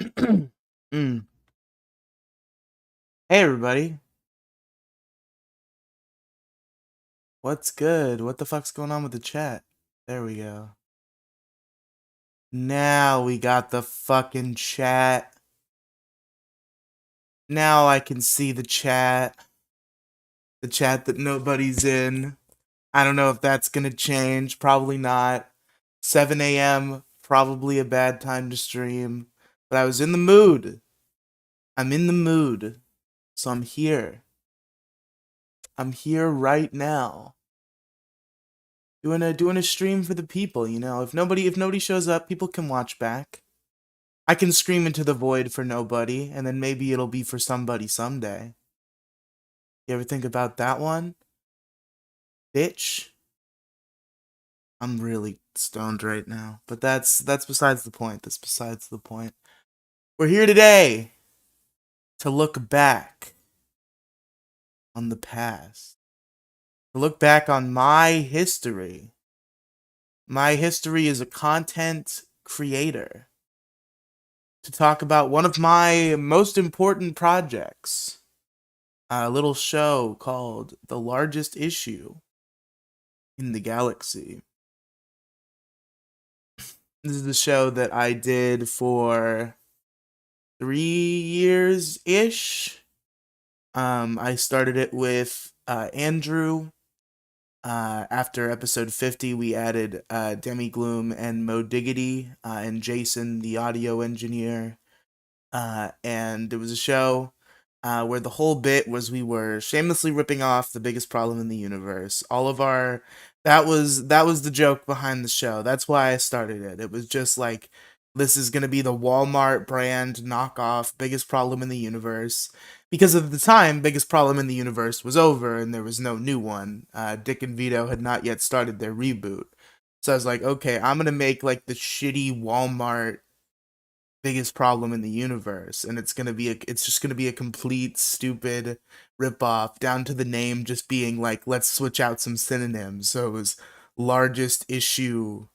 Mm. Hey everybody, what's good? What the fuck's going on with the chat? There we go. Now we got the fucking chat. Now I can see the chat. The chat that nobody's in. I don't know if that's gonna change. Probably not. 7 a.m. Probably a bad time to stream. But I was in the mood. I'm in the mood. So I'm here. I'm here right now. Doing a stream for the people, you know. If nobody shows up, people can watch back. I can scream into the void for nobody, and then maybe it'll be for somebody someday. You ever think about that one? Bitch. I'm really stoned right now. But that's besides the point. That's besides the point. We're here today to look back on the past. To look back on my history. My history as a content creator. To talk about one of my most important projects. A little show called The Largest Issue in the Galaxy. This is the show that I did for 3 years-ish. I started it with Andrew. After episode 50, we added Demi Gloom and Mo Diggity and Jason, the audio engineer. And it was a show where the whole bit was we were shamelessly ripping off the biggest problem in the universe. That was the joke behind the show. That's why I started it. It was just like, this is gonna be the Walmart brand knockoff biggest problem in the universe. Because at the time, biggest problem in the universe was over and there was no new one. Dick and Vito had not yet started their reboot. So I was like, okay, I'm gonna make like the shitty Walmart biggest problem in the universe, and it's just gonna be a complete stupid ripoff down to the name just being like, let's switch out some synonyms. So it was largest issue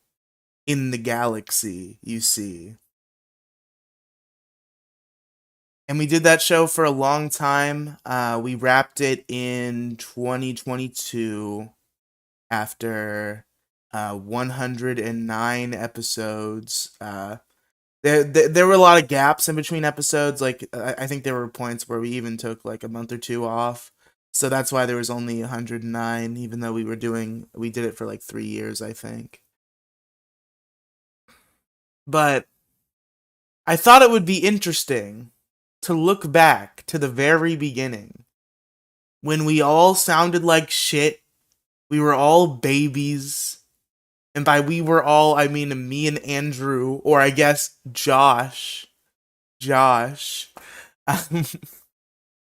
in the galaxy, you see. And we did that show for a long time. We wrapped it in 2022 after 109 episodes. There were a lot of gaps in between episodes. Like I think there were points where we even took like a month or two off. So that's why there was only 109, even though we did it for like 3 years, I think. But I thought it would be interesting to look back to the very beginning when we all sounded like shit. We were all babies. And by we were all, I mean me and Andrew, or I guess Josh. Josh. Um,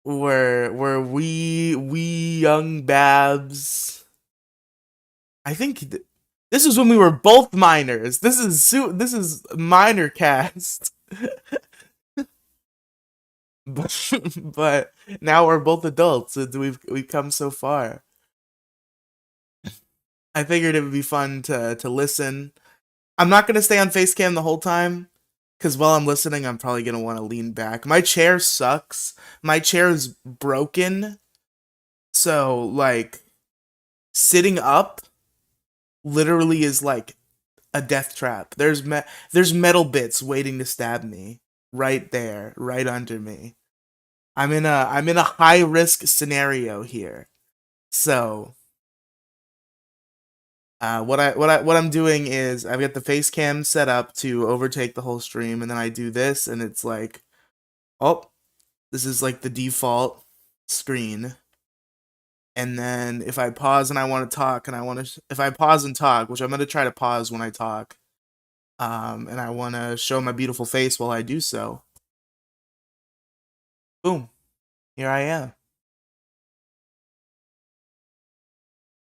were we young babs. I think this is when we were both minors. This is minor cast. but now we're both adults and we've come so far. I figured it would be fun to listen. I'm not gonna stay on Facecam the whole time because while I'm listening, I'm probably gonna want to lean back. My chair sucks. My chair is broken, so like sitting up literally is like a death trap. There's metal bits waiting to stab me right there, right under me. I'm in a high risk scenario here. So what I'm doing is I've got the face cam set up to overtake the whole stream, and then I do this, and it's like, oh, this is like the default screen. And then if I pause and I want to talk, and if I pause and talk, which I'm gonna try to pause when I talk, and I want to show my beautiful face while I do so. Boom, here I am.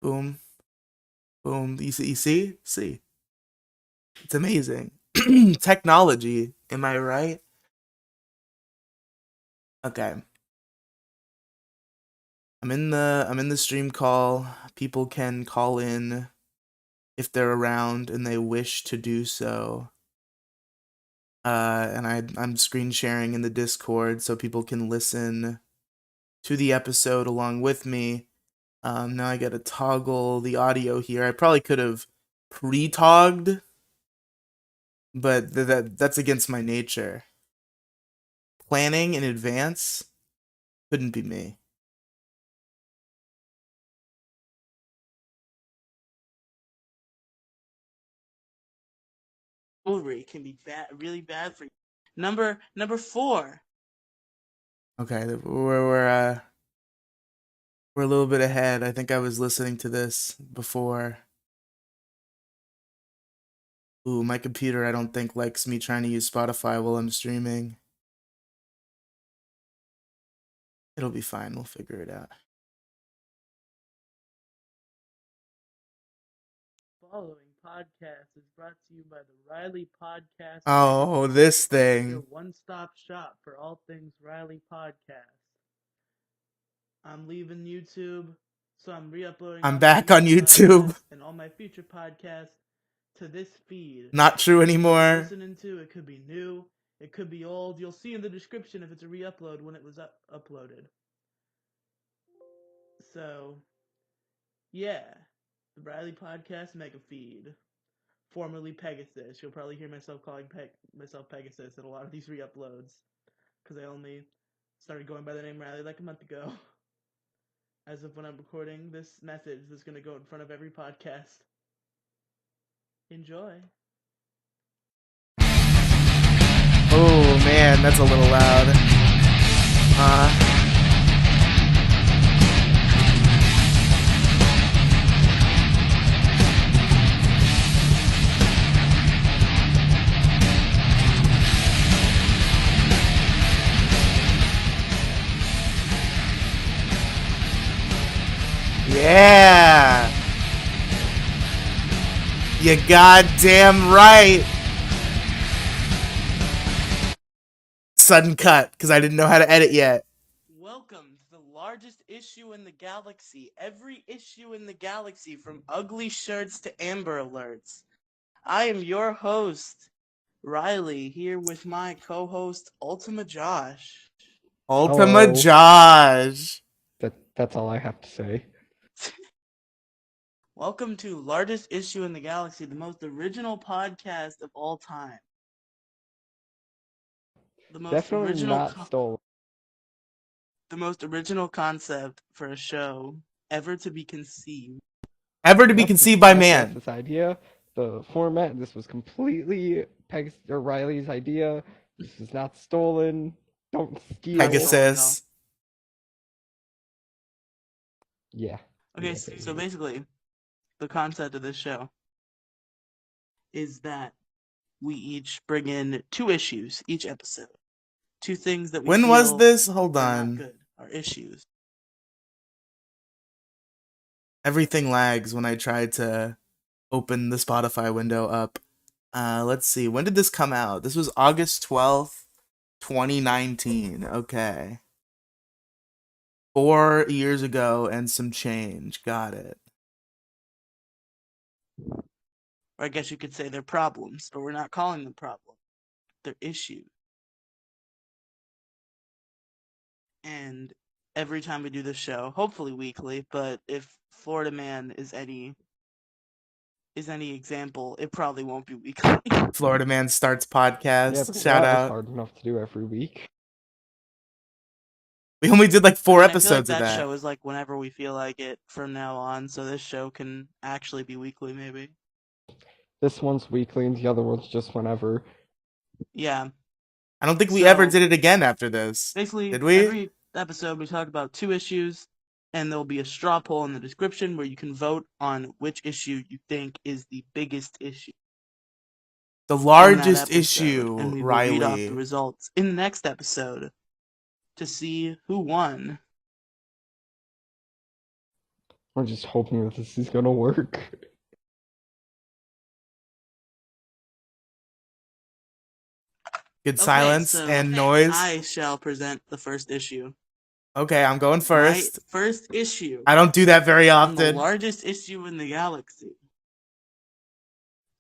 Boom, boom. You see, it's amazing. Technology, am I right? Okay, I'm in the stream call. People can call in if they're around and they wish to do so. and I'm screen sharing in the Discord so people can listen to the episode along with me. Now I gotta toggle the audio here. I probably could have pre-togged, but that's against my nature. Planning in advance couldn't be me. Jewelry can be really bad for you. Number 4. Okay, we're a little bit ahead. I think I was listening to this before. Ooh, my computer I don't think likes me trying to use Spotify while I'm streaming. It'll be fine. We'll figure it out. Following podcast is brought to you by the Riley Podcast. Oh, this Your thing. one-stop shop for all things Riley Podcast. I'm leaving YouTube, so I'm re-uploading. I'm back on YouTube. And all my future podcasts to this feed. Not true anymore. Listening to it could be new, it could be old. You'll see in the description if it's a re-upload when it was uploaded. So, yeah, the Riley Podcast Mega Feed, formerly Pegasus. You'll probably hear myself calling myself Pegasus in a lot of these re-uploads, because I only started going by the name Riley like a month ago. As of when I'm recording this message that's going to go in front of every podcast. Enjoy. Oh man, that's a little loud. Yeah. You goddamn right. Sudden cut, because I didn't know how to edit yet. Welcome to the largest issue in the galaxy. Every issue in the galaxy, from ugly shirts to Amber Alerts. I am your host, Riley, here with my co-host, Ultima Josh. Ultima Hello. Josh. That's all I have to say. Welcome to Largest Issue in the Galaxy, the most original podcast of all time. The most Definitely original not stolen. The most original concept for a show ever to be conceived. Ever to be conceived by man. This idea, the format, this was completely Riley's idea. This is not stolen. Don't steal. Pegasus. Yeah. Okay, Yeah, so basically, the concept of this show is that we each bring in 2 issues each episode. 2 things that we When feel was this? Hold are not on. good, are issues. Everything lags when I try to open the Spotify window up. Let's see. When did this come out? This was August 12th, 2019. Okay. 4 years ago and some change. Got it. Or I guess you could say they're problems, but we're not calling them problems. They're issues. And every time we do this show, hopefully weekly, but if Florida Man is any example, it probably won't be weekly. Florida Man Starts Yeah, podcast. but Shout that was out. hard enough to do every week. We only did like 4 I feel like episodes of that that. show is like whenever we feel like it from now on, so this show can actually be weekly, maybe. This one's weekly and the other one's just whenever. Yeah. I don't think we ever So, did it again after this. Basically, Did we? every episode we talk about 2 issues, and there'll be a straw poll in the description where you can vote on which issue you think is the biggest issue. The from that largest episode, issue, and we will read off the Riley. results in the next episode to see who won. We're just hoping that this is gonna work. Good silence so and noise. I shall present the first issue. Okay, I'm going first. My first issue. I don't do that very On the often. largest issue in the galaxy.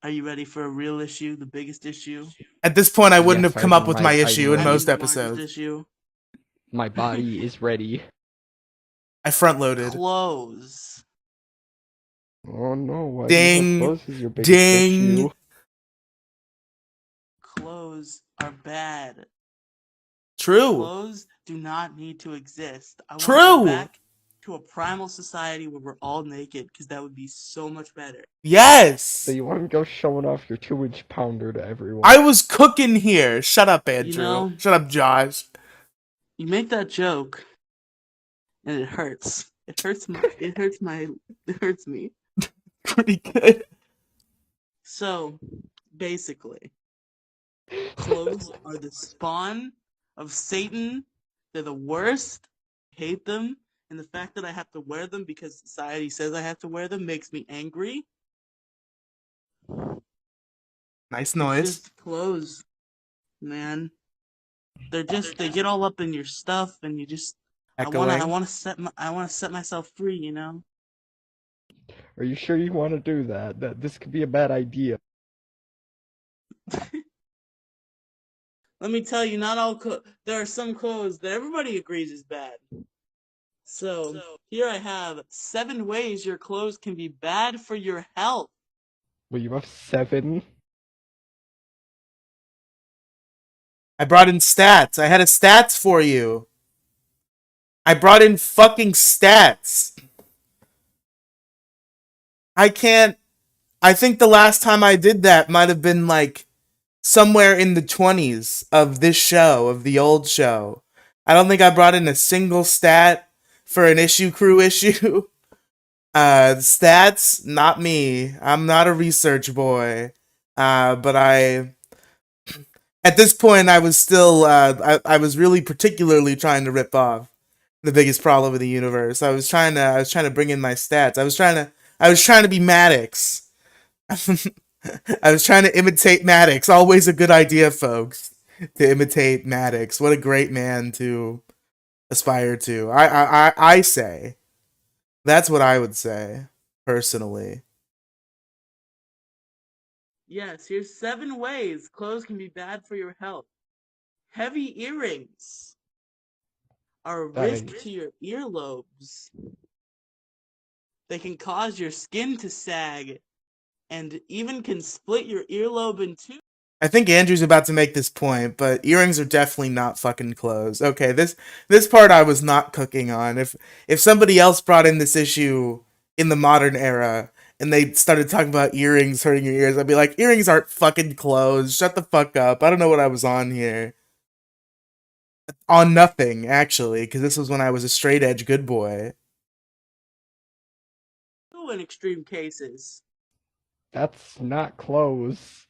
Are you ready for a real issue, the biggest issue? At this point, I wouldn't Yes, have come up with my I'm issue in ready. most the largest episodes. issue. My body is ready. I front loaded. Clothes. Oh no, why Ding, do you have clothes as your biggest ding. issue? Clothes are bad. True. Clothes do not need to exist. I want to True. go back to a primal society where we're all naked, because that would be so much better. Yes. So you want to go showing off your 2-inch pounder to everyone? I was cooking here. Shut up, Andrew. You know- Shut up, Josh. You make that joke, and it hurts. It hurts me. Pretty good. So, basically, clothes are the spawn of Satan. They're the worst. I hate them. And the fact that I have to wear them because society says I have to wear them makes me angry. Nice It's noise. just clothes, man. They get all up in your stuff, and you just Echoing. I want to set myself free, you know. Are you sure you want to do that? That this could be a bad idea. Let me tell you, not all there are some clothes that everybody agrees is bad. So here I have 7 ways your clothes can be bad for your health. Well, you have 7. I brought in stats. I had a stats for you. I brought in fucking stats. I think the last time I did that might have been like somewhere in the 20s of this show, of the old show. I don't think I brought in a single stat for an issue crew issue. Stats, not me. I'm not a research boy. But at this point, I was still, I was really particularly trying to rip off the biggest problem of the universe. I was trying to bring in my stats. I was trying to be Maddox. I was trying to imitate Maddox. Always a good idea, folks, to imitate Maddox. What a great man to aspire to. I say. That's what I would say, personally. Yes, here's 7 ways clothes can be bad for your health. Heavy earrings are a risk to your earlobes. They can cause your skin to sag, and even can split your earlobe in two. I think Andrew's about to make this point, but earrings are definitely not fucking clothes. Okay, this part I was not cooking on. If somebody else brought in this issue in the modern era and they started talking about earrings hurting your ears, I'd be like, earrings aren't fucking clothes. Shut the fuck up. I don't know what I was on here. On nothing, actually, because this was when I was a straight edge good boy. In extreme cases. That's not clothes.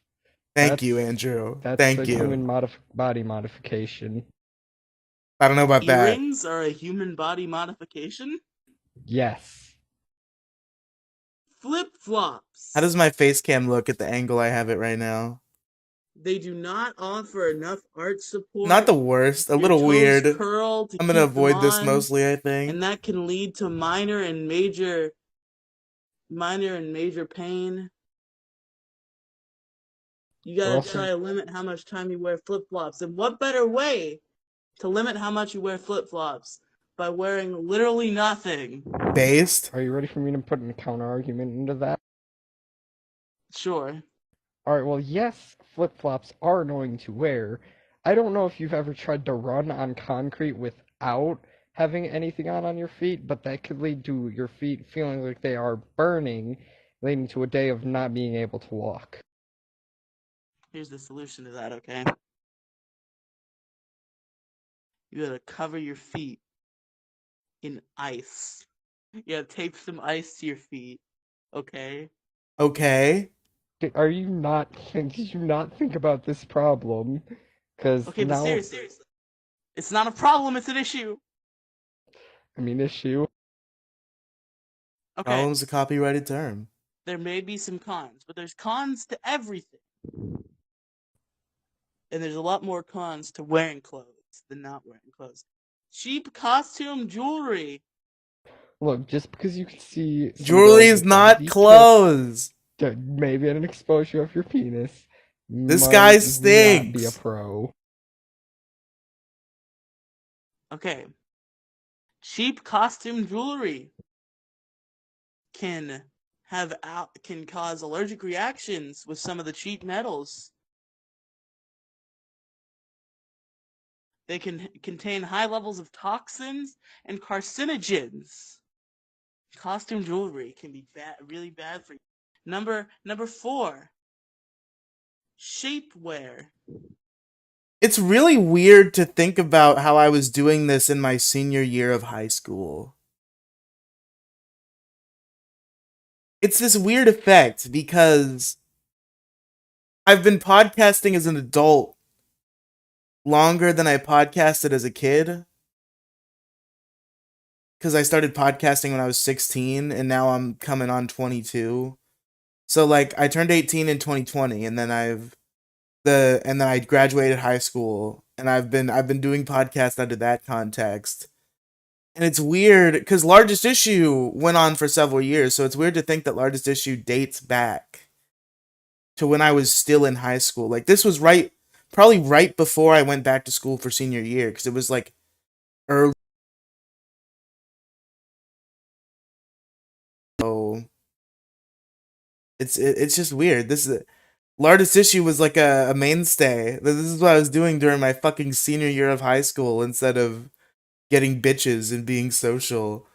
Thank you, Andrew. That's Thank a you. human body modification. I don't know about that. Earrings are a human body modification? Yes. Flip-flops. How does my face cam look at the angle I have it right now? They do not offer enough arch support. Not the worst. A little weird. Curl to I'm gonna avoid this mostly, I think. And that can lead to minor and major pain. You gotta try to limit how much time you wear flip-flops. And what better way to limit how much you wear flip-flops by wearing literally nothing? Based? Are you ready for me to put a counter argument into that? Sure. Alright, well, yes, flip-flops are annoying to wear. I don't know if you've ever tried to run on concrete without having anything on your feet, but that could lead to your feet feeling like they are burning, leading to a day of not being able to walk. Here's the solution to that, okay? You gotta cover your feet in ice. You gotta tape some ice to your feet, okay? Okay. Did you not think about this problem? Because okay, now... but seriously, it's not a problem, it's an issue. I mean, issue. Okay. Problem's a copyrighted term. There may be some cons, but there's cons to everything. And there's a lot more cons to wearing clothes than not wearing clothes. Cheap costume jewelry. Look, just because you can see... Jewelry is not clothes. Maybe an exposure of your penis This guy might not be a stinks. pro. Okay. Cheap costume jewelry can can cause allergic reactions with some of the cheap metals. They can contain high levels of toxins and carcinogens. Costume jewelry can be really bad for you. Number 4, shapewear. It's really weird to think about how I was doing this in my senior year of high school. It's this weird effect because I've been podcasting as an adult longer than I podcasted as a kid. Because I started podcasting when I was 16 and now I'm coming on 22. So like I turned 18 in 2020 and then I graduated high school and I've been doing podcasts under that context. And it's weird because Largest Issue went on for several years, so it's weird to think that Largest Issue dates back to when I was still in high school. Like this was probably right before I went back to school for senior year because it was like early. So it's just weird. Largest Issue was like a mainstay. This is what I was doing during my fucking senior year of high school instead of getting bitches and being social.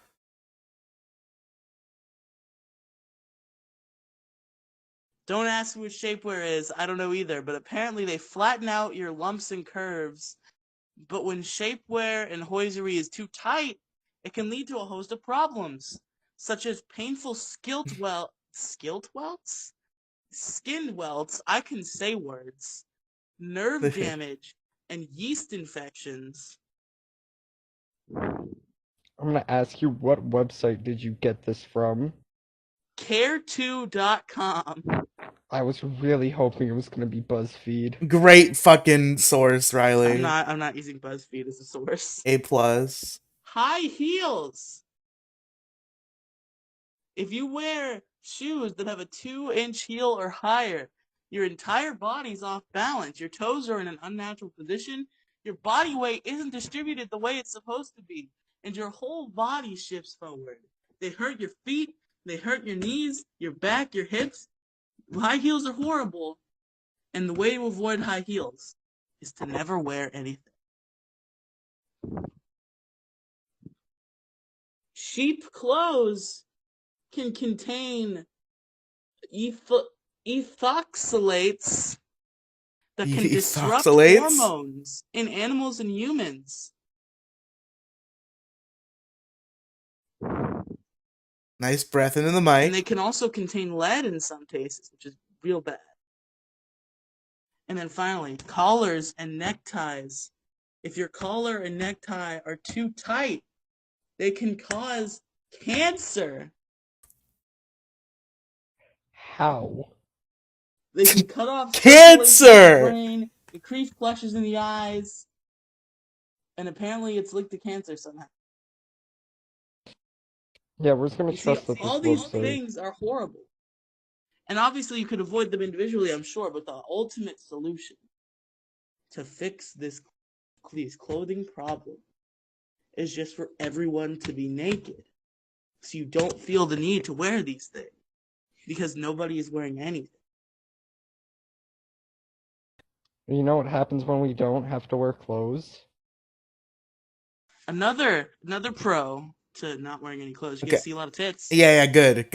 Don't ask me what shapewear is. I don't know either, but apparently they flatten out your lumps and curves. But when shapewear and hosiery is too tight, it can lead to a host of problems, such as painful skin welts, I can say words, nerve damage, and yeast infections. I'm gonna ask you, what website did you get this from? Care2.com. I was really hoping it was gonna be BuzzFeed. Great fucking source, I'm Riley. not using BuzzFeed as a source. A plus. High heels. If you wear shoes that have a 2-inch heel or higher, your entire body's off balance. Your toes are in an unnatural position. Your body weight isn't distributed the way it's supposed to be. And your whole body shifts forward. They hurt your feet. They hurt your knees, your back, your hips. High heels are horrible. And the way to avoid high heels is to never wear anything. Cheap clothes can contain ethoxylates that can disrupt Ethoxylates? hormones in animals and humans. Nice breath into the And mic. they can also contain lead in some cases, which is real bad. And then finally, collars and neckties. If your collar and necktie are too tight, they can cause cancer. How? They can cut off circulation in Cancer! the brain, increase flushes in the eyes, and apparently it's linked to cancer somehow. Yeah, we're just gonna You see, trust that this all these website. things are horrible. And obviously you could avoid them individually, I'm sure, but the ultimate solution to fix these clothing problem is just for everyone to be naked. So you don't feel the need to wear these things. Because nobody is wearing anything. You know what happens when we don't have to wear clothes? Another pro to not wearing any clothes. You get Okay. to see a lot of tits. Yeah, good.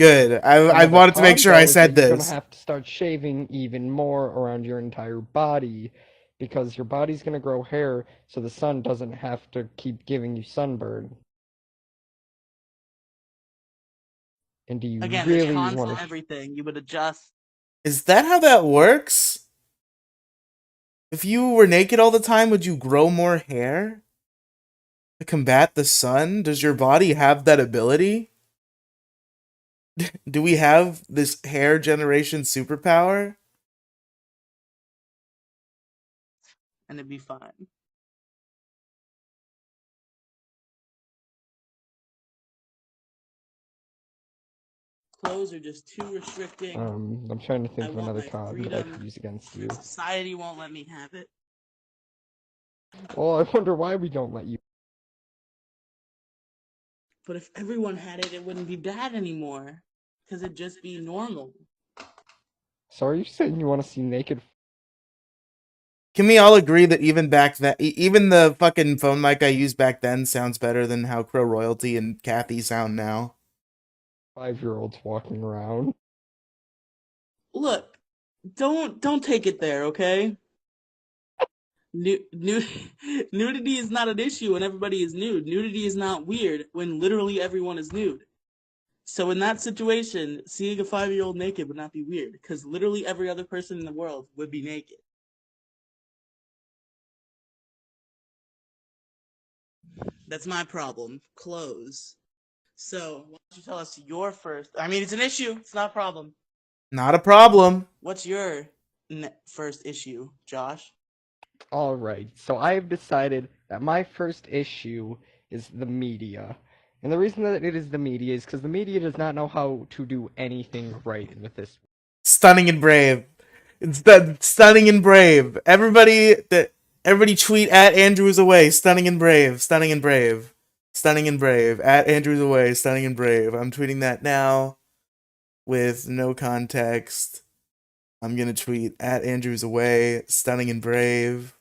I Yeah, the wanted to make con, sure though, I is said that you're gonna this. have to start shaving even more around your entire body because your body's gonna grow hair, so the sun doesn't have to keep giving you sunburn. And do you Again, there's really cons want to to? everything. You would adjust. Is that how that works? If you were naked all the time, would you grow more hair? To combat the sun? Does your body have that ability? Do we have this hair generation superpower? And it'd be fine. Clothes are just too restricting. I'm trying to think I of want another my card that I could freedom. use against you. Society won't let me have it. Well, I wonder why we don't let you. But if everyone had it, it wouldn't be bad anymore. Because it'd just be normal. So are you saying you want to see naked Can we all agree that even back then, even the fucking phone mic I used back then sounds better than how Crow Royalty and Kathy sound now? 5-year-olds walking around? Look, don't take it there, okay? Nudity is not an issue when everybody is nude. Nudity is not weird when literally everyone is nude. So in that situation, seeing a 5-year-old naked would not be weird because literally every other person in the world would be naked. That's my problem. Clothes. So why don't you tell us your first? I mean, it's an issue. It's not a problem. Not a problem. What's your first issue, Josh? Alright, so I have decided that my first issue is the media. And the reason that it is the media is because the media does not know how to do anything right with this. Stunning and brave. It's stunning and brave. Everybody tweet at Andrews away. Stunning and brave. Stunning and brave. Stunning and brave. At Andrews away. Stunning and brave. I'm tweeting that now with no context. I'm gonna tweet at Andrews away. Stunning and brave.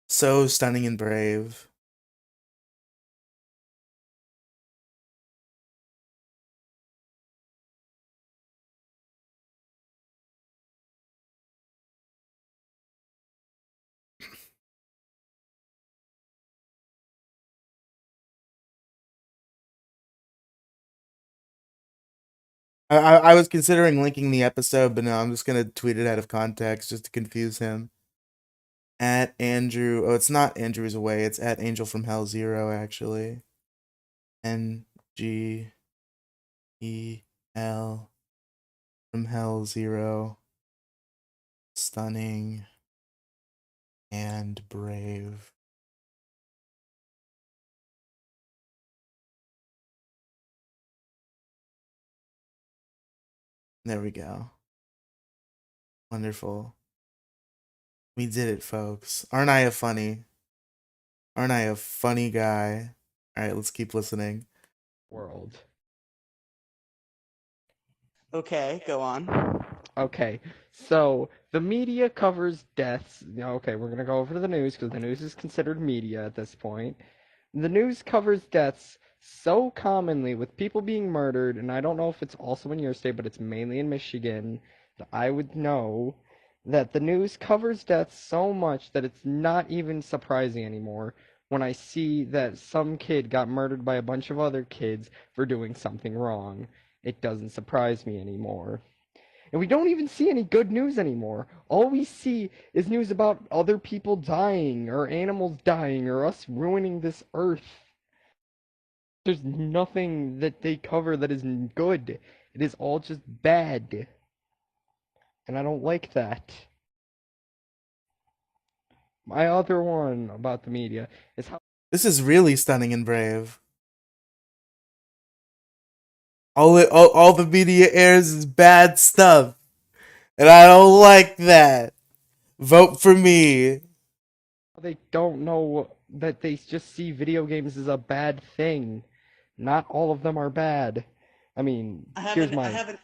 So stunning and brave. I was considering linking the episode, but no, I'm just gonna tweet it out of context just to confuse him. At Andrew, oh, it's not Andrew's away. It's at Angel from Hell Zero actually. NGEL from Hell Zero. Stunning and brave. There we go. Wonderful. We did it, folks. Aren't I a funny? Aren't I a funny guy? Alright, let's keep listening. World. Okay, go on. Okay, so the media covers deaths. Okay, we're gonna go over to the news because the news is considered media at this point. The news covers deaths so commonly with people being murdered, and I don't know if it's also in your state, but it's mainly in Michigan, that I would know that the news covers deaths so much that it's not even surprising anymore when I see that some kid got murdered by a bunch of other kids for doing something wrong. It doesn't surprise me anymore. And we don't even see any good news anymore. All we see is news about other people dying, or animals dying, or us ruining this earth. There's nothing that they cover that is good. It is all just bad. And I don't like that. My other one about the media is how This is really stunning and brave. All the media airs is bad stuff. And I don't like that. Vote for me. they don't know that they just see video games as a bad thing. Not all of them are bad. I mean, I here's have an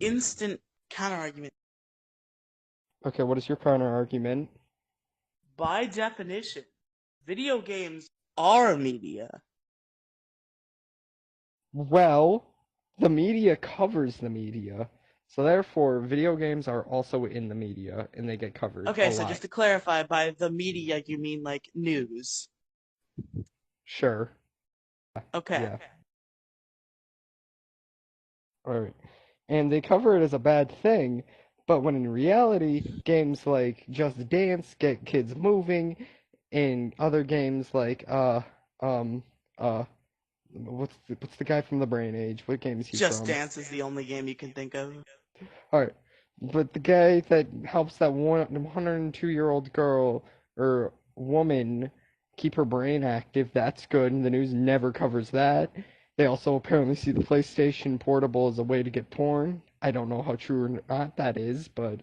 instant counter argument. Okay, what is your counter argument? By definition, video games are media. Well, the media covers the media, so therefore video games are also in the media and they get covered Okay, a so lot. just to clarify, by the media you mean like news. Sure. Okay. Yeah. Alright. And they cover it as a bad thing, but when in reality, games like Just Dance get kids moving, and other games like um uh what's the guy from the Brain Age? What game is he Just from? Dance is the only game you can think of. Alright. But the guy that helps that 102-year-old girl or woman keep her brain active. That's good, and the news never covers that. They also apparently see the PlayStation Portable as a way to get porn. I don't know how true or not that is, but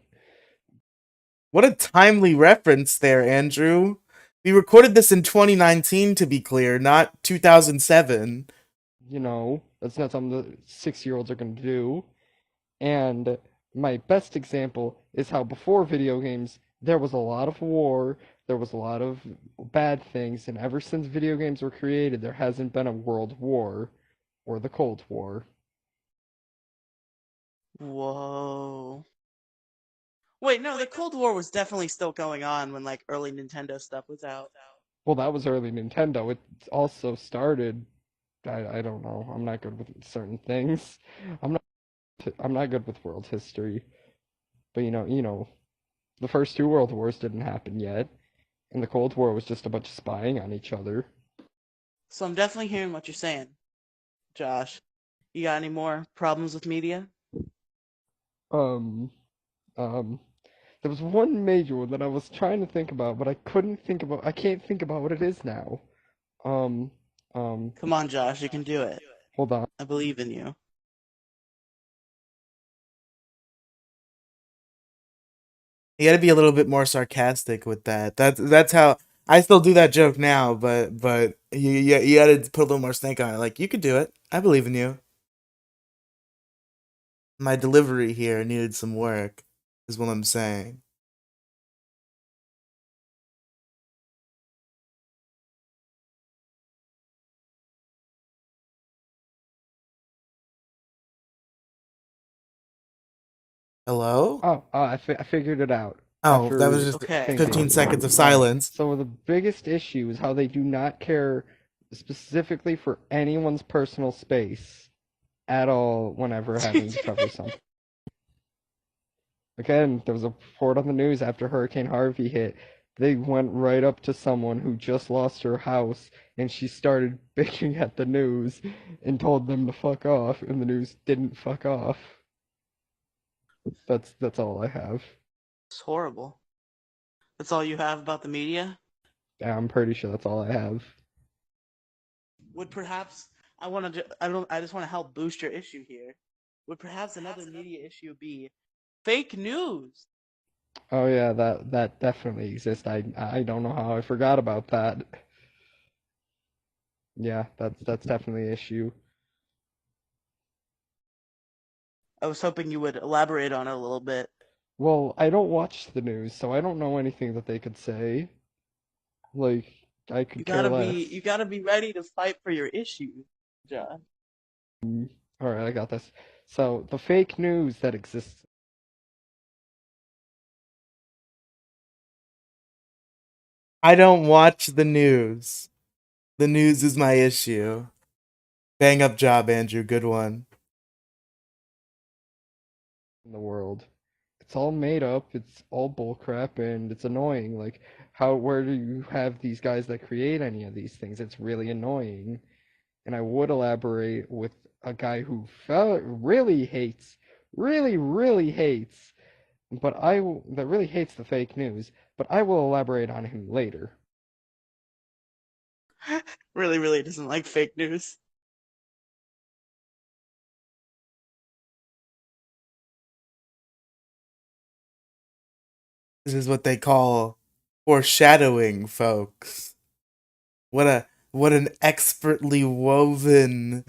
What a timely reference there, Andrew. We recorded this in 2019, to be clear, not 2007. you know, that's not something that 6-year-olds are going to do. And my best example is how before video games, there was a lot of war, there was a lot of bad things, and ever since video games were created, there hasn't been a world war or the Cold War. Whoa. Wait, no, the Cold War was definitely still going on when like early Nintendo stuff was out. Well, that was early Nintendo. It also started. I don't know. I'm not good with certain things. I'm not. I'm not good with world history. But the first two world wars didn't happen yet, and the Cold War was just a bunch of spying on each other. So I'm definitely hearing what you're saying, Josh. You got any more problems with media? Um, um, there was one major one that I was trying to think about, but I couldn't think about. I can't think about what it is now. Um, um, Come on, Josh, you can do it. hold on. I believe in you. You got to be a little bit more sarcastic with that. That's how I still do that joke now, but you got to put a little more stank on it. Like, you could do it. I believe in you. My delivery here needed some work, is what I'm saying. Hello? I figured it out Oh, that was after just Okay. 15 thinking. seconds of All right. silence. So the biggest issue is how they do not care specifically for anyone's personal space at all whenever having to cover something. Again, there was a report on the news after Hurricane Harvey hit. They went right up to someone who just lost her house, and she started bitching at the news and told them to fuck off, and the news didn't fuck off. That's all I have. It's horrible. That's all you have about the media? Yeah, I'm pretty sure that's all I have. Would perhaps I just want to help boost your issue here. Would perhaps another media issue be fake news? Oh yeah, that definitely exists. I don't know how I forgot about that. Yeah, that's definitely an issue. I was hoping you would elaborate on it a little bit. Well, I don't watch the news, so I don't know anything that they could say. Like, I could care less. You gotta be ready to fight for your issue, Josh. All right, I got this. So, the fake news that exists. I don't watch the news. The news is my issue. Bang up job, Andrew. Good one. In the world. It's all made up, it's all bullcrap, and it's annoying. Like, where do you have these guys that create any of these things? It's really annoying. And I would elaborate with a guy who really hates, really hates, that really hates the fake news, but I will elaborate on him later. Really, really doesn't like fake news. This is what they call foreshadowing, folks. What an expertly woven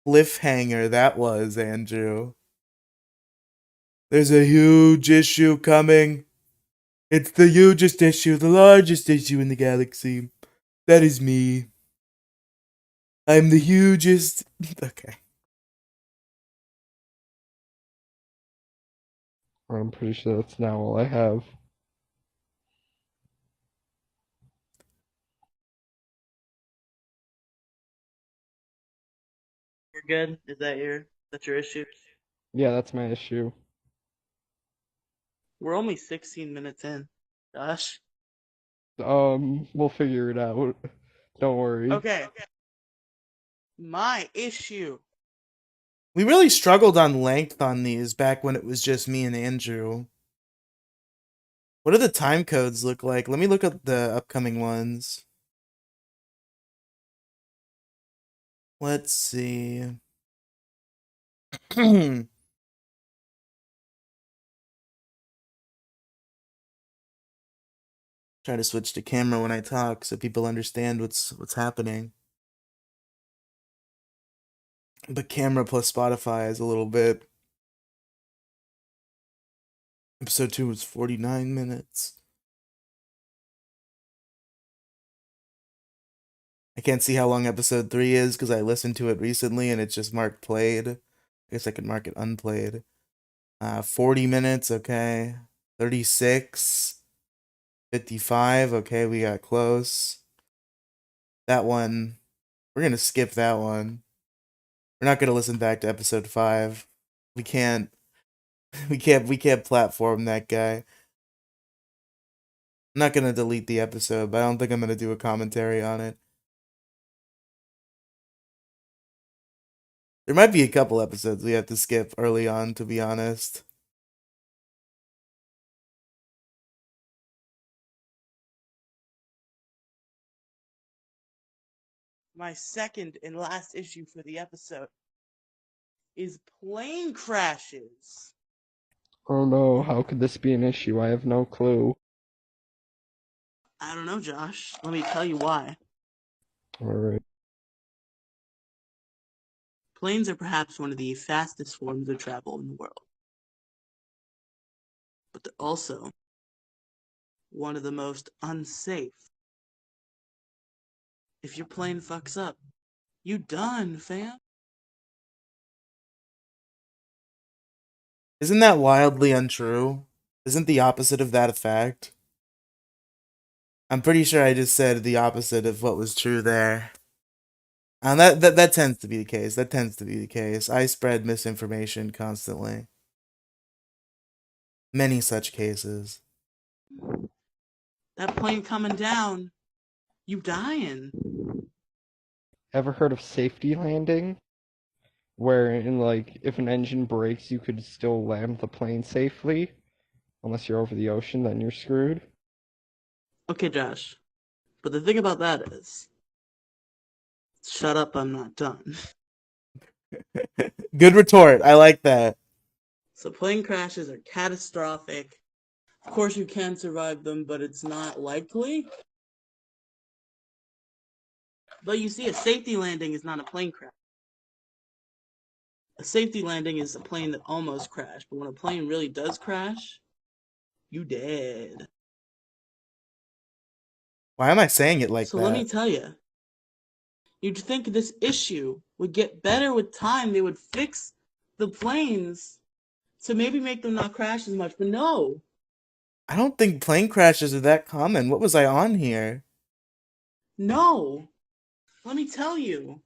cliffhanger that was, Andrew. There's a huge issue coming. It's the hugest issue, the largest issue in the galaxy. That is me. I'm the hugest. Okay. I'm pretty sure that's now all I have. You're good? That's your issue? Yeah, that's my issue. We're only 16 minutes in, Josh. We'll figure it out. Don't worry. Okay. My issue. We really struggled on length on these back when it was just me and Andrew. What do the time codes look like? Let me look at the upcoming ones. Let's see. Try to switch to camera when I talk so people understand what's happening. But camera plus Spotify is a little bit. Episode 2 was 49 minutes. I can't see how long episode 3 is because I listened to it recently and it's just marked played. I guess I could mark it unplayed. 40 minutes, okay. 36. 55, okay, we got close. That one, we're gonna skip that one. We're not gonna listen back to episode 5. We can't we can't platform that guy. I'm not gonna delete the episode, but I don't think I'm gonna do a commentary on it. There might be a couple episodes we have to skip early on, to be honest. My second and last issue for the episode is plane crashes. Oh no, how could this be an issue? I have no clue. I don't know, Josh. Let me tell you why. Alright. Planes are perhaps one of the fastest forms of travel in the world. But they're also one of the most unsafe. If your plane fucks up, you done, fam. Isn't that wildly untrue? Isn't the opposite of that a fact? I'm pretty sure I just said the opposite of what was true there. And that tends to be the case. That tends to be the case. I spread misinformation constantly. Many such cases. That plane coming down, you dying. Ever heard of safety landing? Where, if an engine breaks, you could still land the plane safely? Unless you're over the ocean, then you're screwed. Okay, Josh. But the thing about that is, shut up, I'm not done. Good retort. I like that. So plane crashes are catastrophic. Of course you can survive them, but it's not likely. But you see, a safety landing is not a plane crash. A safety landing is a plane that almost crashed, but when a plane really does crash, you dead. Why am I saying it like So let me that? tell you, you'd think this issue would get better with time. They would fix the planes to maybe make them not crash as much, but no. I don't think plane crashes are that common. What was I on here? No. Let me tell you.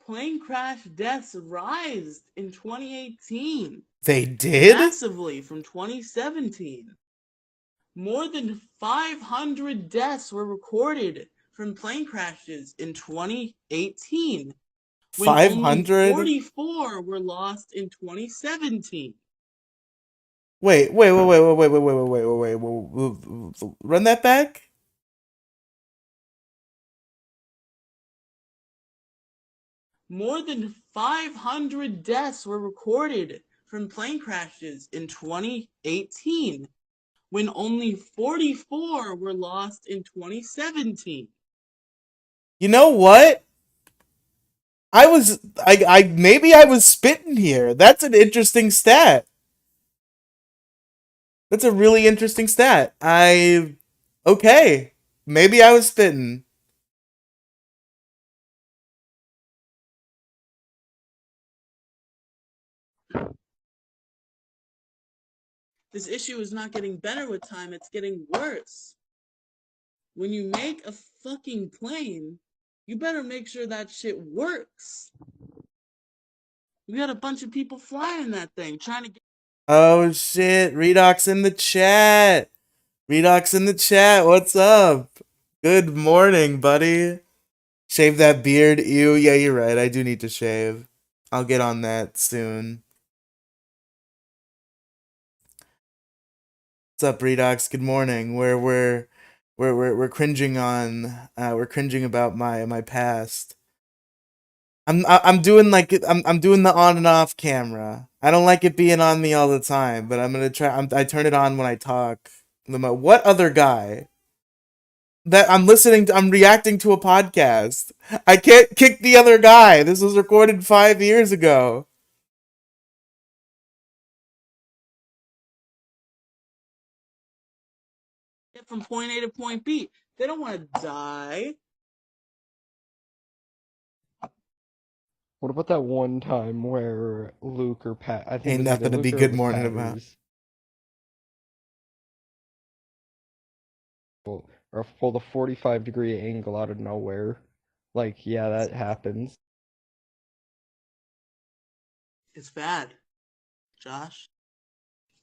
Plane crash deaths rised in 2018 They did? massively from 2017. More than 500 deaths were recorded from plane crashes in 2018, when only 500? 44 were lost in 2017. Wait. Run that back? More than 500 deaths were recorded from plane crashes in 2018, when only 44 were lost in 2017. You know what? Maybe I was spitting here. That's an interesting stat. That's a really interesting stat. Okay. Maybe I was spitting. This issue is not getting better with time, it's getting worse. When you make a fucking plane, you better make sure that shit works. We had a bunch of people flying that thing, trying to get. Oh shit. Redox in the chat. Redox in the chat. What's up? Good morning, buddy. Shave that beard. Ew. Yeah, you're right. I do need to shave. I'll get on that soon. What's up, Redox? Good morning. We're cringing on we're cringing about my past. I'm doing like I'm doing the on and off camera. I don't like it being on me all the time, but I'm gonna try. I turn it on when I talk. What other guy that I'm listening to? I'm reacting to a podcast. I can't kick the other guy. This was recorded 5 years ago. Get from point A to point B. They don't want to die. What about that one time where Luke or Pat, I think it Ain't was either nothing to Luke be or it good was morning about. Patters, or pulled a 45-degree angle out of nowhere. Like, yeah, that happens. It's bad, Josh.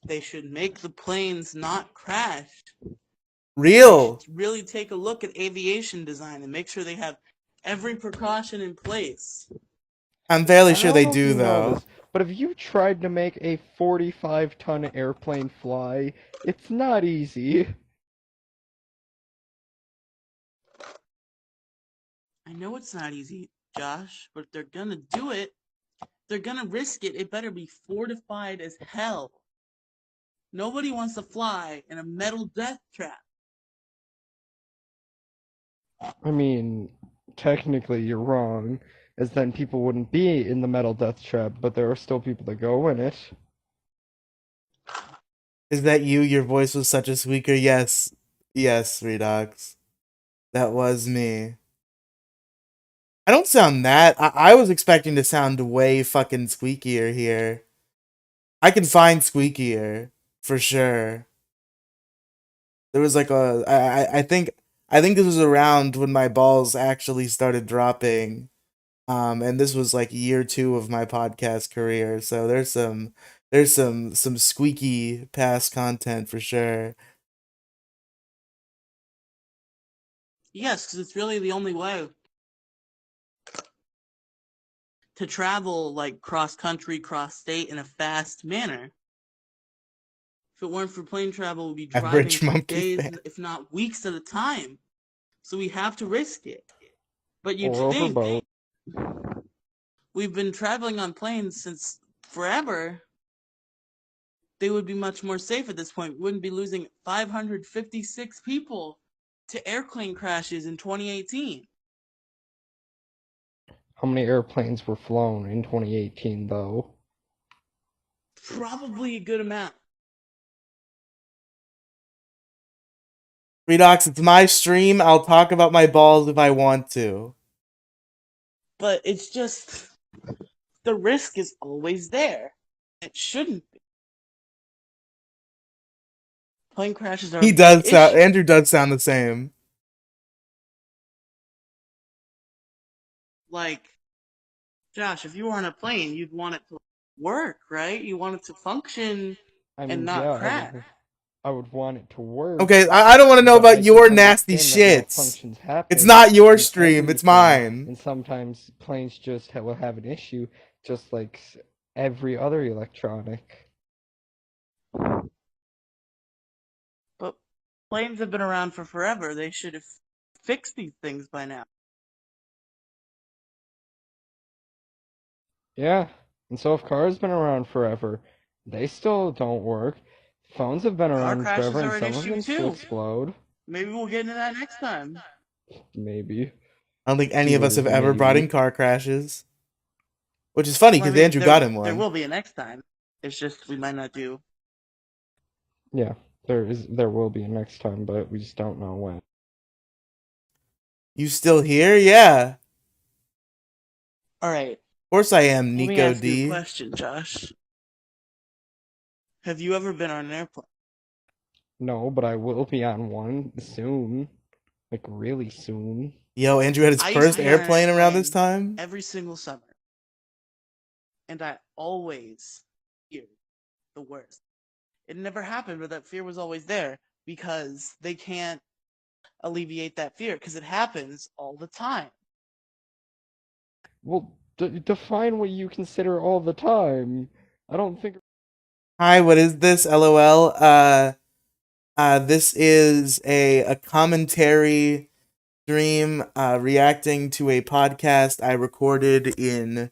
They should make the planes not crash. They Real. should really take a look at aviation design and make sure they have every precaution in place. I'm fairly I sure don't they know if do you know though. this, but if you tried to make a 45-ton airplane fly, it's not easy. I know it's not easy, Josh, but if they're gonna do it, they're gonna risk it. It better be fortified as hell. Nobody wants to fly in a metal death trap. I mean, technically you're wrong, as then people wouldn't be in the metal death trap, but there are still people that go in it. Is that you? Your voice was such a squeaker. Yes, yes, Redox. That was me. I don't sound that. I was expecting to sound way fucking squeakier here. I can find squeakier for sure. There was like I think this was around when my balls actually started dropping. And this was like year 2 of my podcast career. So there's some squeaky past content for sure. Yes, because it's really the only way to travel like cross country, cross state in a fast manner. If it weren't for plane travel, we'd be driving Average for monkey days, fan. if not weeks at a time. So we have to risk it. But you'd Or think overboard. we've been traveling on planes since forever. They would be much more safe at this point. We wouldn't be losing 556 people to airplane crashes in 2018. How many airplanes were flown in 2018, though? Probably a good amount. Redox, it's my stream. I'll talk about my balls if I want to. But it's just the risk is always there. It shouldn't be. Plane crashes are a He big does sound issue. Andrew does sound the same. Like, Josh, if you were on a plane, you'd want it to work, right? You want it to function I and mean, not yeah, crash. I would want it to work, Okay, I don't want to know but I about can your nasty understand that shits. malfunctions It's happen not your in stream, it's everything, mine. and sometimes planes just will have an issue, just like every other electronic. But planes have been around for forever. They should have fixed these things by now. Yeah, and so if cars been around forever, they still don't work. Phones have been Car around crashes forever, and are an some of issue them still too. explode. Maybe we'll get into that next time. Maybe. I don't think any of us have Huge ever brought in maybe. car crashes. Which is funny Well, I because mean, Andrew got in there one. will be a next time. It's just we might not do. Yeah, there will be a next time, but we just don't know when. You still here? Yeah. All right. Of course I am, Let me Nico ask you a D. question, Josh. Have you ever been on an airplane? No, but I will be on one soon. Like really soon. Yo, Andrew had his I used first to be on an airplane around this airplane time? every single summer. And I always feared the worst. It never happened, but that fear was always there because they can't alleviate that fear because it happens all the time. Well, define what you consider all the time. I don't think. Hi, what is this? LOL. This is a commentary stream reacting to a podcast I recorded in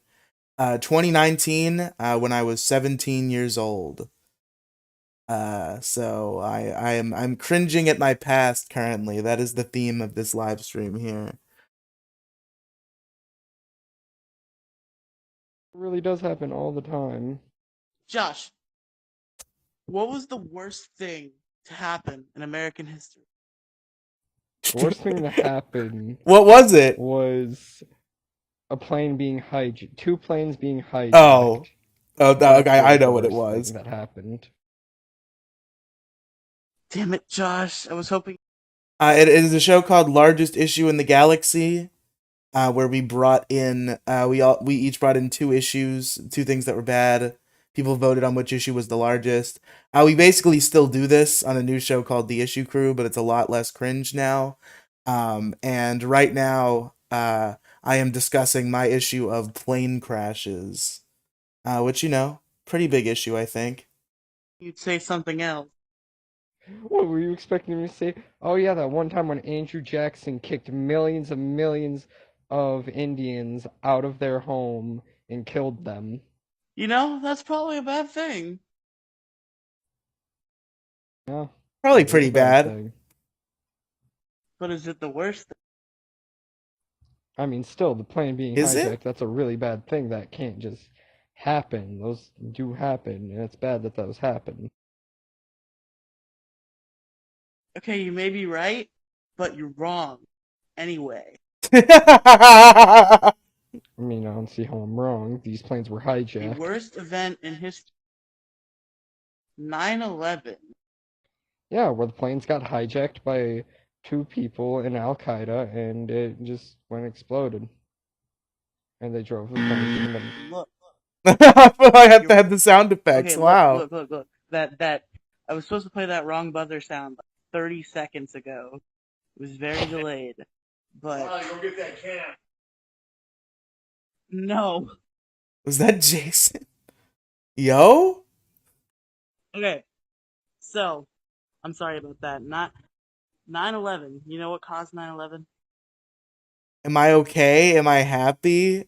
2019 when I was 17 years old. So I'm cringing at my past currently. That is the theme of this live stream here. It really does happen all the time. Josh, what was the worst thing to happen in American history? The worst thing that happened What was it? was a plane being hijacked. Two planes being hijacked. Oh, That's okay, I really the know what it worst was. thing that happened. Damn it, Josh. I was hoping. It is a show called Largest Issue in the Galaxy, where we brought in we each brought in two issues, two things that were bad. People voted on which issue was the largest. We basically still do this on a new show called The Issue Crew, but it's a lot less cringe now. And right now, I am discussing my issue of plane crashes, which, pretty big issue, I think. You'd say something else. What were you expecting me to say? Oh yeah, that one time when Andrew Jackson kicked millions and millions of Indians out of their home and killed them. That's probably a bad thing. Yeah, Probably it is pretty a bad bad. thing. But is it the worst thing? I mean, still, the plane being Is it? hijacked, that's a really bad thing. That can't just happen. Those do happen, and it's bad that those happen. Okay, you may be right, but you're wrong. Anyway. I mean, I don't see how I'm wrong. These planes were The hijacked. worst event in history. 9/11. Yeah, where the planes got hijacked by two people in Al Qaeda, and it just went exploded. And they drove the planes in the middle. Look. I have to have the sound effects. Okay, Wow. look. That I was supposed to play that wrong buzzer sound 30 seconds ago. It was very delayed. But Go get that can. no. Was that Jason? Yo? Okay. So, I'm sorry about that. Not 9/11. You know what caused 9/11? Am I okay? Am I happy?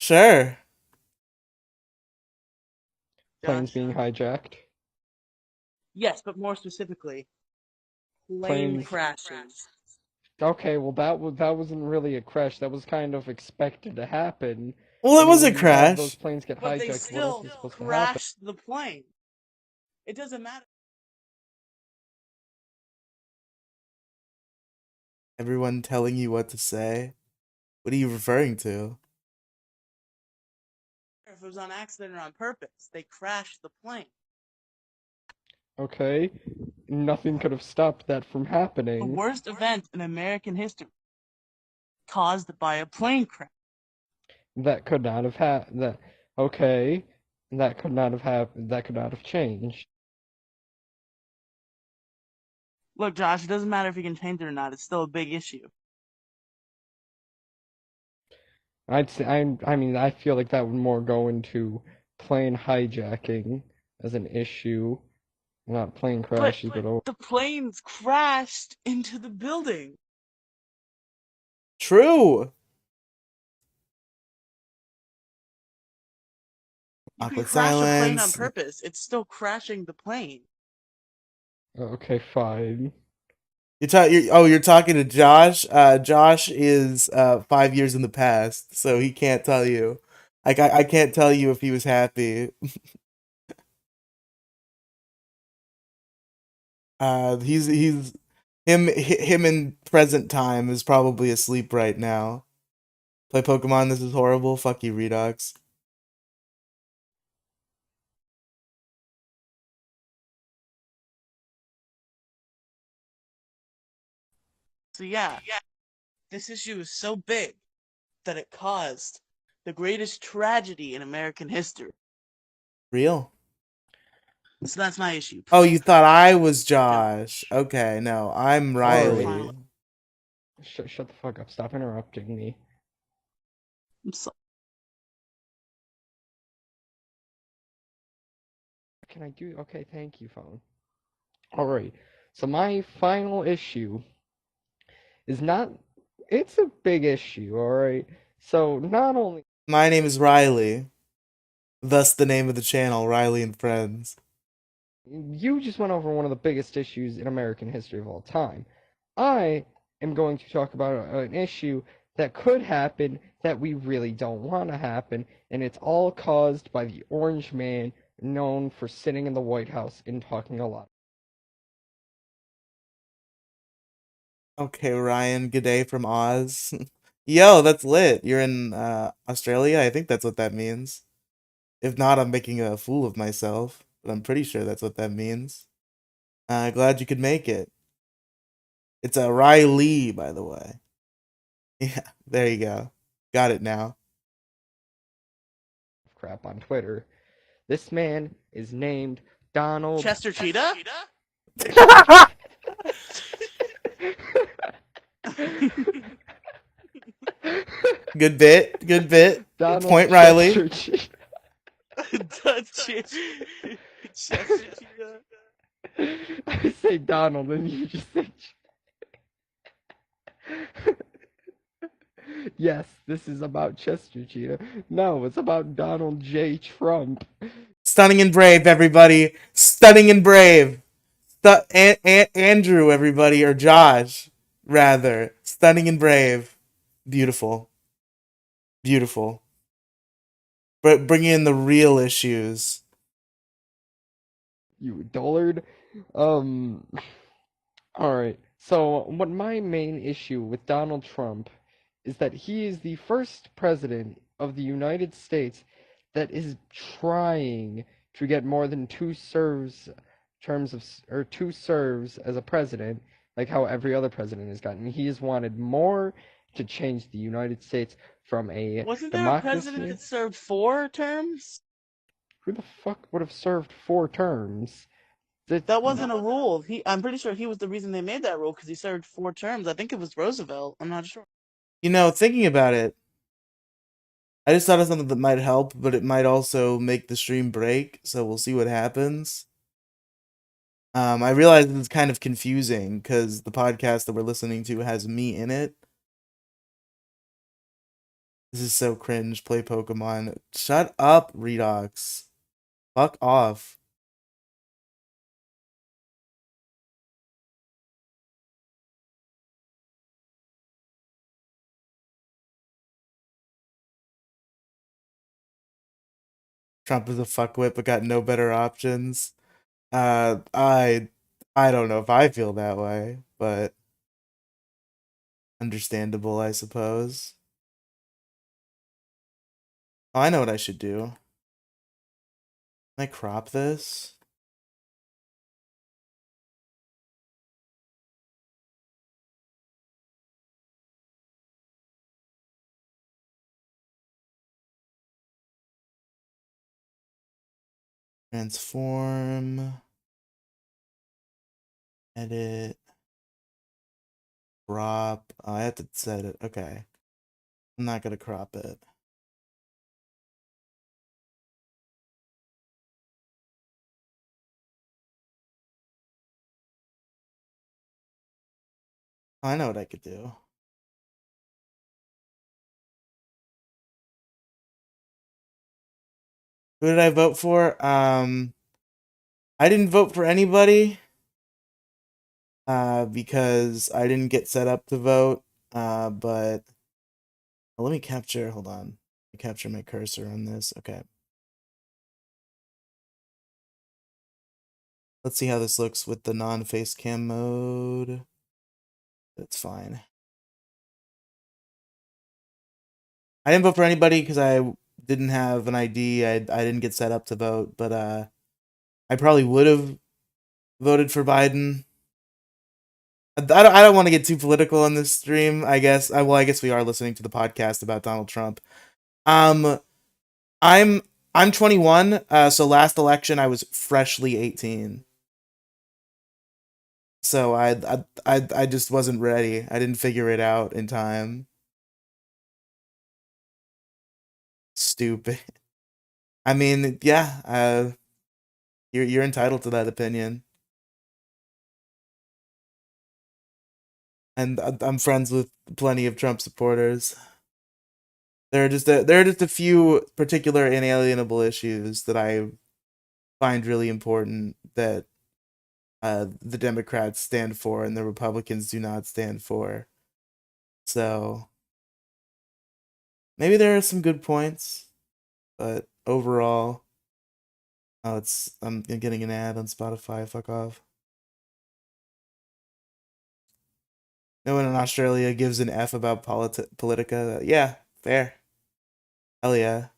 Sure. Planes Josh? being hijacked. Yes, but more specifically, plane crashes. Okay, well that wasn't really a crash. That was kind of expected to happen. Well, I it was mean, a when you have those crash. planes get But they hijacked, what else still is supposed to happen? crashed the plane. It doesn't matter. Everyone telling you what to say? What are you referring to? If it was on accident or on purpose, they crashed the plane. Okay, nothing could have stopped that from The happening. worst event in American history caused by a plane crash. That could not have that. Okay, that could not have happened. That could not have changed. Look, Josh, it doesn't matter if you can change it or not. It's still a big issue. I'd say I mean I feel like that would more go into plane hijacking as an issue, not plane crashes, but The planes crashed into the building. True. You can Awkward crash a plane on silence. purpose. It's still crashing the plane. okay, fine. You're talking to Josh. Josh is 5 years in the past, so he can't tell you. I can't tell you if he was happy. He's him in present time is probably asleep right now. Play Pokemon. This is horrible. Fuck you, Redox. So yeah, this issue is so big that it caused the greatest tragedy in American history. Real. So that's my issue. Oh, you thought I was Josh. Okay, no, I'm Riley. Alright. Shut the fuck up. Stop interrupting me. I'm so- What can I do? Okay, thank you, phone. Alright. So my final issue is not, it's a big issue, all right? So not only My name is Riley. Thus the name of the channel, Riley and Friends. you just went over one of the biggest issues in American history of all time. I am going to talk about an issue that could happen that we really don't want to happen, and it's all caused by the orange man known for sitting in the White House and talking a lot. Okay, Ryan, good day from Oz. Yo, that's lit. You're in Australia? I think that's what that means. If not, I'm making a fool of myself, but I'm pretty sure that's what that means. Glad you could make it. It's a Riley, by the way. Yeah, there you go. Got it now. Crap on Twitter. This man is named Donald. Chester Cheetah? Good bit. Good bit. Donald Point, Riley. Chester Cheetah. Chester Cheetah. I say Donald and you just say Yes, this is about Chester Cheetah. No, it's about Donald J. Trump. Stunning and brave, everybody. Stunning and brave. Andrew, everybody, or Josh, rather. Stunning and brave. Beautiful. Beautiful. But bringing in the real issues. You dullard. Alright. So, what my main issue with Donald Trump is that he is the first president of the United States that is trying to get more than two serves as a president, like how every other president has gotten. He has wanted more to change the United States from a Wasn't there a president democracy. that served 4 terms? Who the fuck would have served 4 terms? That wasn't a rule. I'm pretty sure he was the reason they made that rule because he served 4 terms. I think it was Roosevelt. I'm not sure. You know, thinking about it, I just thought of something that might help, but it might also make the stream break, so we'll see what happens. I realize it's kind of confusing because the podcast that we're listening to has me in it. This is so cringe. Play Pokemon. Shut up, Redox. Fuck off. Trump is a fuckwit, but got no better options. I don't know if I feel that way, but understandable, I suppose. Oh, I know what I should do. Can I crop this? Transform. Edit. Crop. Oh, I have to set it. Okay. I'm not gonna crop it. I know what I could do. Who did I vote for? I didn't vote for anybody. Because I didn't get set up to vote. But let me capture. Hold on. Let me capture my cursor on this. Okay. Let's see how this looks with the non-face cam mode. That's fine. I didn't vote for anybody because I didn't have an ID. I didn't get set up to vote, but I probably would have voted for Biden. I don't want to get too political on this stream. I guess. I guess we are listening to the podcast about Donald Trump. I'm 21. So last election I was freshly 18. So I just wasn't ready. I didn't figure it out in time. Stupid. I mean, yeah, you're entitled to that opinion. and I'm friends with plenty of Trump supporters. There are just a few particular inalienable issues that I find really important that the Democrats stand for and the Republicans do not stand for. So maybe there are some good points, but overall, I'm getting an ad on Spotify. Fuck off. No one in Australia gives an F about Politica. Yeah, fair. Hell yeah.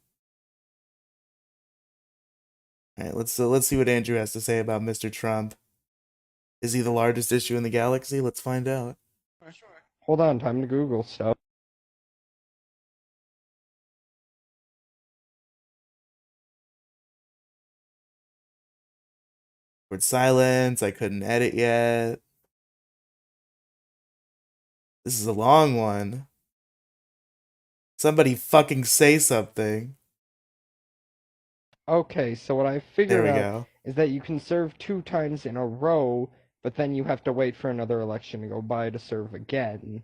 All right, let's see what Andrew has to say about Mr. Trump. Is he the largest issue in the galaxy? Let's find out. For sure. Hold on, time to Google stuff. Word silence. I couldn't edit yet. This is a long one. Somebody fucking say something. Okay, so what I There figured we out go. is that you can serve 2 times in a row, but then you have to wait for another election to go by to serve again.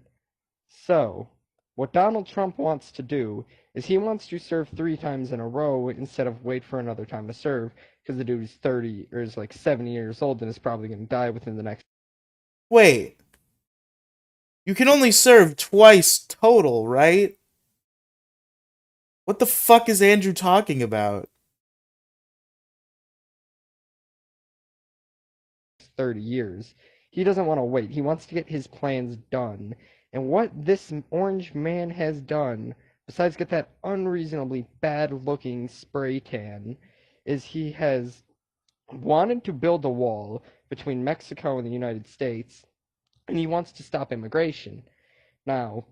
So, what Donald Trump wants to do is he wants to serve 3 times in a row instead of wait for another time to serve, because the dude is 30 or is like 70 years old and is probably going to die within the next. Wait. You can only serve twice total, right? What the fuck is Andrew talking about? 30 years. He doesn't want to wait. He wants to get his plans done. And what this orange man has done, besides get that unreasonably bad looking spray tan, is he has wanted to build a wall between Mexico and the United States, and he wants to stop immigration. Now,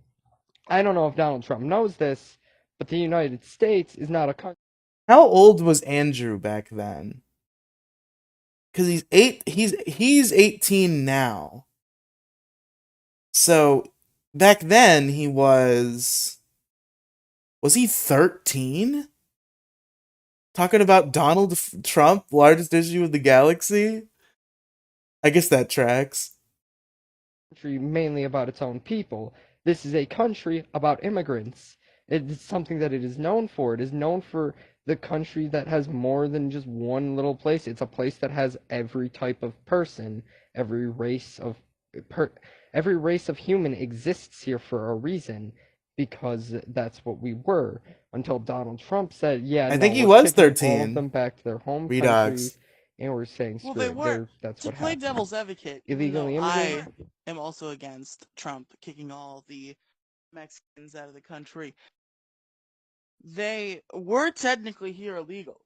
I don't know if Donald Trump knows this, but the United States is not a country. How old was Andrew back then? Cuz he's 18 now. So back then he was he 13? Talking about Donald Trump, largest issue of the galaxy? I guess that tracks. Mainly about its own people. This is a country about immigrants. It's something that it is known for. It is known for the country that has more than just one little place. It's a place that has every type of person, every race of every race of human exists here for a reason because that's what we were until Donald Trump said, "Yeah, I no, think he we're was kicking all of 13. them back to their home country." Redox. And we're saying, Well, screw they it. were. That's To what play happened. devil's advocate, even though Illegally I immigrants? am also against Trump kicking all the Mexicans out of the country, they were technically here illegal.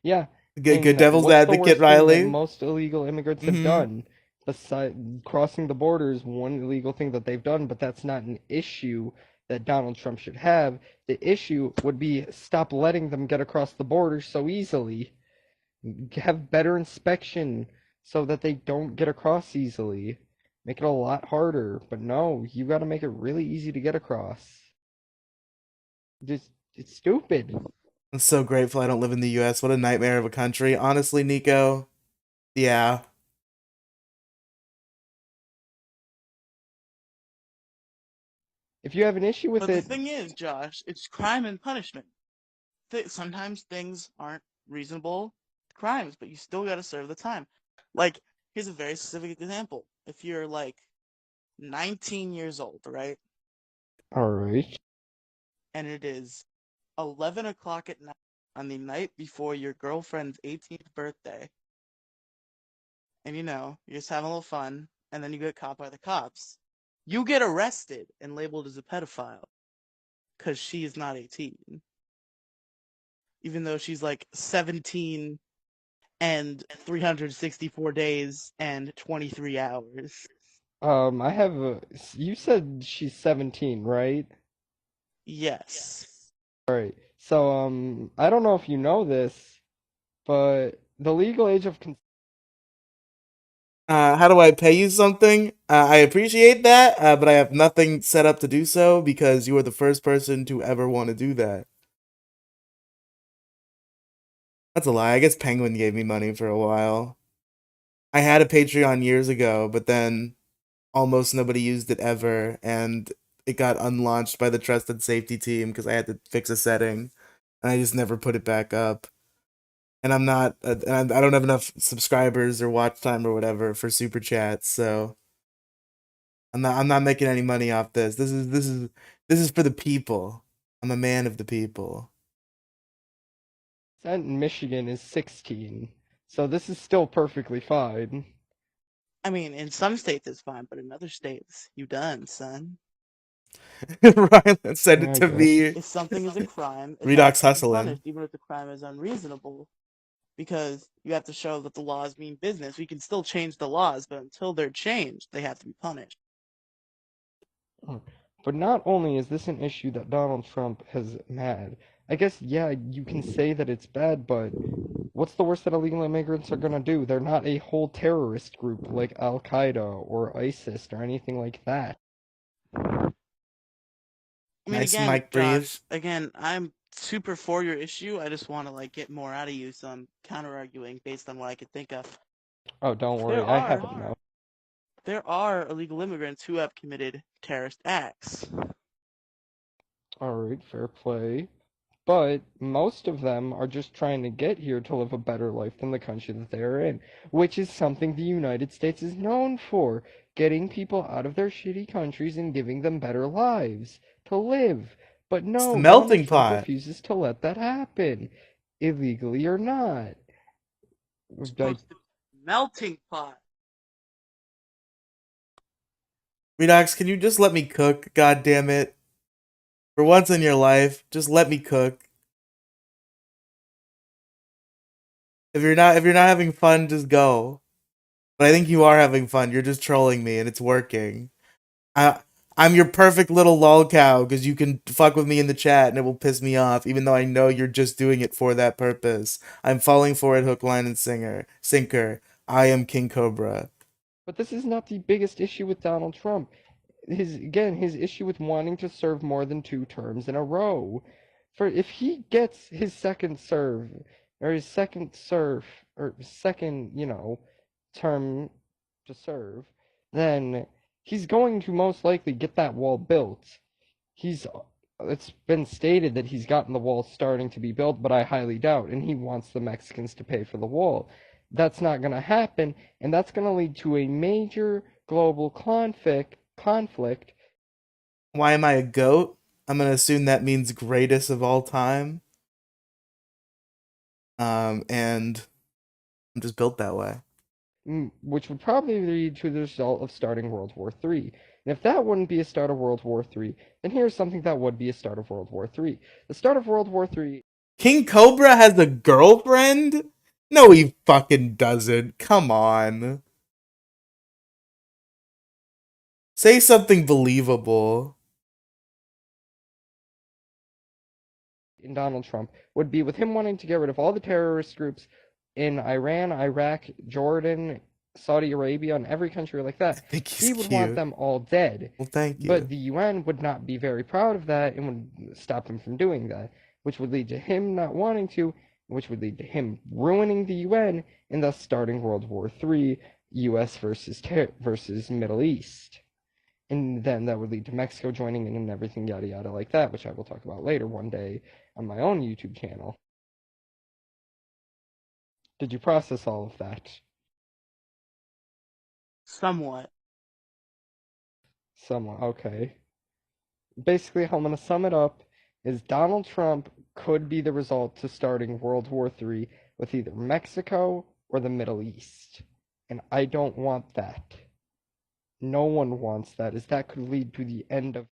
Yeah, Good and devil's what's the advocate, worst thing that Riley. most illegal immigrants have Mm-hmm. done? Besides crossing the border is one illegal thing that they've done, but that's not an issue that Donald Trump should have. The issue would be stop letting them get across the border so easily. Have better inspection so that they don't get across easily. Make it a lot harder. But no, you gotta make it really easy to get across. Just, it's stupid. I'm so grateful I don't live in the US. What a nightmare of a country. Honestly, Nico. Yeah. If you have an issue with But the it, thing is, Josh, it's crime and punishment. Sometimes things aren't reasonable crimes, but you still gotta serve the time. Like, here's a very specific example. If you're like 19 years old, right? alright. And it is 11 o'clock at night on the night before your girlfriend's 18th birthday, and you're just having a little fun, and then you get caught by the cops. You get arrested and labeled as a pedophile because she is not 18. Even though she's like 17 and 364 days and 23 hours. I have you said she's 17, right? Yes. Alright. So, I don't know if you know this, but the legal age of How do I pay you something? I appreciate that, but I have nothing set up to do so because you are the first person to ever want to do that. That's a lie. I guess Penguin gave me money for a while. I had a Patreon years ago, but then almost nobody used it ever, and it got unlaunched by the trusted safety team because I had to fix a setting, and I just never put it back up. And I'm not, and I don't have enough subscribers or watch time or whatever for super chats, so I'm not making any money off this. This is for the people. I'm a man of the people. Percent in Michigan is 16, so this is still perfectly fine. I mean, in some states it's fine, but in other states, you done, son. Rylan send it I to guess. me. If something is a crime, it Redox has to be hustling. punished, even if the crime is unreasonable. Because you have to show that the laws mean business. We can still change the laws, but until they're changed, they have to be punished. But not only is this an issue that Donald Trump has had, I guess, yeah, you can say that it's bad, but what's the worst that illegal immigrants are gonna do? They're not a whole terrorist group like Al Qaeda or ISIS or anything like that. I mean, Nice again, mic breathe. Josh, again, I'm super for your issue. I just want to like get more out of you, so I'm counter-arguing based on what I could think of. Oh, don't There worry, I have are enough. there are illegal immigrants who have committed terrorist acts. Alright, fair play. But most of them are just trying to get here to live a better life than the country that they are in, which is something the United States is known for, getting people out of their shitty countries and giving them better lives to live. But It's the no, Donald melting Trump pot. refuses to let that happen, illegally or not. It's Like, supposed to be melting pot. Redox, can you just let me cook? God damn it. For once in your life, just let me cook. If you're not having fun, just go. But I think you are having fun. You're just trolling me and it's working. I I'm your perfect little lolcow because you can fuck with me in the chat and it will piss me off, even though I know you're just doing it for that purpose. I'm falling for it hook, line, and sinker. I am King Cobra. but this is not the biggest issue with Donald Trump. His issue with wanting to serve more than 2 terms in a row. For if he gets his second serve or his second serve or second, term to serve, then he's going to most likely get that wall built. It's been stated that he's gotten the wall starting to be built, but I highly doubt, and he wants the Mexicans to pay for the wall. That's not going to happen, and that's going to lead to a major global conflict. Why am I a goat? I'm gonna assume that means greatest of all time. And I'm just built that way. Which would probably lead to the result of starting World War III. And if that wouldn't be a start of World War III, then here's something that would be a start of World War III. The start of World War III. King Cobra has a girlfriend? No, he fucking doesn't. Come on. Say something believable. In Donald Trump would be with him wanting to get rid of all the terrorist groups in Iran, Iraq, Jordan, Saudi Arabia, and every country like I that. think he's He would want cute. them all dead. Well, thank you. But the UN would not be very proud of that and would stop him from doing that, which would lead to him not wanting to, which would lead to him ruining the UN and thus starting World War III, US versus Middle East. And then that would lead to Mexico joining in and everything yada yada like that, which I will talk about later one day on my own YouTube channel. Did you process all of that? Somewhat. Somewhat, okay. Basically, how I'm going to sum it up is Donald Trump could be the result to starting World War III with either Mexico or the Middle East. And I don't want that. No one wants that, as that could lead to the end of.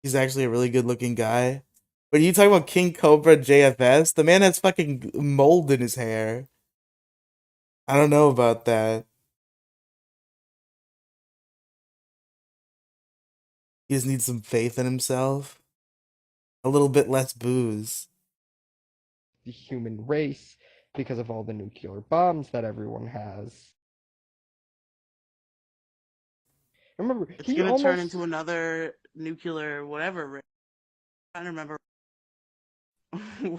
He's actually a really good looking guy. But you talking about King Cobra JFS? The man has fucking mold in his hair. I don't know about that. He just needs some faith in himself. A little bit less booze. The human race because of all the nuclear bombs that everyone has. Remember, It's he gonna turn almost into another nuclear whatever. I'm trying to remember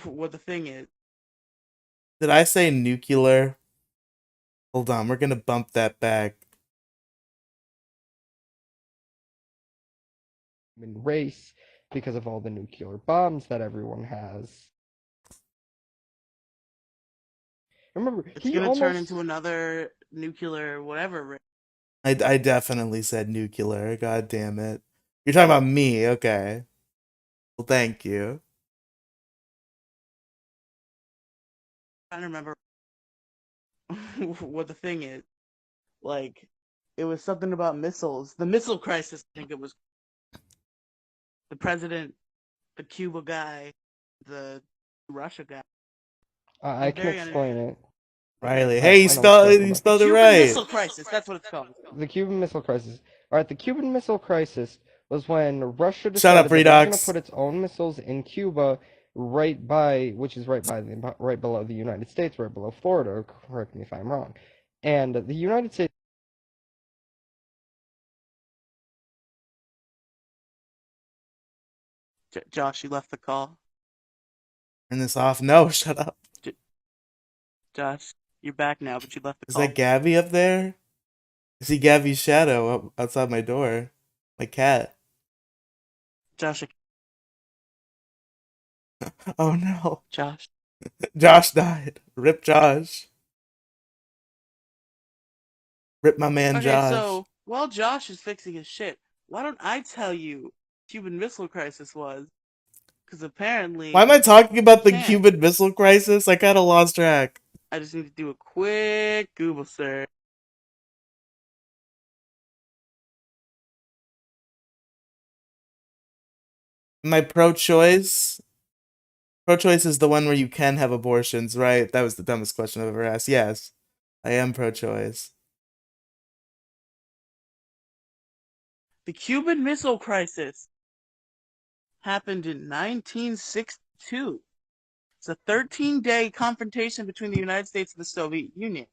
what the thing is. Did I say nuclear? Hold on, we're gonna bump that back. human race because of all the nuclear bombs that everyone has. Remember, It's he gonna turn almost into another nuclear whatever. I definitely said nuclear. God damn it. You're talking about me, okay. Well, thank you. I don't remember what the thing is. Like, it was something about missiles. The missile crisis, I think it was. The president, the Cuba guy, the Russia guy. I I'm can very explain uninterested. it. Riley. I, Hey, I know what you're talking you about. The spelled it Cuban right. Missile Crisis, that's what it's called. The Cuban Missile Crisis. All right, the Cuban Missile Crisis was when Russia Shut up, decided that it was going to Redox. put its own missiles in Cuba, right by, which is right below the United States, right below Florida. Correct me if I'm wrong. And the United States. Josh, you left the call. Turn this off. No, shut up. Josh, you're back now, but you left the Is call. that Gabby up there? I see Gabby's shadow outside my door. My cat. Josh, Oh no. Josh. Josh died. Rip Josh. Rip my man Okay, Josh. so while Josh is fixing his shit, why don't I tell you what Cuban Missile Crisis was? Because apparently, Why am I talking about the can't. Cuban Missile Crisis? I kind of lost track. I just need to do a quick Google search. Am I pro-choice? Pro-choice is the one where you can have abortions, right? That was the dumbest question I've ever asked. Yes, I am pro-choice. The Cuban Missile Crisis happened in 1962. It's a 13-day confrontation between the United States and the Soviet Union.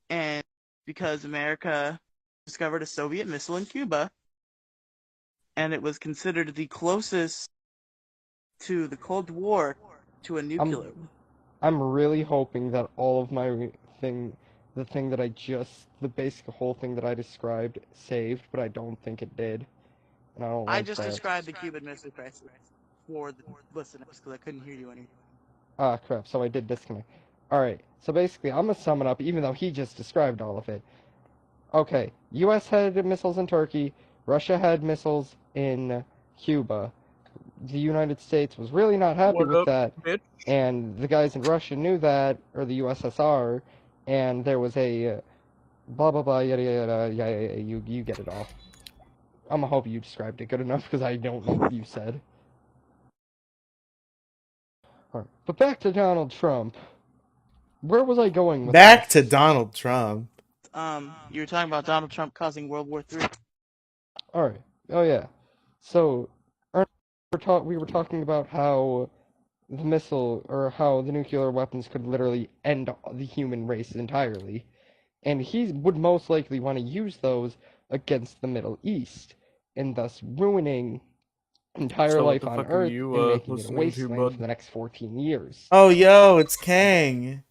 And because America discovered a Soviet missile in Cuba, and it was considered the closest to the Cold War to a nuclear. I'm really hoping that all of my the basic whole thing that I described saved, but I don't think it did. And I don't I like just that. described the Cuban Missile Crisis for the listeners because I couldn't hear you anymore. Ah, crap, so I did disconnect. Alright, so basically, I'm gonna sum it up, even though he just described all of it. Okay, US had missiles in Turkey, Russia had missiles in Cuba. The United States was really not happy with that, and the guys in Russia knew that, or the USSR, and there was a blah blah blah yada yada yeah, you get it all. I'm gonna hope you described it good enough because I don't know what you said. Alright, but back to Donald Trump. Where was I going with Back this? to Donald Trump. You were talking about Donald Trump causing World War III. Alright, oh yeah. So, we were talking about how the missile, or how the nuclear weapons could literally end the human race entirely. And he would most likely want to use those against the Middle East, and thus ruining entire So what life the on fuck are Earth you and making it a listening to, wasteland bud? for the next 14 years. Oh, yo, it's Kang.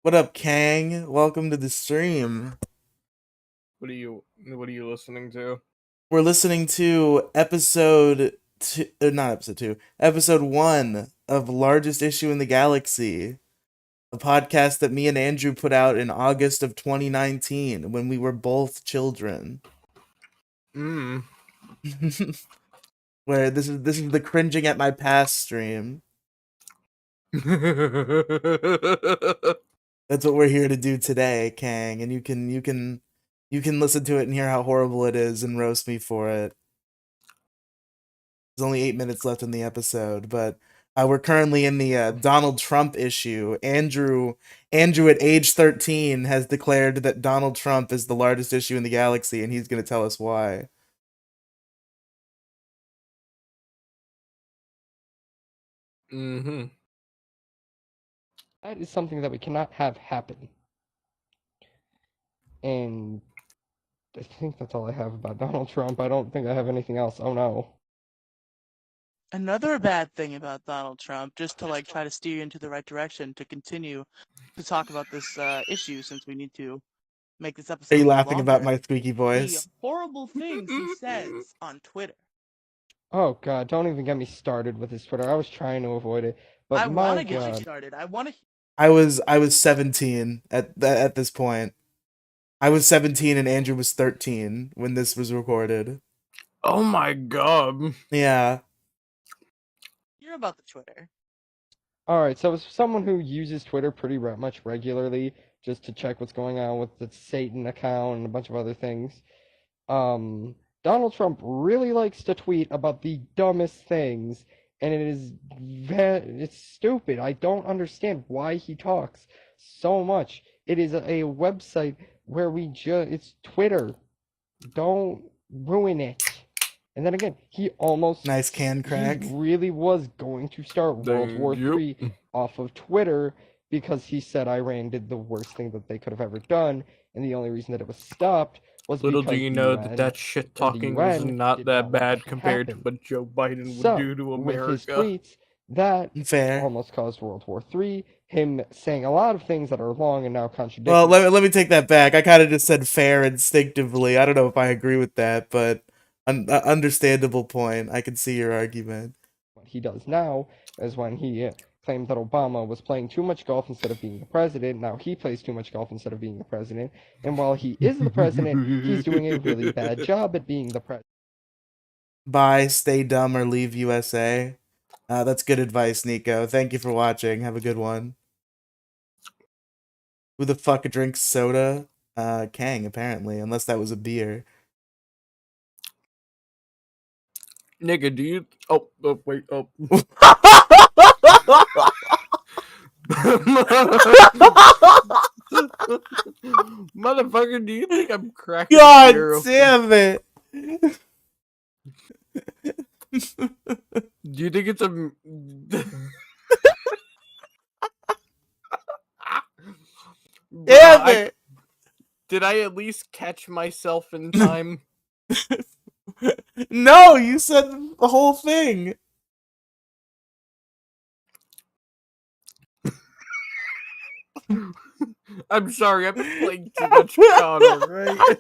What up, Kang? Welcome to the stream. What are you listening to? We're listening to episode 1 of Largest Issue in the Galaxy, a podcast that me and Andrew put out in August of 2019 when we were both children. Where this is the cringing at my past stream. That's what we're here to do today, Kang, and you can listen to it and hear how horrible it is and roast me for it. There's only 8 minutes left in the episode, but we're currently in the Donald Trump issue. Andrew at age 13 has declared that Donald Trump is the largest issue in the galaxy, and he's going to tell us why. That is something that we cannot have happen. And I think that's all I have about Donald Trump. I don't think I have anything else. Oh no. Another bad thing about Donald Trump, just to like try to steer you into the right direction to continue to talk about this issue, since we need to make this episode Are you a little laughing about longer. my squeaky The voice? horrible horrible things he says on Twitter. Oh God, don't even get me started with his Twitter. I was trying to avoid it, but I my want to get you God. started. I want to. I was 17 at this point. I was 17 and Andrew was 13 when this was recorded. Oh my god. Yeah. Hear about the Twitter. Alright, so as someone who uses Twitter pretty much regularly, just to check what's going on with the Satan account and a bunch of other things, Donald Trump really likes to tweet about the dumbest things, and it's stupid. I don't understand why he talks so much. It is a website where it's Twitter. Don't ruin it. And then again, he Nice can crack. he really was going to start World War III off of Twitter because he said Iran did the worst thing that they could have ever done, and the only reason that it was stopped was Little because do you the know UN that shit the talking was UN not did that not let bad this compared to happen. what Joe Biden would So, do to with his America. tweets, that Fair. almost caused World War III. Him saying a lot of things that are wrong and now contradicting. Well, let me take that back. I kind of just said fair instinctively. I don't know if I agree with that, but understandable point. I can see your argument. What he does now is when he claimed that Obama was playing too much golf instead of being the president. Now he plays too much golf instead of being the president. And while he is the president, he's doing a really bad job at being the president. Bye, stay dumb, or leave USA. That's good advice, Nico. Thank you for watching. Have a good one. Who the fuck drinks soda? Kang, apparently, unless that was a beer. Nigga, do you... Oh, wait, oh. Motherfucker, do you think I'm cracking God beer? damn it! Do you think it's a... Damn it! Did I at least catch myself in time? No, you said the whole thing. I'm sorry, I've been playing too much Connor, right?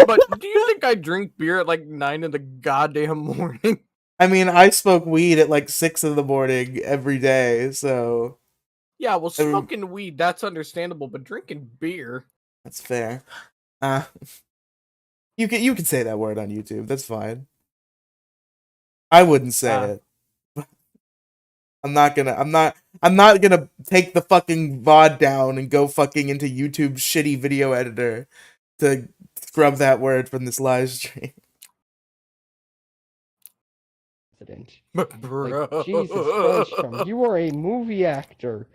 But do you think I drink beer at like 9 in the goddamn morning? I mean, I smoke weed at like 6 in the morning every day, so... Yeah, well, smoking weed, that's understandable, but drinking beer... That's fair. You can say that word on YouTube, that's fine. I wouldn't say it. I'm not gonna take the fucking VOD down and go fucking into YouTube's shitty video editor to scrub that word from this live stream. Like, Bro. Jesus Christ, Trump, you are a movie actor.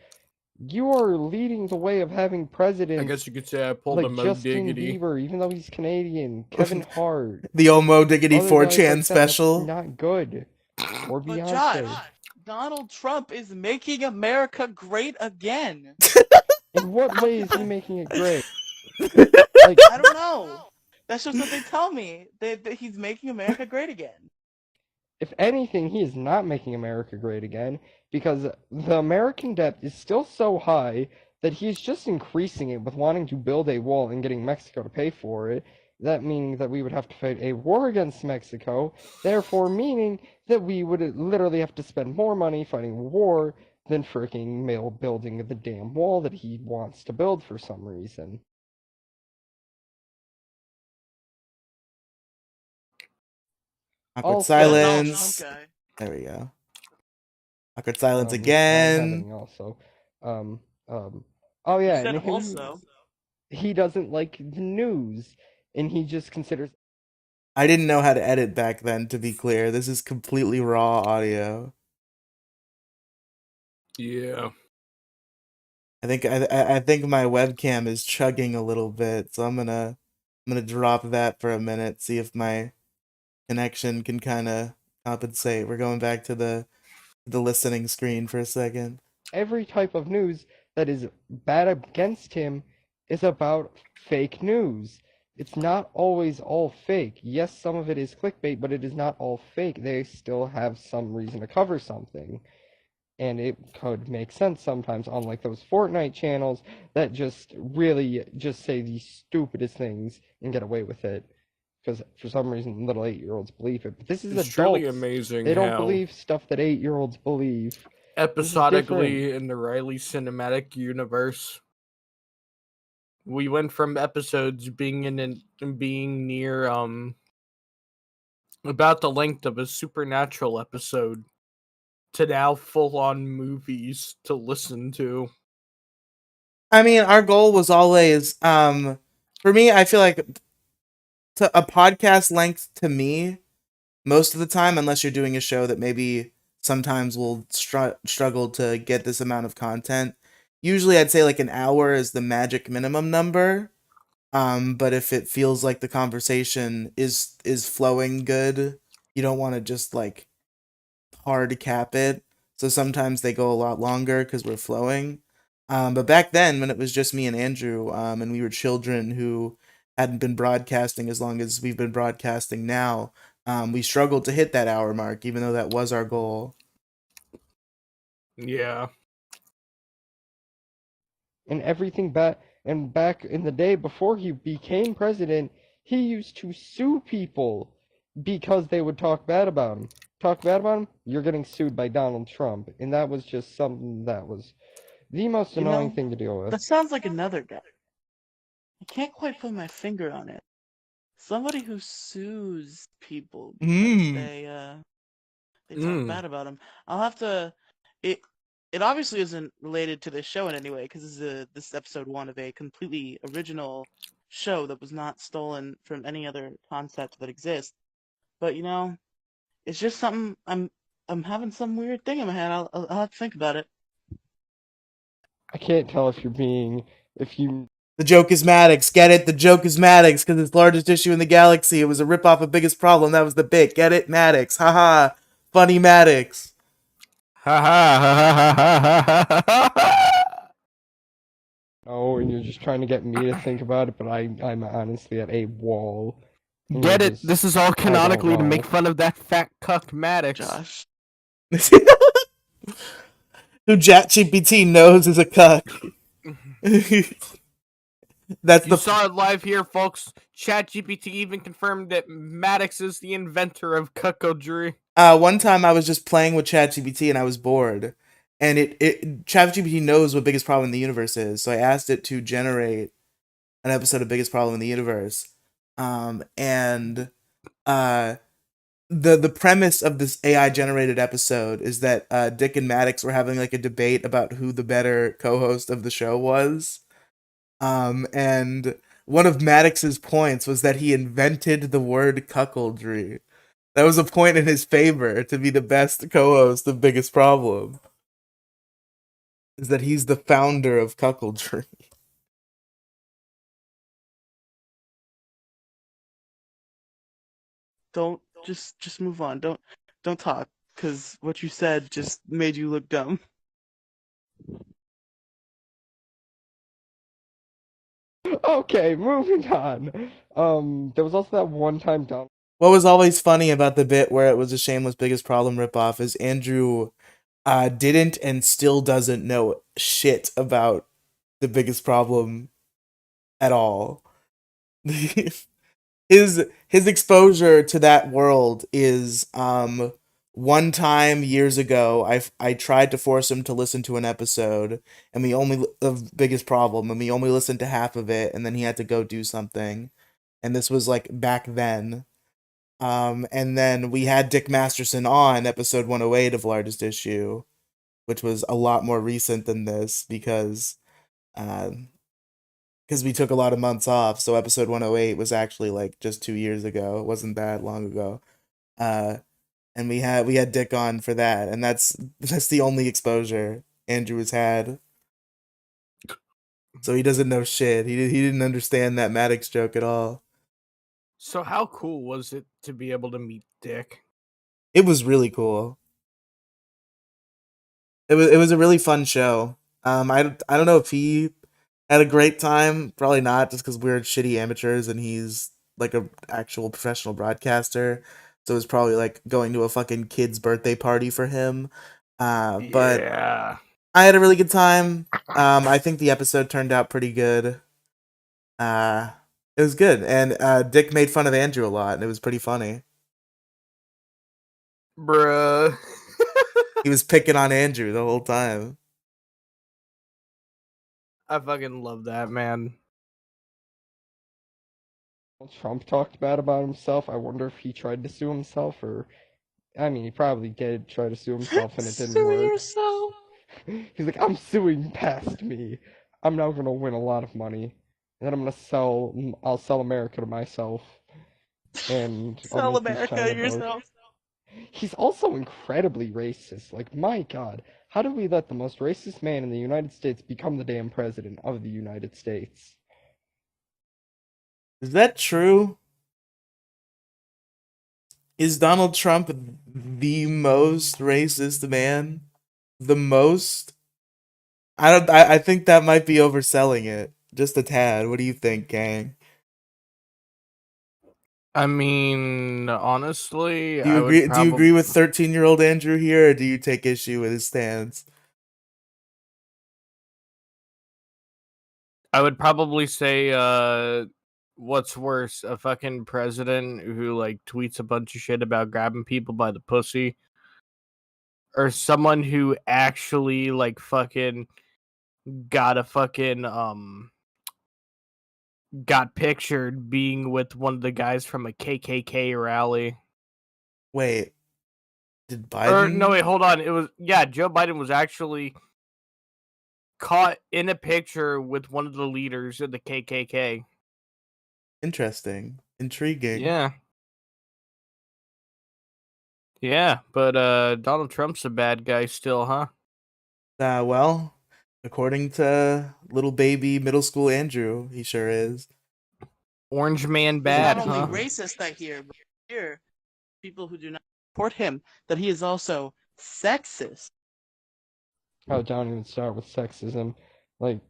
You are leading the way of having presidents. I guess you could say I pulled a like Mo Justin Diggity. Bieber, even though he's Canadian. Kevin Hart. The old Mo Diggity Other 4chan guys like that, special. that's not good. Or But Beyonce. Josh, Donald Trump is making America great again. In what way is he making it great? Like, I don't know. That's just what they tell me. That he's making America great again. If anything, he is not making America great again, because the American debt is still so high that he's just increasing it with wanting to build a wall and getting Mexico to pay for it. That meaning that we would have to fight a war against Mexico, therefore meaning that we would literally have to spend more money fighting a war than freaking building the damn wall that he wants to build for some reason. Awkward Also- silence. Donald Trump guy. There we go. Awkward silence Not again. happening also. Oh yeah, He said and also. he doesn't like the news, and he just considers. I didn't know how to edit back then, to be clear. This is completely raw audio. Yeah. I think my webcam is chugging a little bit, so I'm gonna drop that for a minute, see if my connection can kind of compensate. We're going back to the listening screen for a second. Every type of news that is bad against him is about fake news. It's not always all fake. Yes, some of it is clickbait, but it is not all fake. They still have some reason to cover something. and it could make sense sometimes, unlike those Fortnite channels that just really just say the stupidest things and get away with it. Because for some reason, little 8-year-olds believe it. But this is It's truly adults. amazing They don't how believe stuff that 8-year-olds believe. This is different. episodically in the Riley cinematic universe, we went from episodes being being near about the length of a supernatural episode to now full on movies to listen to. I mean, our goal was always, for me, I feel like a podcast length to me, most of the time, unless you're doing a show that maybe sometimes will struggle to get this amount of content, usually I'd say like an hour is the magic minimum number. But if it feels like the conversation is flowing good, you don't want to just like hard cap it. So sometimes they go a lot longer because we're flowing. But back then, when it was just me and Andrew, and we were children who hadn't been broadcasting as long as we've been broadcasting now, we struggled to hit that hour mark, even though that was our goal. Yeah. And everything back in the day before he became president, he used to sue people because they would talk bad about him. Talk bad about him, you're getting sued by Donald Trump, and that was just something that was the most annoying thing to deal with. That sounds like another guy. I can't quite put my finger on it. Somebody who sues people because they talk bad about them. I'll have to. It obviously isn't related to this show in any way because this is episode 1 of a completely original show that was not stolen from any other concept that exists. But it's just something I'm having some weird thing in my head. I'll have to think about it. I can't tell if you The joke is Maddox. Get it? The joke is Maddox because it's largest issue in the galaxy. It was a ripoff of Biggest Problem. That was the bit. Get it? Maddox. Haha. Funny Maddox. Ha ha ha ha. know, and you're just trying to get me to think about it, but I'm honestly at a wall. And Get you're it? just- This is all canonically to know. make fun of that fat cuck Maddox. Josh. Who ChatGPT knows is a cuck. That's You the saw it live here, folks. ChatGPT even confirmed that Maddox is the inventor of cuckoldry. one time I was just playing with ChatGPT and I was bored. And ChatGPT knows what Biggest Problem in the Universe is. So I asked it to generate an episode of Biggest Problem in the Universe. And the premise of this AI generated episode is that Dick and Maddox were having like a debate about who the better co-host of the show was. And one of Maddox's points was that he invented the word cuckoldry. That was a point in his favor to be the best co-host of Biggest Problem. Is that he's the founder of cuckoldry. Don't just move on. Don't talk because what you said just made you look dumb. Okay, moving on. There was also that one time down. What was always funny about the bit where it was a shameless Biggest Problem ripoff is Andrew didn't and still doesn't know shit about the Biggest Problem at all. his exposure to that world is one time years ago I tried to force him to listen to an episode and we only of Biggest Problem and we only listened to half of it and then he had to go do something, and this was like back then. And then we had Dick Masterson on episode 108 of Largest Issue, which was a lot more recent than this because we took a lot of months off. So episode 108 was actually like just 2 years ago. It wasn't that long ago. And we had Dick on for that, and that's the only exposure Andrew has had. So he doesn't know shit. He didn't understand that Maddox joke at all. So how cool was it to be able to meet Dick? It was really cool. It was a really fun show. I don't know if he had a great time. Probably not, just because we're shitty amateurs and he's like a actual professional broadcaster. So it was probably like going to a fucking kid's birthday party for him. But Yeah. I had a really good time. I think the episode turned out pretty good. It was good, and Dick made fun of Andrew a lot, and it was pretty funny. Bruh. He was picking on Andrew the whole time. I fucking love that, man. Trump talked bad about himself. I wonder if he tried to sue himself, or I mean, he probably did try to sue himself and it didn't Sue work. yourself. He's like, I'm suing past me. I'm now gonna win a lot of money, and then I'll sell America to myself, and I'll Sell make these America China yourself. votes. He's also incredibly racist. Like, my God, how did we let the most racist man in the United States become the damn president of the United States? Is that true? Is Donald Trump the most racist man? The most? I think that might be overselling it. Just a tad. What do you think, gang? I mean, honestly, Do you I would agree do you probably agree with 13-year-old Andrew here, or do you take issue with his stance? say what's worse, a fucking president who like tweets a bunch of shit about grabbing people by the pussy, or someone who actually like fucking got a fucking got pictured being with one of the guys from a KKK rally. Wait, did Or no, wait, Biden? hold on. It was Joe Biden was actually caught in a picture with one of the leaders of the KKK. Interesting. Intriguing. Yeah. Yeah, but Donald Trump's a bad guy still, huh? Well, according to little baby middle school Andrew, he sure is. Orange man He's bad, not only huh? racist, I hear, but I hear people who do not support him that he is also sexist. Oh, don't even start with sexism. Like,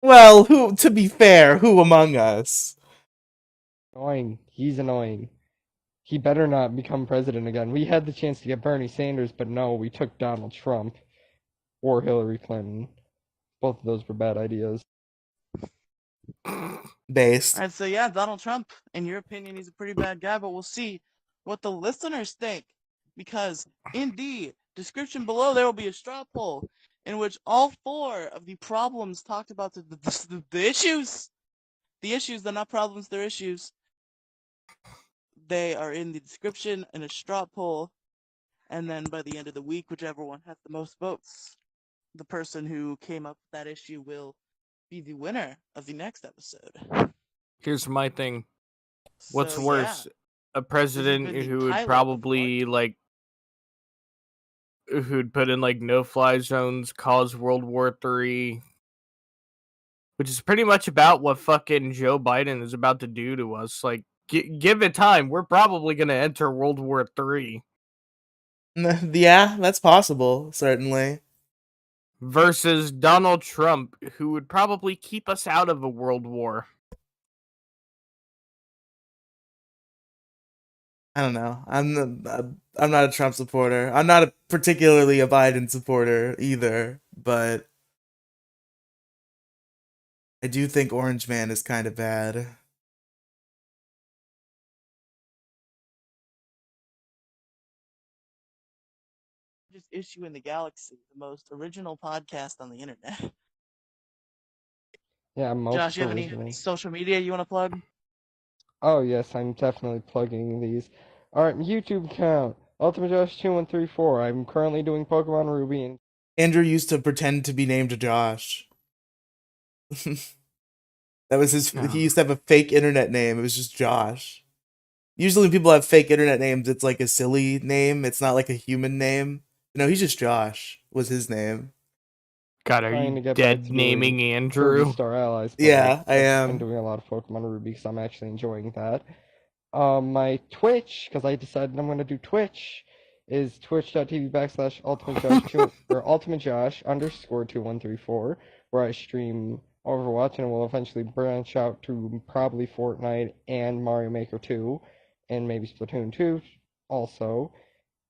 Well, to be fair, who among us? annoying. He's annoying. He better not become president again. We had the chance to get Bernie Sanders, but no, we took Donald Trump or Hillary Clinton. Both of those were bad ideas. Based. I'd say, yeah, Donald Trump, in your opinion, he's a pretty bad guy, but we'll see what the listeners think. Because in the description below, there will be a straw poll in which all 4 of the problems talked about, the issues, they're not problems, they're issues. They are in the description in a straw poll, and then by the end of the week, whichever one has the most votes, the person who came up with that issue will be the winner of the next episode. Here's my thing. What's So, worse, a president been the who would pilot probably like who'd put in like no-fly zones, cause World War III, which is pretty much about what fucking Joe Biden is about to do to us. Like, give it time, we're probably gonna enter World War III. Yeah, that's possible, certainly. Versus Donald Trump, who would probably keep us out of a world war. I don't know. I'm not a Trump supporter. I'm not particularly a Biden supporter either, but I do think Orange Man is kind of bad. Just issue in the galaxy, the most original podcast on the internet. Yeah, most Josh, you have original. any social media you want to plug? Oh yes, I'm definitely plugging these. Alright, YouTube account, Ultimate Josh 2134. I'm currently doing Pokemon Ruby and Andrew used to pretend to be named Josh. That was his. Oh. He used to have a fake internet name. It was just Josh. Usually, when people have fake internet names, it's like a silly name. It's not like a human name. No, he's just Josh. Was his name? God, are trying to you get back dead to naming doing Andrew? Kirby Star Allies. but Yeah, I I've am. been doing a lot of Pokemon Ruby because I'm actually enjoying that. My Twitch, because I decided I'm going to do Twitch, is twitch.tv/ultimatejosh or ultimatejosh_2134, where I stream Overwatch and will eventually branch out to probably Fortnite and Mario Maker 2, and maybe Splatoon 2 also.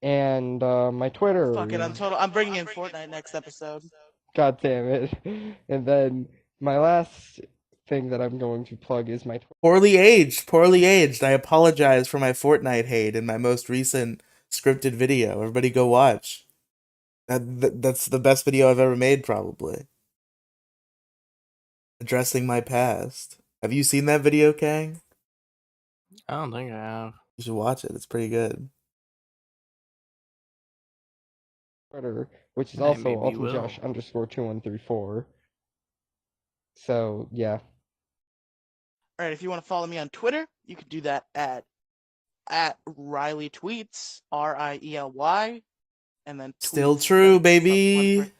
And my Twitter. Fuck it, I'm bringing in Fortnite next episode. God damn it. And then my last thing that I'm going to plug is my Poorly aged, poorly aged. I apologize for my Fortnite hate in my most recent scripted video. Everybody go watch. That's the best video I've ever made, probably. Addressing my past. Have you seen that video, Kang? I don't think I have. You should watch it. It's pretty good. Twitter, which is I also maybe will. ultimatejosh_2134. So, yeah. All right, if you want to follow me on Twitter, you can do that at Riley Tweets, RIELY, and then Still tweets, true, that's one baby. for-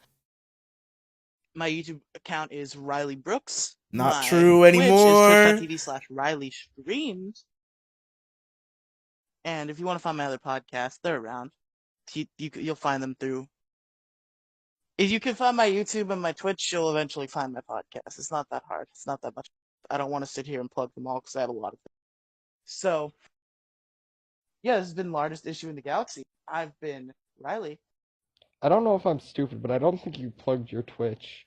My YouTube account is Riley Brooks. Not My true Twitch anymore. is twitch.tv/Riley Streams. And if you want to find my other podcasts, they're around. You'll find them through. If you can find my YouTube and my Twitch, you'll eventually find my podcast. It's not that hard. It's not that much. I don't want to sit here and plug them all because I have a lot of them. So, yeah, this has been the largest issue in the galaxy. I've been Riley. I don't know if I'm stupid, but I don't think you plugged your Twitch.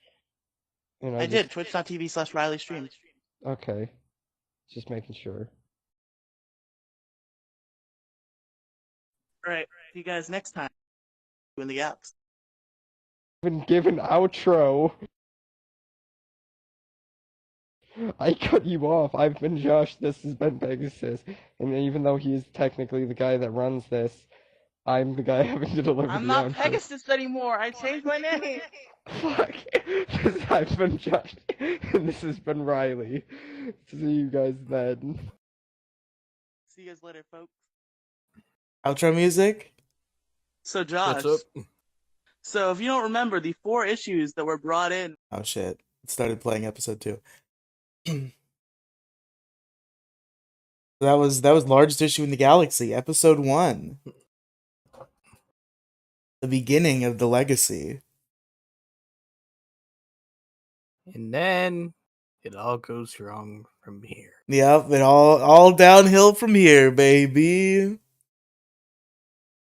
And I did. Twitch.tv/Riley Streams. Okay. Just making sure. All right. See you guys next time in the galaxy. Been given outro. I cut you off. I've been Josh. This has been Pegasus. And even though he is technically the guy that runs this, I'm the guy having to deliver I'm the not outro. Pegasus anymore. I changed my name. Fuck. I've been Josh. And this has been Riley. See you guys then. See you guys later, folks. Outro music? So, Josh. What's up? So, if you don't remember, the 4 issues that were brought in. Oh shit. It started playing episode 2. That was largest issue in the galaxy, episode 1. The beginning of the legacy. And then it all goes wrong from here. Yep, it all downhill from here, baby.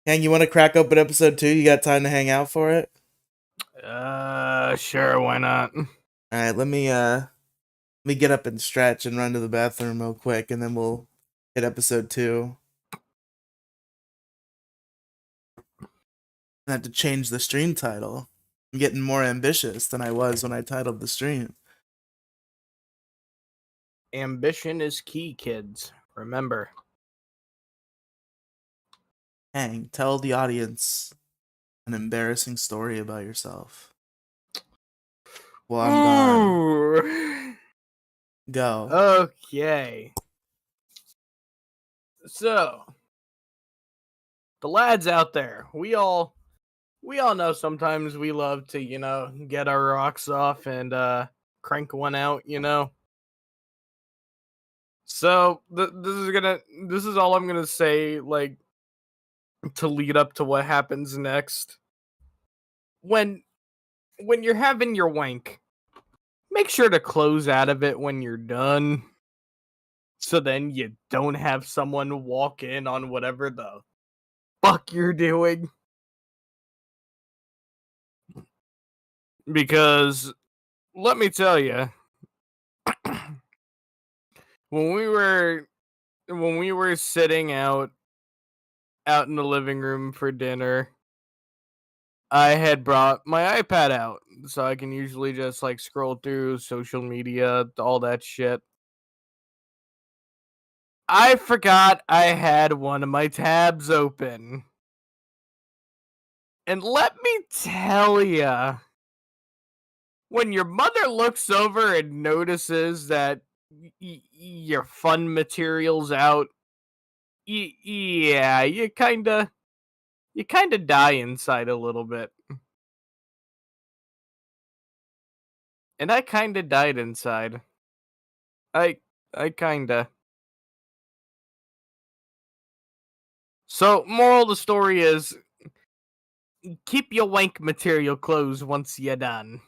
Hang, you want to crack open episode 2? You got time to hang out for it? Sure, why not? All right, let me get up and stretch and run to the bathroom real quick, and then we'll hit episode 2. I have to change the stream title. I'm getting more ambitious than I was when I titled the stream. Ambition is key, kids. Remember. Hang, tell the audience an embarrassing story about yourself. Well, I'm gone. Ooh. Go. Okay. So, the lads out there, we all know sometimes we love to, get our rocks off and crank one out, So, this is all I'm going to say, like, to lead up to what happens next. When you're having your wank, make sure to close out of it when you're done. So then you don't have someone walk in on whatever the fuck you're doing. Because let me tell you, when we were sitting out in the living room for dinner, I had brought my iPad out so I can usually just like scroll through social media, all that shit. I forgot I had one of my tabs open. And let me tell ya, when your mother looks over and notices that your fun material's out, yeah, you kind of die inside a little bit. And I kind of died inside. I kind of. So, moral of the story is, keep your wank material closed once you're done.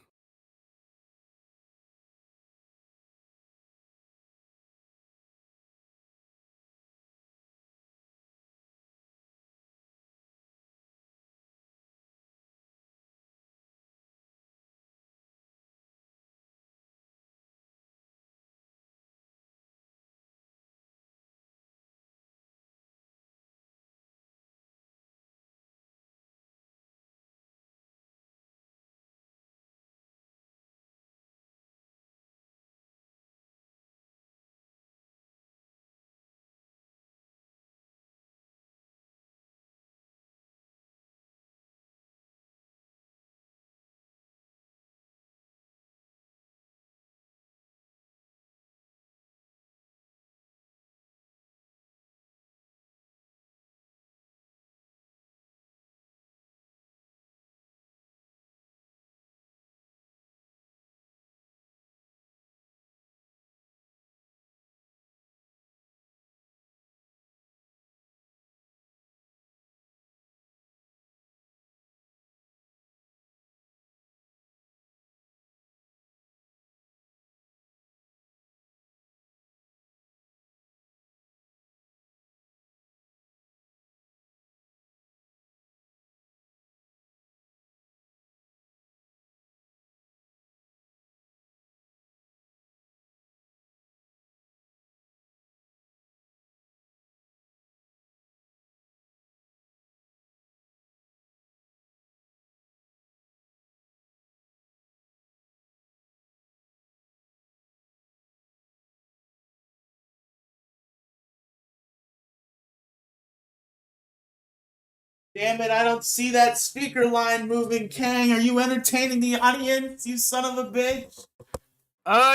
Damn it, I don't see that speaker line moving, Kang. Are you entertaining the audience, you son of a bitch?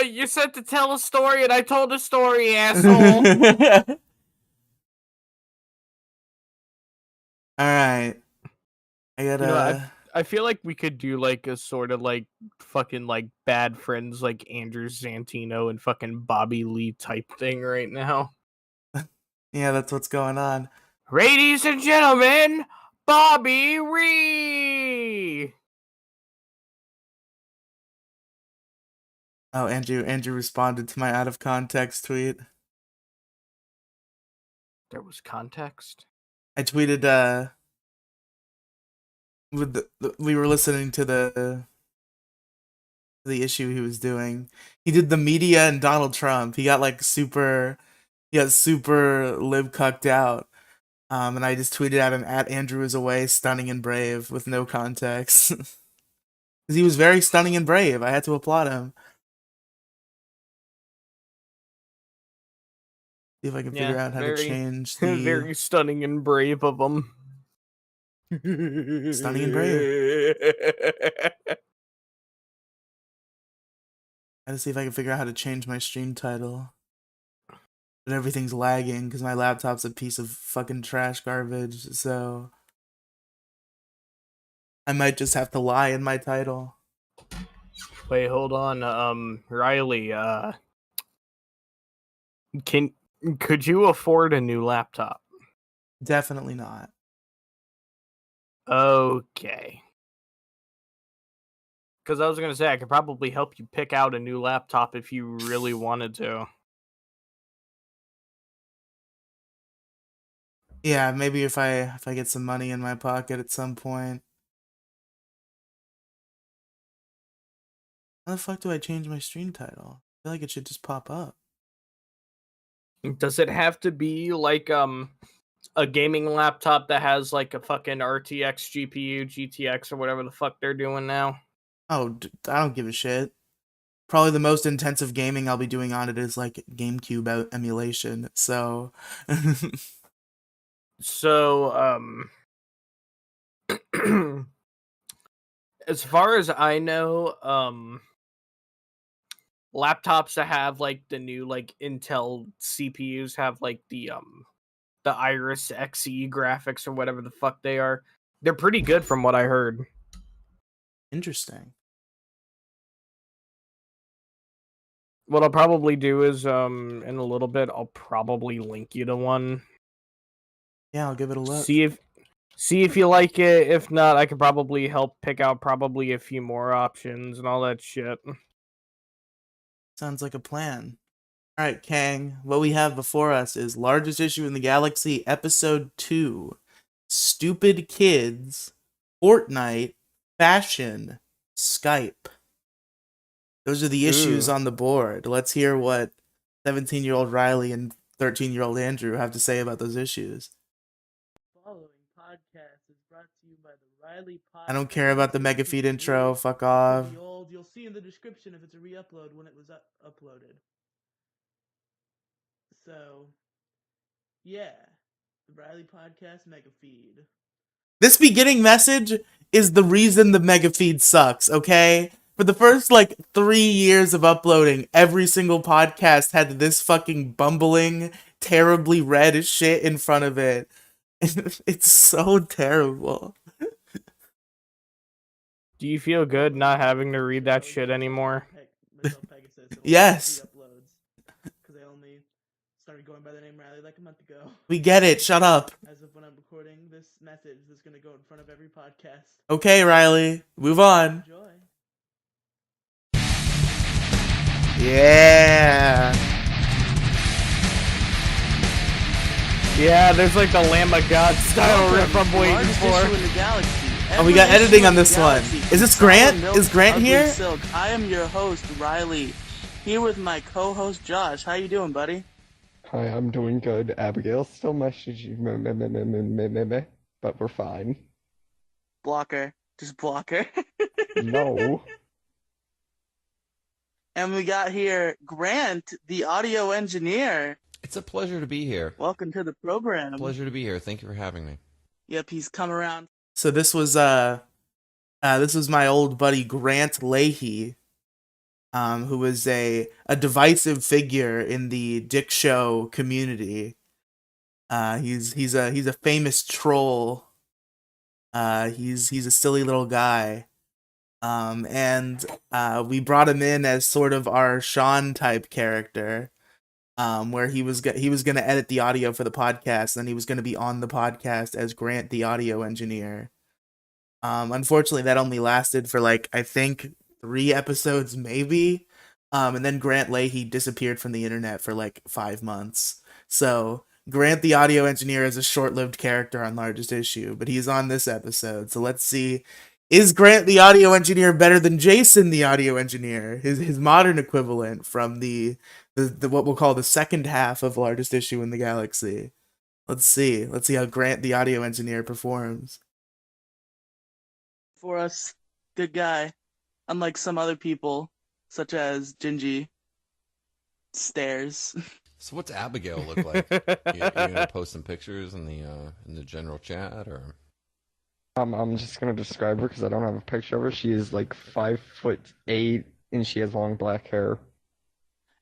You said to tell a story, and I told a story, asshole. Alright. I gotta... You know, I feel like we could do like a sort of like fucking like bad friends like Andrew Santino and fucking Bobby Lee type thing right now. Yeah, that's what's going on. Ladies and gentlemen, Bobby Ree. Oh, Andrew responded to my out of context tweet. There was context. I tweeted, we were listening to the issue he was doing. He did the media and Donald Trump. He got super lib cucked out. And I just tweeted at him at Andrew is away, stunning and brave, with no context. Because he was very stunning and brave. I had to applaud him. See if I can figure out how to change the... Very stunning and brave of him. Stunning and brave. I gotta see if I can figure out how to change my stream title. But everything's lagging because my laptop's a piece of fucking trash garbage, so... I might just have to lie in my title. Wait, hold on. Riley, could you afford a new laptop? Definitely not. Okay. Because I was going to say, I could probably help you pick out a new laptop if you really wanted to. Yeah, maybe if I get some money in my pocket at some point. How the fuck do I change my stream title? I feel like it should just pop up. Does it have to be like a gaming laptop that has like a fucking RTX GPU, GTX, or whatever the fuck they're doing now? Oh, I don't give a shit. Probably the most intensive gaming I'll be doing on it is like GameCube emulation. So, as far as I know, laptops that have like the new like Intel CPUs have like the Iris Xe graphics or whatever the fuck they are. They're pretty good from what I heard. Interesting. What I'll probably do is in a little bit I'll probably link you to one. Yeah, I'll give it a look. See if you like it. If not, I could probably help pick out probably a few more options and all that shit. Sounds like a plan. Alright, Kang, what we have before us is Largest Issue in the Galaxy, Episode 2. Stupid Kids, Fortnite, Fashion, Skype. Those are the issues on the board. Let's hear what 17-year-old Riley and 13-year-old Andrew have to say about those issues. The following podcast is brought to you by the Riley Podcast. I don't care about the mega feed intro. Fuck off. You'll see in the description if it's a re-upload when it was uploaded. So, yeah, the Riley Podcast mega feed. This beginning message is the reason the mega feed sucks, okay? For the first, 3 years of uploading, every single podcast had this fucking bumbling, terribly red shit in front of it. It's so terrible. Do you feel good not having to read that shit anymore? Yes. Because I only started going by the name Riley like a month ago. We get it. Shut up. As of when I'm recording this message, that's going to go in front of every podcast. Okay, Riley. Move on. Enjoy. Yeah. Yeah, there's like the Lamb of God style riff I'm waiting for. Oh, we got editing on this one. Is this Grant? Is Grant here? Silk. I am your host, Riley, here with my co-host, Josh. How you doing, buddy? Hi, I'm doing good. Abigail still messaging me, but we're fine. Block her. Just block her. No. And we got here Grant, the audio engineer. It's a pleasure to be here. Welcome to the program. Pleasure to be here. Thank you for having me. Yep, he's come around. So this was my old buddy Grant Leahy, who was a divisive figure in the Dick Show community. He's a famous troll. He's a silly little guy. And we brought him in as sort of our Sean type character, where he was gonna edit the audio for the podcast, and he was gonna be on the podcast as Grant, the audio engineer. Unfortunately, that only lasted for like I think 3 episodes, maybe. And then Grant Leahy disappeared from the internet for like 5 months. So Grant, the audio engineer, is a short-lived character on Largest Issue, but he's on this episode. So let's see. Is Grant the audio engineer better than Jason the audio engineer? His modern equivalent from the what we'll call the second half of Largest Issue in the Galaxy. Let's see. Let's see how Grant the audio engineer performs. For us, good guy. Unlike some other people, such as Gingy. Stairs. So what's Abigail look like? You gonna post some pictures in the general chat, or? I'm just gonna describe her because I don't have a picture of her. She is like 5'8" and she has long black hair.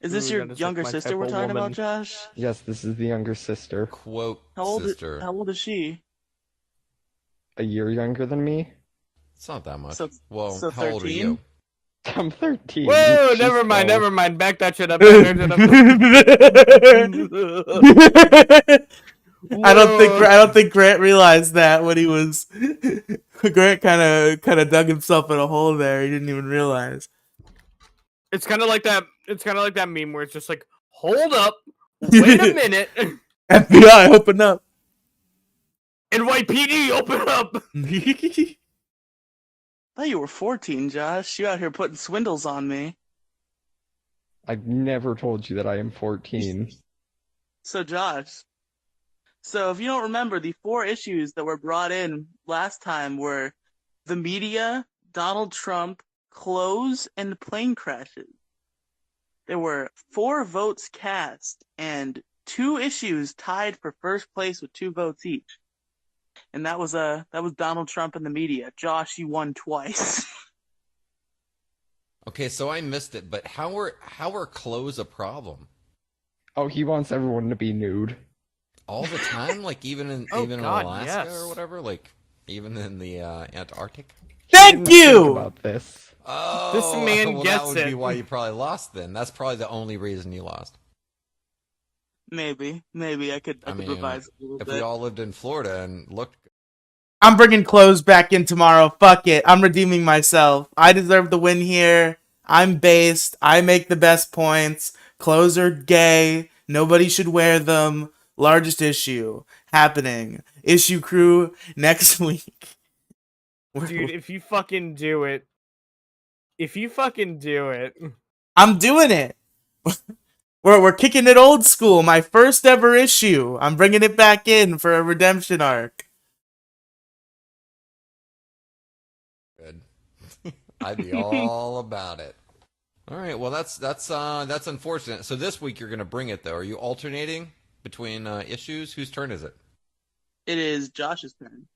Is this Ooh, your that is like younger my sister type we're of talking woman. about, Josh? Yes, this is the younger sister. Quote, How old sister. how old is she? A year younger than me. It's not that much. So- Well, so how old are 13? you? I'm 13. Whoa, She's never mind, 12. never mind. Back that shit up. Back that shit up. I don't think Grant realized that when he was Grant kind of dug himself in a hole there. He didn't even realize. It's kind of like that. It's kind of like that meme where it's just like, hold up, wait a minute, FBI, open up. NYPD, open up. I thought you were 14, Josh. You out here putting swindles on me. I've never told you that I am 14. So, Josh, so if you don't remember, the 4 issues that were brought in last time were the media, Donald Trump, clothes, and plane crashes. There were 4 votes cast and 2 issues tied for first place with 2 votes each. And that was Donald Trump and the media. Josh, you won twice. Okay, so I missed it, but how are clothes a problem? Oh, he wants everyone to be nude. All the time, like even in Oh, in God, Alaska yes. or whatever, like even in the Antarctic. Thank Think you. about this. Oh, man well, gets that would be it. why you probably lost. Then that's probably the only reason you lost. Maybe I could mean, revise a little If bit. we all lived in Florida and looked, I'm bringing clothes back in tomorrow. Fuck it. I'm redeeming myself. I deserve the win here. I'm based. I make the best points. Clothes are gay. Nobody should wear them. Largest issue happening. Issue crew next week. Dude, if you fucking do it, I'm doing it. We're kicking it old school. My first ever issue. I'm bringing it back in for a redemption arc. good, I'd be all about it. All right, well that's unfortunate. So this week you're gonna bring it though. Are you alternating between issues? Whose turn is it? It is Josh's turn.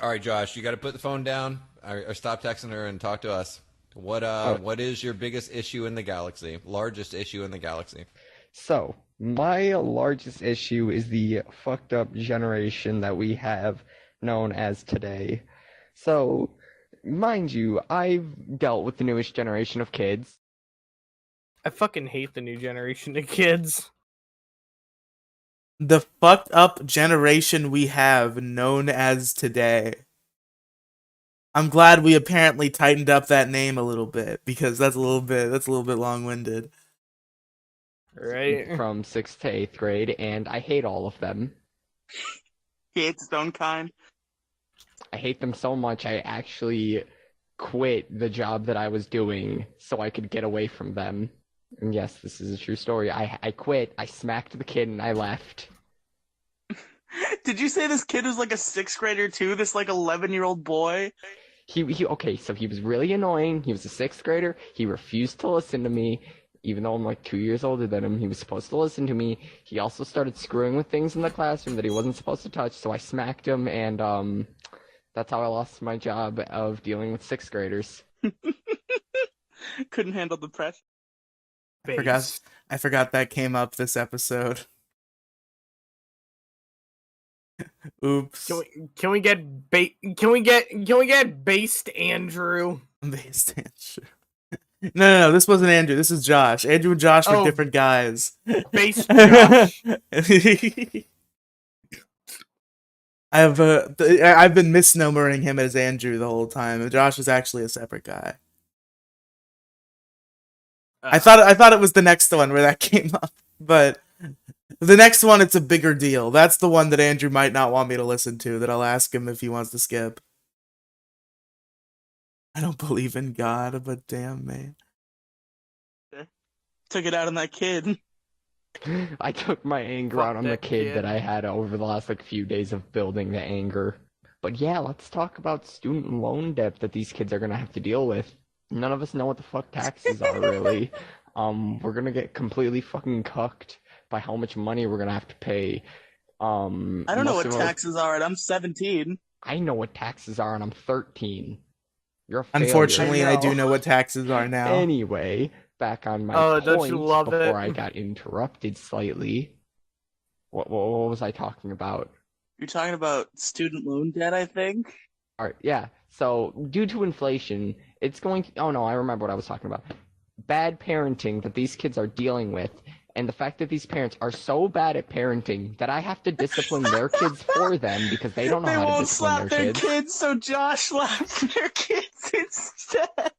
All right, Josh, you got to put the phone down or stop texting her and talk to us. What is your biggest issue in the galaxy? Largest issue in the galaxy? So, my largest issue is the fucked up generation that we have known as today. So, mind you, I've dealt with the newest generation of kids. I fucking hate the new generation of kids. The fucked up generation we have known as today. I'm glad we apparently tightened up that name a little bit because that's a little bit long-winded. Right? From 6th to 8th grade, and I hate all of them. He hates his own kind. I hate them so much I actually quit the job that I was doing so I could get away from them. And yes, this is a true story. I quit, I smacked the kid, and I left. Did you say this kid was like a 6th grader too? This like 11-year-old boy? Okay, so he was really annoying. He was a 6th grader. He refused to listen to me. even though I'm like 2 years older than him, he was supposed to listen to me. He also started screwing with things in the classroom that he wasn't supposed to touch, so I smacked him, and that's how I lost my job of dealing with sixth graders. Couldn't handle the pressure. I forgot that came up this episode. Oops. Can we get based Andrew? Based Andrew. No. This wasn't Andrew. This is Josh. Andrew and Josh were Oh. different guys. Based Josh. I've been misnomering him as Andrew the whole time. Josh is actually a separate guy. I thought it was the next one where that came up, but the next one it's a bigger deal. That's the one that Andrew might not want me to listen to. That I'll ask him if he wants to skip. I don't believe in God, but damn man. Took it out on that kid. I took my anger Fuck out on the that kid kid. that I had over the last like few days of building the anger. But yeah, let's talk about student loan debt that these kids are gonna have to deal with. None of us know what the fuck taxes are really. We're gonna get completely fucking cucked by how much money we're gonna have to pay. I don't know most what of us- taxes are, and I'm 17. I know what taxes are, and I'm 13. You're a failure. Unfortunately, I know. do know what taxes are now. Anyway, back on my Oh, point don't you love before it? I got interrupted slightly. What was I talking about? You're talking about student loan debt, I think. All right, yeah. So due to inflation, it's going to. Oh no, I remember what I was talking about. Bad parenting that these kids are dealing with, and the fact that these parents are so bad at parenting that I have to discipline their kids for them because they don't know They how to won't discipline slap their their kids. kids, so Josh slaps their kids instead.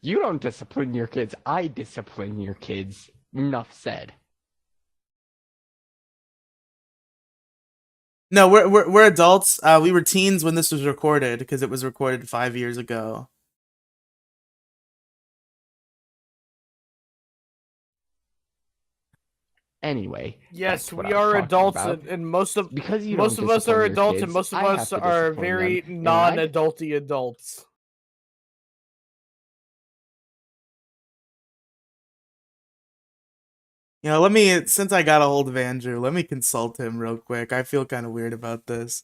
You don't discipline your kids. I discipline your kids. Enough said. No, we're adults. We were teens when this was recorded because it was recorded 5 years ago. Anyway, Yes, that's what we I was are talking adults, about. and most of Because you most don't of us discipline are your adults, and kids, most of I us have to are discipline very them, and I- non-adulty adults. You know, since I got a hold of Andrew, let me consult him real quick. I feel kind of weird about this.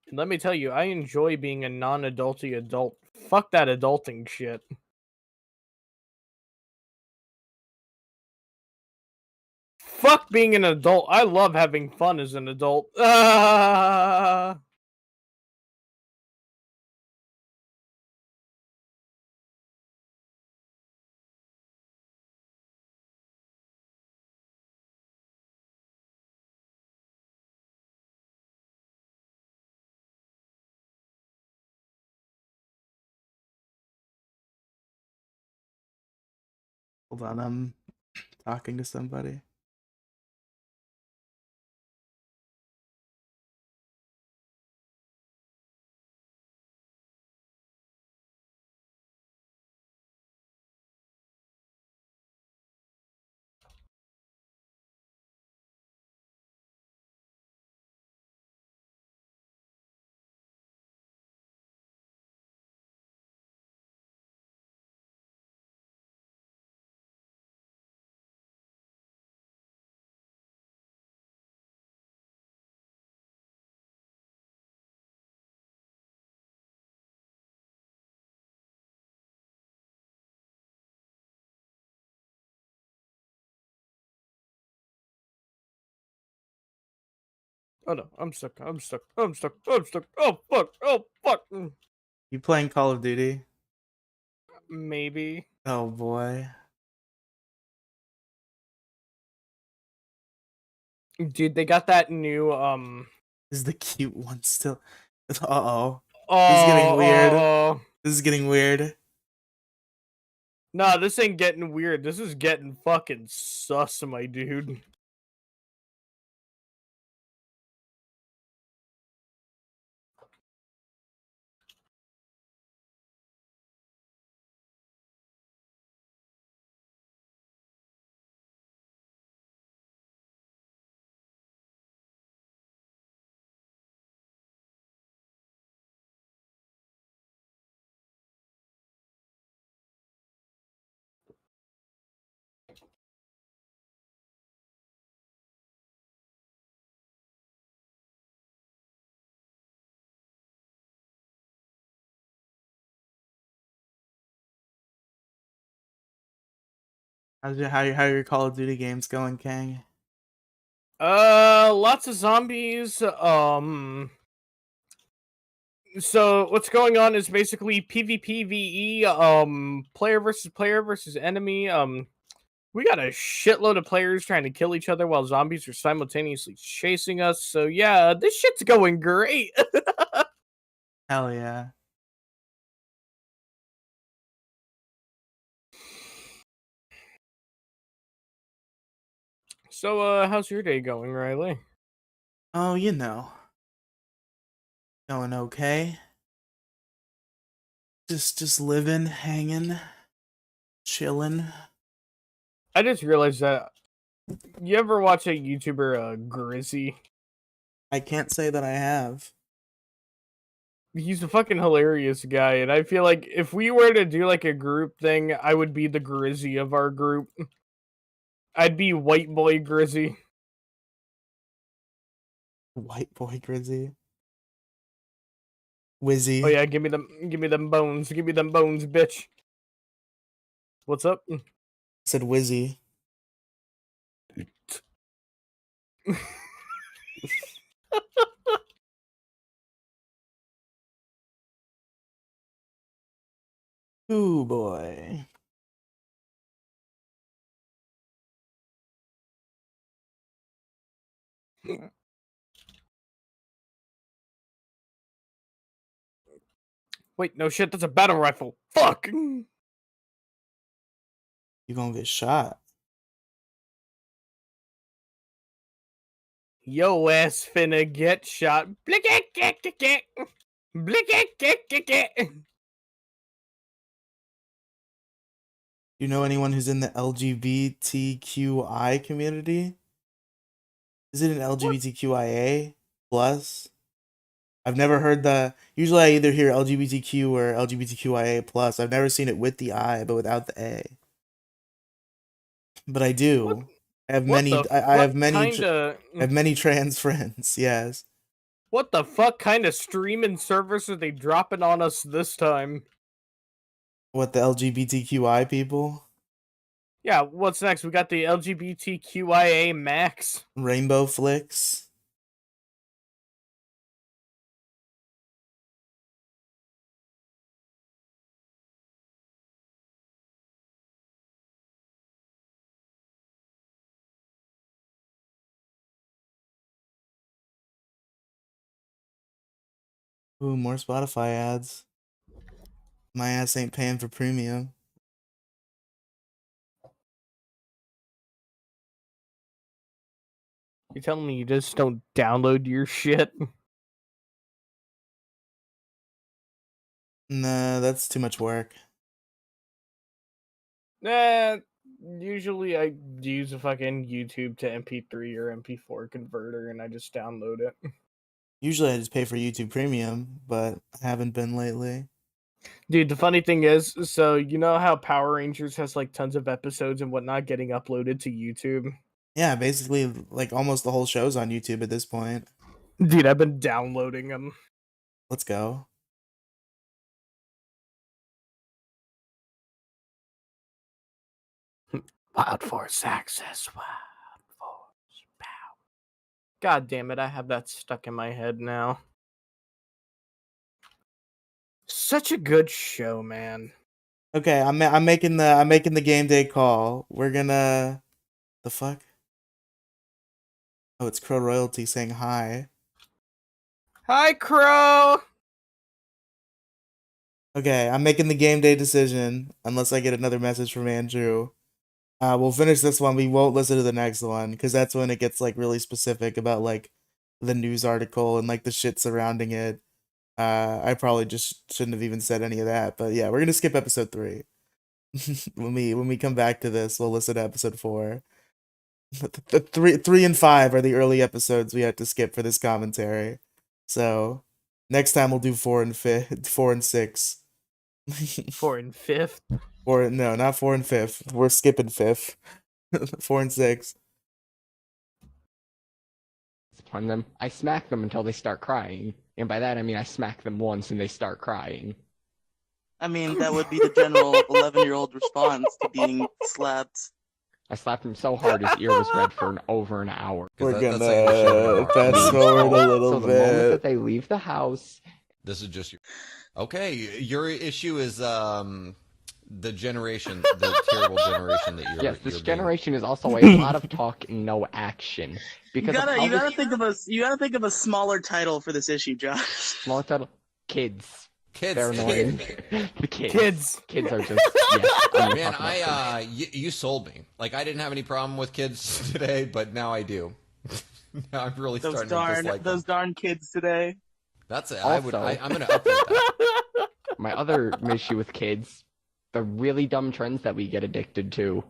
And let me tell you, I enjoy being a non-adulty adult. Fuck that adulting shit. Fuck being an adult. I love having fun as an adult. Hold on, I'm talking to somebody. Oh no, I'm stuck. I'm stuck. I'm stuck. I'm stuck. Oh fuck. Oh fuck. You playing Call of Duty? Maybe. Oh boy. Dude, they got that new This is the cute one still. Uh-oh. Oh, This is getting weird. oh. This is getting weird. Nah, this ain't getting weird. This is getting fucking sus, my dude. How your Call of Duty games going, Kang? Lots of zombies. So what's going on is basically PvPvE. Player versus enemy. We got a shitload of players trying to kill each other while zombies are simultaneously chasing us. So yeah, this shit's going great. Hell yeah. So how's your day going, Riley? Oh, you know. Going okay. Just living, hanging, chilling. I just realized that. You ever watch a YouTuber, Grizzy? I can't say that I have. He's a fucking hilarious guy, and I feel like if we were to do like a group thing, I would be the Grizzy of our group. I'd be white boy Grizzy. White boy Grizzy. Wizzy. Oh yeah, give me them bones, bitch. What's up? Said Wizzy. Ooh boy. Wait, no shit, that's a battle rifle. Fuck. You gonna get shot. Yo ass finna get shot. Blick. You know anyone who's in the LGBTQI community? Is it an LGBTQIA plus? I've never heard the. Usually, I either hear LGBTQ or LGBTQIA plus. I've never seen it with the I, but without the A. But I do. What? I have What many. the I have fuck many. kinda- I have many trans friends. Yes. What the fuck kind of streaming service are they dropping on us this time? What, the LGBTQI people? Yeah, what's next? We got the LGBTQIA Max. Rainbow Flicks. Ooh, more Spotify ads. My ass ain't paying for premium. You telling me you just don't download your shit? Nah, that's too much work. Nah, usually I use a fucking YouTube to MP3 or MP4 converter and I just download it. Usually I just pay for YouTube Premium, but I haven't been lately. Dude, the funny thing is, so you know how Power Rangers has like tons of episodes and whatnot getting uploaded to YouTube? Yeah, basically, like almost the whole show's on YouTube at this point. Dude, I've been downloading them. Let's go. Wild Force access. Wild Force. Pow. God damn it, I have that stuck in my head now. Such a good show, man. Okay, I'm making the game day call. We're gonna. The fuck? Oh, it's Crow Royalty saying hi. Hi, Crow! Okay, I'm making the game day decision unless I get another message from Andrew. We'll finish this one. We won't listen to the next one because that's when it gets like really specific about like the news article and like the shit surrounding it. I probably just shouldn't have even said any of that, but yeah, we're gonna skip episode 3. when we come back to this, we'll listen to episode 4. The 3 and 5 are the early episodes we had to skip for this commentary. So next time we'll do 4 and 6. 4 and 5th. Or no, not 4 and 5th. We're skipping 5th. 4 and 6. Upon them, I smack them until they start crying. And by that I mean I smack them once and they start crying. I mean, that would be the general 11-year-old response to being slapped. I slapped him so hard his ear was red for over an hour. We're That's like the shit gonna about fast it. forward a little So the moment that bit. they leave the house, This is just your. Okay, your issue is the generation, the terrible generation that you're. yes, this you're being- generation is also a lot of talk and no action. You Because of gotta, how you this gotta think of a smaller title for this issue, Josh. small title, kids. Kids. They're annoying. The kids. Kids. Are just yes. I'm gonna Man, talk about them. you sold me. Like I didn't have any problem with kids today, but now I do. Now I'm really Those starting to darn, dislike those them. darn kids today. That's it. Also- I'm gonna upload that. My other issue with kids, the really dumb trends that we get addicted to,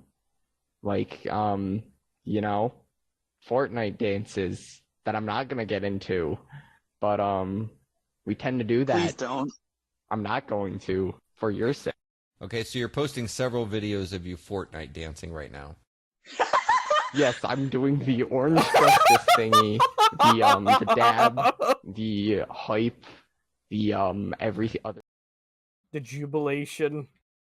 like you know, Fortnite dances that I'm not gonna get into, but we tend to do that. Please don't. I'm not going to for your sake. Okay, so you're posting several videos of you Fortnite dancing right now. Yes, I'm doing the orange justice thingy, the dab, the hype, the every other. The jubilation.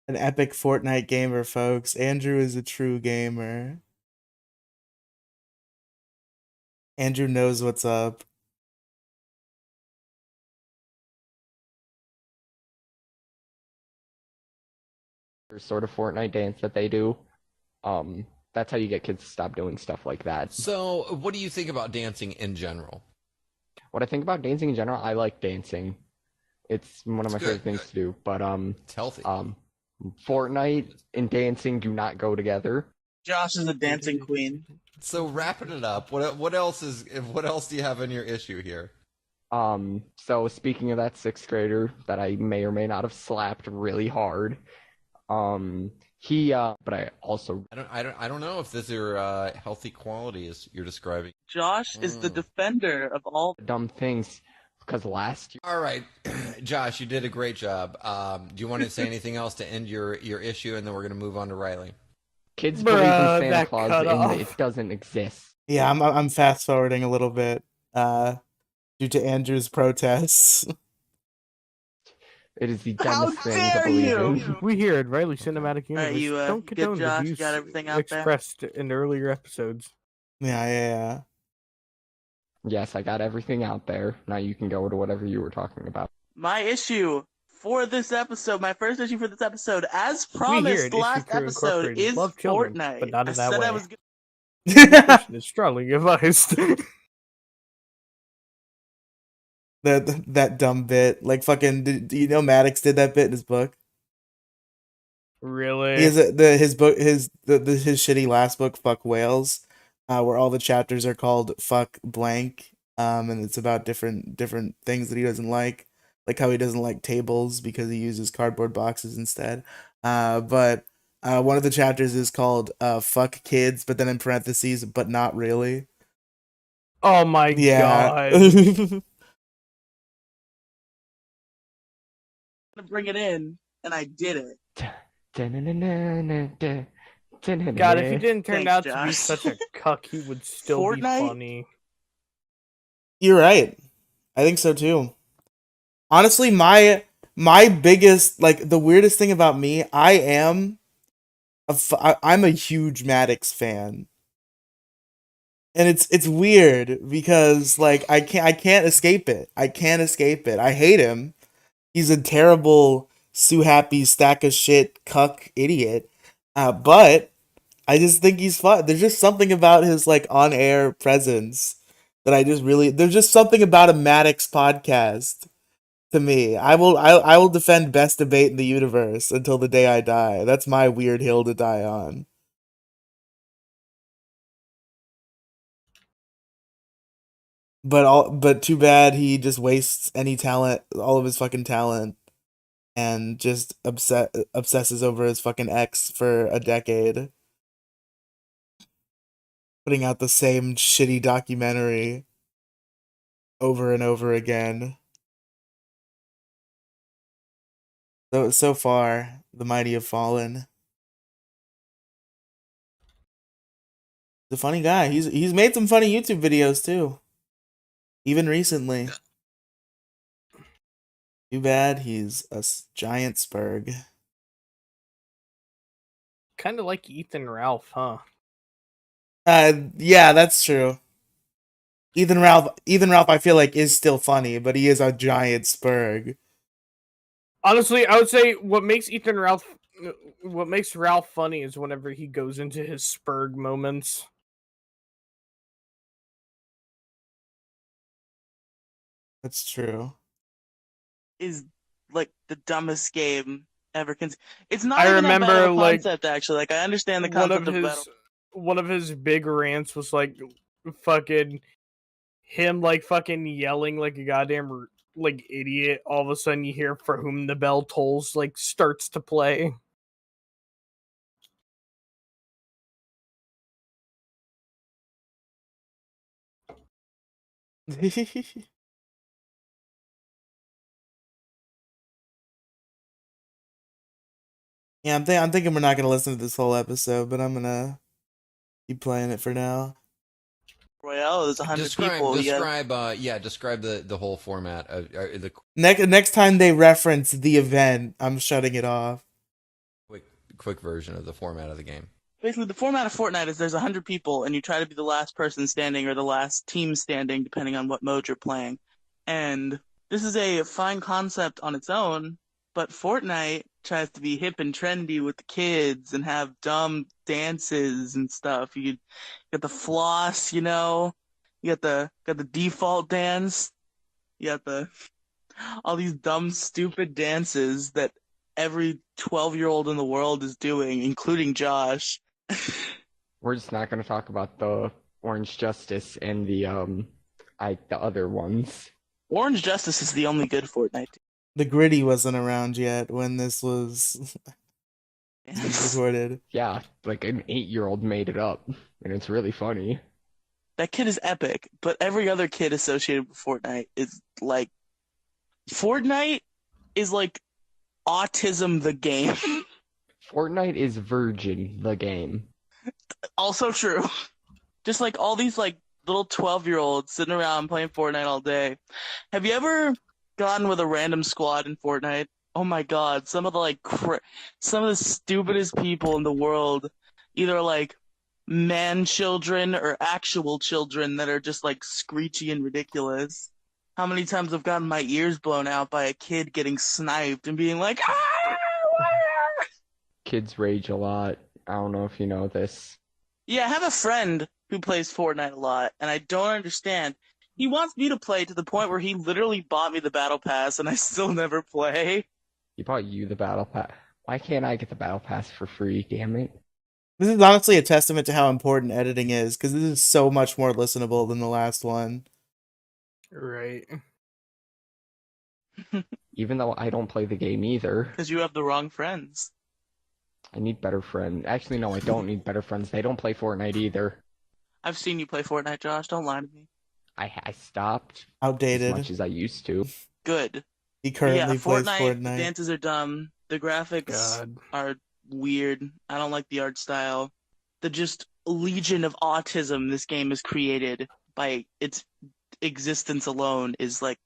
An epic Fortnite gamer, folks. Andrew is a true gamer. Andrew knows what's up. Sort of Fortnite dance that they do. That's how you get kids to stop doing stuff like that. So, what do you think about dancing in general? What I think about dancing in general, I like dancing. It's one of my It's favorite good, things to do. But It's healthy. Fortnite and dancing do not go together. Josh is a dancing queen. So wrapping it up, what else do you have in your issue here? So speaking of that sixth grader that I may or may not have slapped really hard, but I also I don't know if these are healthy qualities you're describing. Josh is the defender of all. dumb things because last year. All right, Josh, you did a great job. Do you want to say anything else to end your issue, and then we're gonna move on to Riley? Kids believe in Bruh, Santa that Claus cut and off. it doesn't exist. Yeah, I'm fast forwarding a little bit. Due to Andrew's protests. It is the How dumbest thing to dare believe you! in. We here at Riley Cinematic Alright, Universe you, don't good, condone the Josh? You views got everything out there? expressed in earlier episodes. Yeah. Yes, I got everything out there. Now you can go to whatever you were talking about. My issue for this episode, my first issue for this episode, as We here promised at Issue last Crew episode, Incorporated is love children, Fortnite. but not in I that said I way. was gonna Nutrition is strongly advised. that dumb bit. Like fucking do you know Maddox did that bit in his book? Really? He has his book his shitty last book, Fuck Whales, where all the chapters are called Fuck Blank. And it's about different things that he doesn't like how he doesn't like tables because he uses cardboard boxes instead. But one of the chapters is called Fuck Kids, but then in parentheses, but not really. Oh my Yeah. god. bring it in, and I did it. God, if he didn't turn Thanks, out to be Josh. such a cuck, he would still be Fortnite? funny. You're right. I think so too. Honestly, my biggest, like, the weirdest thing about me, I'm a huge Maddox fan. And it's weird because like I can't escape it. I can't escape it. I hate him. He's a terrible Sue Happy stack of shit cuck idiot. But I just think he's fun. There's just something about his like on-air presence that I just really there's just something about a Maddox podcast to me. I will defend best debate in the universe until the day I die. That's my weird hill to die on. But too bad he just wastes any talent, all of his fucking talent, and just obsesses over his fucking ex for a decade. Putting out the same shitty documentary over and over again. So far, the mighty have fallen. He's a funny guy. He's made some funny YouTube videos too. Even recently. Too bad he's a giant spurg. kind of like Ethan Ralph, huh? Yeah, that's true. Ethan Ralph, I feel like is still funny, but he is a giant spurg. Honestly, I would say what makes Ralph funny is whenever he goes into his spurg moments. That's true. Is like the dumbest game ever. It's not I even that bad remember, of a like, concept, actually. Like, I understand the one concept of of battle. his big rants was like fucking him like fucking yelling like a goddamn like idiot. All of a sudden you hear "For Whom the Bell Tolls" like starts to play. Yeah, I'm thinking we're not gonna listen to this whole episode, but I'm gonna keep playing it for now. Royale, there's 100 people. Describe the whole format of the Next time they reference the event, I'm shutting it off. quick version of the format of the game. Basically, the format of Fortnite is there's 100 people, and you try to be the last person standing or the last team standing, depending on what mode you're playing. And this is a fine concept on its own, but Fortnite tries to be hip and trendy with the kids and have dumb dances and stuff. You got the floss, you know. You got the default dance. You got all these dumb, stupid dances that every 12-year-old in the world is doing, including Josh. We're just not going to talk about the Orange Justice and the other ones. Orange Justice is the only good Fortnite. The Gritty wasn't around yet when this was recorded. Yeah, like an 8-year-old made it up, and it's really funny. That kid is epic, but every other kid associated with Fortnite is like... Fortnite is like autism the game. Fortnite is Virgin, the game. Also true. Just like all these like little 12-year-olds sitting around playing Fortnite all day. Have you ever gotten with a random squad in Fortnite? Oh my god, some of the some of the stupidest people in the world, either like man children or actual children that are just like screechy and ridiculous. How many times I've gotten my ears blown out by a kid getting sniped and being like, ah! Kids rage a lot. I don't know if you know this. Yeah, I have a friend who plays Fortnite a lot, and I don't understand. He wants me to play to the point where he literally bought me the Battle Pass, and I still never play. He bought you the Battle Pass. Why can't I get the Battle Pass for free, damn it? This is honestly a testament to how important editing is, because this is so much more listenable than the last one. Right. Even though I don't play the game either. Because you have the wrong friends. I need better friends. Actually, no, I don't need better friends. They don't play Fortnite either. I've seen you play Fortnite, Josh. Don't lie to me. I stopped Outdated. as much as I used to. Good. He currently plays Fortnite. The dances are dumb. The graphics are weird. I don't like the art style. The just legion of autism this game has created by its existence alone is like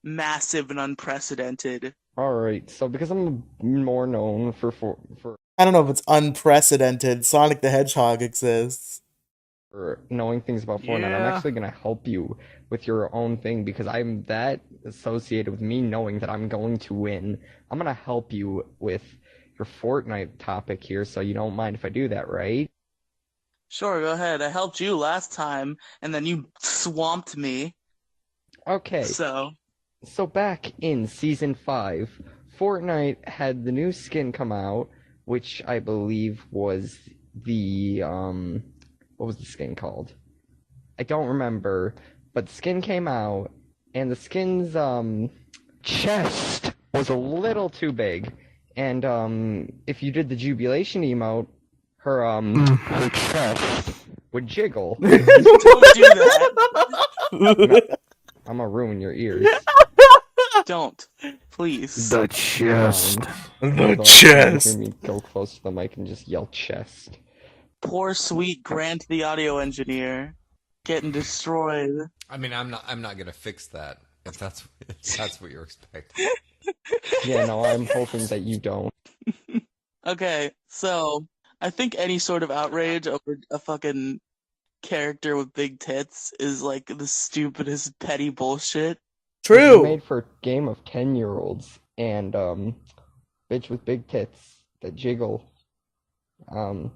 massive and unprecedented. Alright, so because I'm more known for I don't know if it's unprecedented. Sonic the Hedgehog exists. for knowing things about Fortnite, I'm Yeah. actually gonna help you with your own thing because I'm that associated with me knowing that I'm going to win. I'm gonna help you with your Fortnite topic here, so you don't mind if I do that, right? Sure, go ahead. I helped you last time, and then you swamped me. Okay. So, back in Season 5, Fortnite had the new skin come out, which I believe was the, what was the skin called? I don't remember, but the skin came out, and the skin's, chest was a little too big, and, if you did the Jubilation emote, her chest would jiggle. don't do that. I'm gonna ruin your ears. Don't. Please. The chest. The chest. Hear me go close to the mic and just yell chest. Poor sweet Grant the audio engineer getting destroyed. I mean, I'm not gonna fix that if that's what you're expecting. Yeah, no, I'm hoping that you don't. Okay, so I think any sort of outrage over a fucking character with big tits is like the stupidest petty bullshit. This is True. made for a game of 10-year-olds and bitch with big tits that jiggle. I'm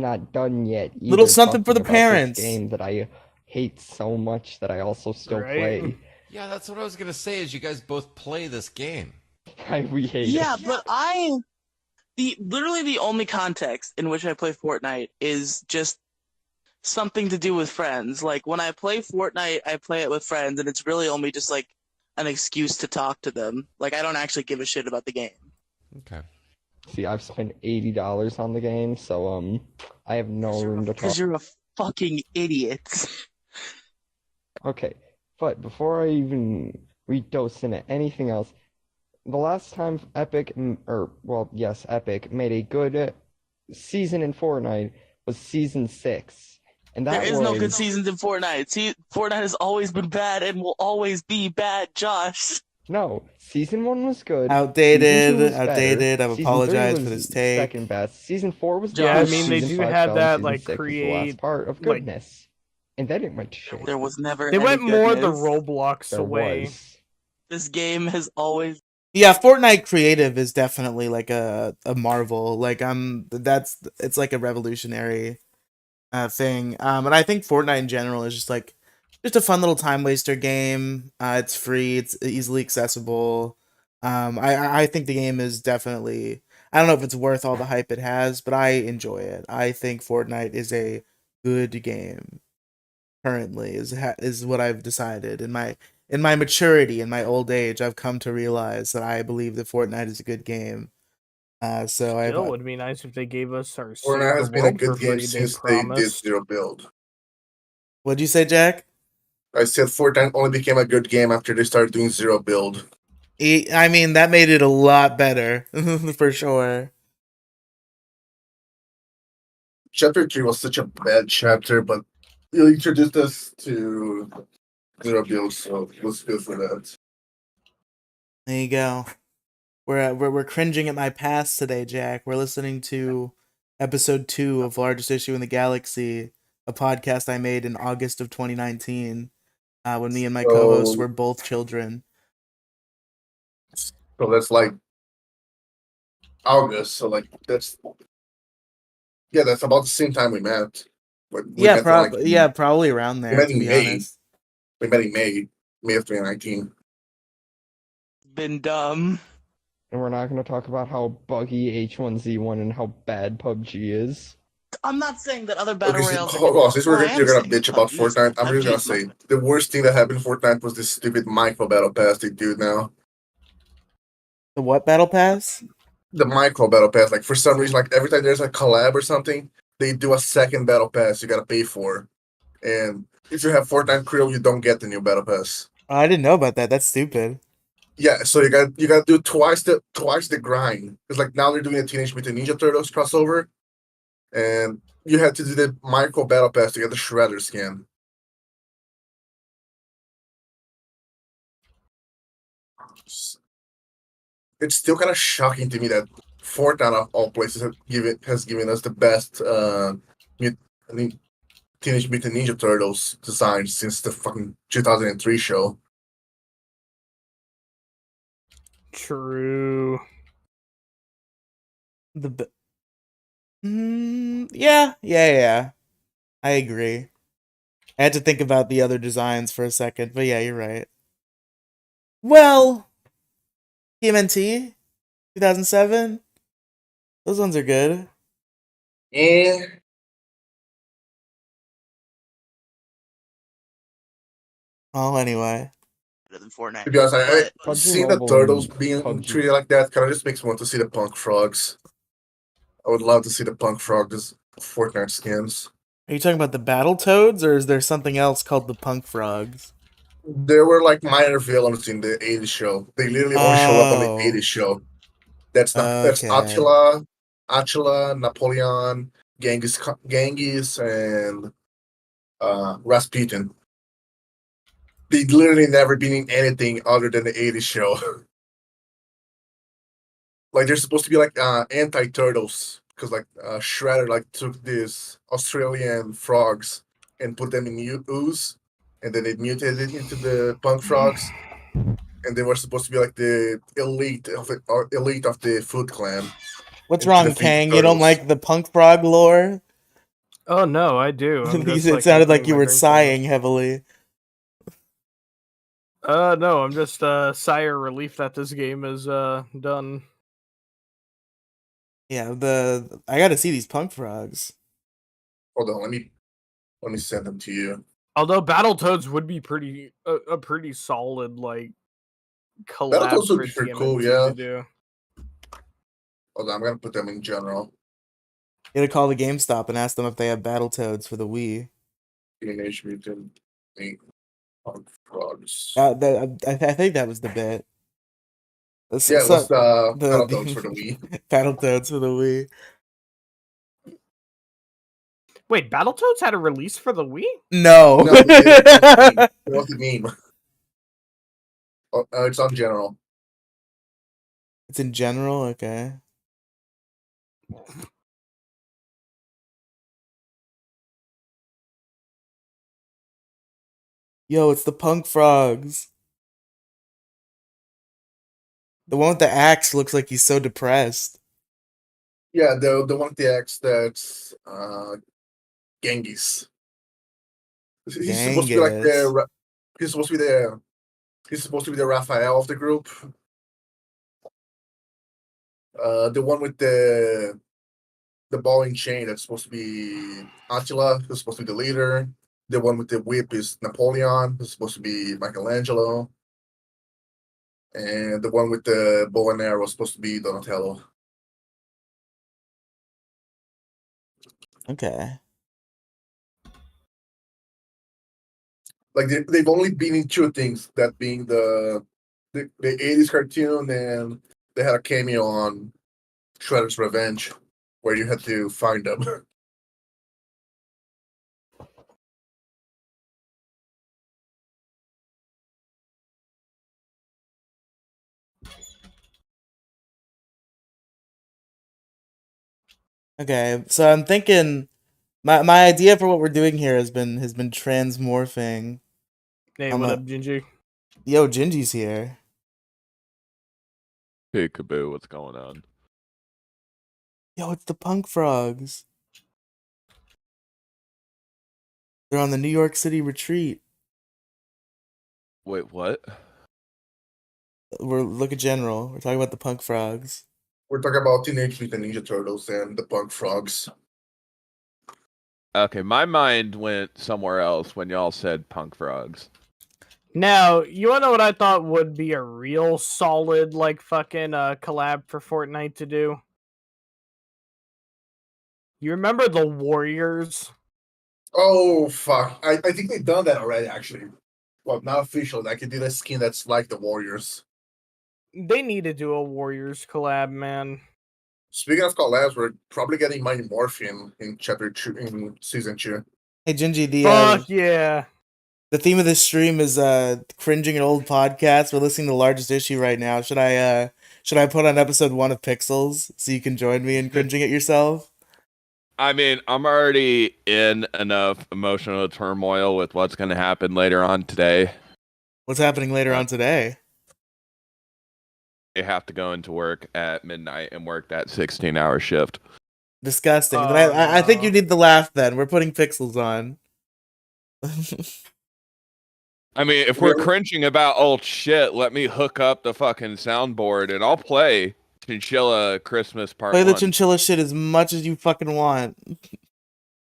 not done yet. Little either something for talking the about this parents. game that I hate so much that I also still Right? play. Yeah, that's what I was gonna say. Is you guys both play this game? We hate Yeah, it. but literally the only context in which I play Fortnite is just something to do with friends. Like when I play Fortnite, I play it with friends, and it's really only just like an excuse to talk to them. Like I don't actually give a shit about the game. Okay. See, I've spent $80 on the game, so I have no room to talk. Because you're a fucking idiot. Okay, but before I even redose into anything else, the last time Epic, Epic made a good season in Fortnite was Season 6. And that There is no was... good seasons in Fortnite. See, Fortnite has always been bad and will always be bad, Josh. No, Season 1 was good. Outdated, Season 2 was better. outdated. I've Season 3 apologized for was this take. second best. Season 4 was the Yeah, I best. mean, they Season do 5 have fell, that, Season like, 6 was the create, last part of like- goodness. And then it went to shit. There was never They any went more the goodness. Roblox There away. was. This game has always Yeah, Fortnite creative is definitely like a marvel. Like it's like a revolutionary thing. And I think Fortnite in general is just a fun little time waster game. It's free, it's easily accessible. I think the game is definitely, I don't know if it's worth all the hype it has, but I enjoy it. I think Fortnite is a good game. Currently is what I've decided in my maturity, in my old age. I've come to realize that I believe that Fortnite is a good game. So Still, I've it would be nice if they gave us our Save Fortnite the has been a World for good game free they since they did promised. Zero Build. What'd you say, Jack? I said Fortnite only became a good game after they started doing Zero Build. I mean, that made it a lot better, for sure. Chapter 3 was such a bad chapter, but you introduced us to Zero Build, so it was good for that. There you go. We're cringing at my past today, Jack. We're listening to episode 2 of Largest Issue in the Galaxy, a podcast I made in August of 2019, when me and my co-hosts were both children. So that's like August, so like that's about the same time we met. But we Yeah, met in, probably around there, met to in be May. honest. We met in May of 2019. been dumb. And we're not going to talk about how buggy H1Z1 and how bad PUBG is. I'm not saying that other battle Okay, royales. hold on. Since Well, I you're am gonna saying bitch about PUBG is- Fortnite, I'm just PUBG gonna is say much- the worst thing that happened in Fortnite was this stupid micro battle pass they do now. The what battle pass? The micro battle pass, like for some reason, like every time there's a collab or something, they do a second battle pass you gotta pay for. And if you have Fortnite Crew, you don't get the new battle pass. Oh, I didn't know about that. That's stupid. Yeah, so you gotta do twice the grind. It's like now they're doing a Teenage Mutant Ninja Turtles crossover, and you had to do the micro battle pass to get the Shredder skin. It's still kind of shocking to me that Fortnite of all places has given us the best Teenage Mutant Ninja Turtles design since the fucking 2003 show. True. Yeah. I agree. I had to think about the other designs for a second, but yeah, you're right. Well, TMNT 2007. Those ones are good. Yeah. Oh, anyway. Better than Fortnite. To be honest, I PUBG seeing the Mobile turtles and being PUBG. treated like that kind of just makes me want to see the punk frogs. I would love to see the punk frog as Fortnite skins. Are you talking about the Battle Toads, or is there something else called the Punk Frogs? There were like minor villains in the 80s show. They literally only show up on the 80s show. That's Okay. Attila, Napoleon, Genghis, and Rasputin. They literally never been in anything other than the 80s show. Like they're supposed to be like anti-turtles because like Shredder like took these Australian frogs and put them in ooze, and then it mutated into the punk frogs, and they were supposed to be like the elite of the Foot Clan. What's into the wrong, Ninja Kang? You don't Turtles. like the punk frog lore? Oh no, I do. I'm just, It like, sounded like emptying you my were drink sighing heavily. No, I'm just sigh of relief that this game is done. Yeah, I gotta see these punk frogs. Hold on, let me send them to you. Although Battletoads would be pretty a pretty solid like collab Battletoads would for be pretty TMNT cool, yeah. to do. Hold on, I'm gonna put them in general. You gotta call the GameStop and ask them if they have Battletoads for the Wii. Teenage Mutant Ninja Punk Frogs. I think that was the bit. Yeah, it was the Battletoads for the Wii. Battletoads for the Wii. Wait, Battletoads had a release for the Wii? No. No, it was the meme. Oh, it's on general. It's in general, okay. Yo, it's the punk frogs. The one with the axe looks like he's so depressed. Yeah, the one with the X that's Genghis. He's supposed to be like Genghis. he's supposed to be the Raphael of the group. The one with the ball and chain that's supposed to be Attila, who's supposed to be the leader. The one with the whip is Napoleon, who's supposed to be Michelangelo. And the one with the bow and arrow is supposed to be Donatello. Okay. Like they've only been in two things, that being the 80s cartoon, and they had a cameo on Shredder's Revenge where you had to find them. Okay. So I'm thinking my idea for what we're doing here has been transmorphing. Hey, I'm what a- up, Gingy? Yo, Gingy's here. Hey, Kaboo, what's going on? Yo, it's the punk frogs. They're on the New York City retreat. Wait, what? Look at general. We're talking about the punk frogs. We're talking about Teenage Mutant Ninja Turtles and the Punk Frogs. Okay, my mind went somewhere else when y'all said punk frogs. Now, you wanna know what I thought would be a real solid like fucking collab for Fortnite to do? You remember the Warriors? Oh fuck! I think they've done that already. Actually, well, not official. Like they did a skin that's like the Warriors. They need to do a Warriors collab, man. Speaking of collabs, we're probably getting Mighty Morphin in chapter 2 in season 2. Hey, Gingy, Fuck yeah. the theme of this stream is cringing at old podcasts. We're listening to the largest issue right now. Should I put on episode 1 of Pixels so you can join me in cringing at yourself? I mean, I'm already in enough emotional turmoil with what's going to happen later on today. What's happening later on today? I have to go into work at midnight and work that 16-hour shift. Disgusting. Oh, Then I think you no. need the laugh then. We're putting Pixels on. I mean, if we're cringing about old shit, let me hook up the fucking soundboard and I'll play Chinchilla Christmas Part Play 1. the chinchilla shit as much as you fucking want.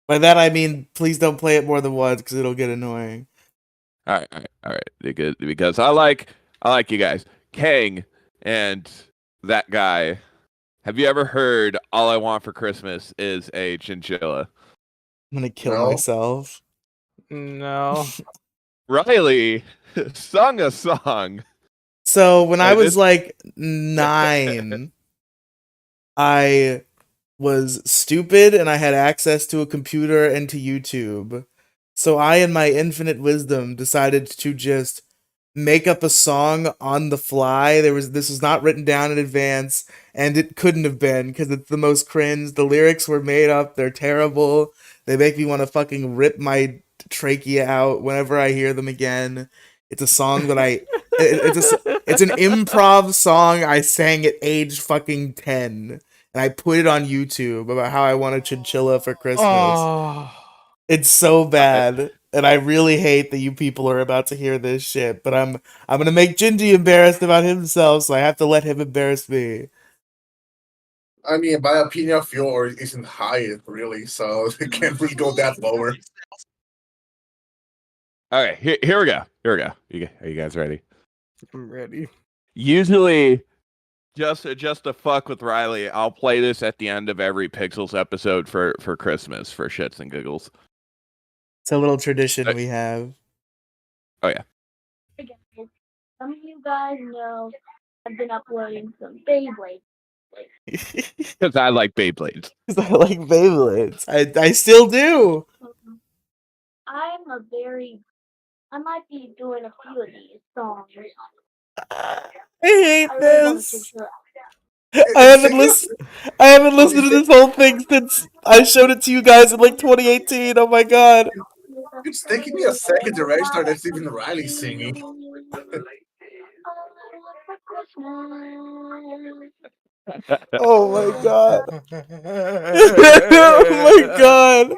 By that I mean, please don't play it more than once because it'll get annoying. All right. Because I like you guys. Kang and that guy. Have you ever heard "All I Want for Christmas Is a Chinchilla"? I'm gonna kill No. myself. No. Riley sung a song. So when I And was it's- like 9, I was stupid and I had access to a computer and to YouTube. So I, in my infinite wisdom, decided to just make up a song on the fly. This was not written down in advance, and it couldn't have been because it's the most cringe. The lyrics were made up. They're terrible. They make me want to fucking rip my trachea out whenever I hear them again. It's a song that it's an improv song I sang at age fucking 10, and I put it on YouTube about how I want a chinchilla for Christmas. Oh. It's so bad, and I really hate that you people are about to hear this shit. But I'm gonna make Gingy embarrassed about himself, so I have to let him embarrass me. I mean, my opinion of yours isn't high, really, so it can't really go that lower. Okay, here we go. Here we go. Are you guys ready? I'm ready. Usually, just to fuck with Riley, I'll play this at the end of every Pixels episode for Christmas for shits and giggles. It's a little tradition we have. Oh yeah. Some of you guys know I've been uploading some Beyblade. Because I like Beyblades. Because I like Beyblades. I still do. I might be doing a few of these songs. I hate I really want to this. check I haven't listened to this whole thing since I showed it to you guys in like 2018. Oh my god. It's taking me a second to register that's even Riley singing. Oh my god. Oh my god.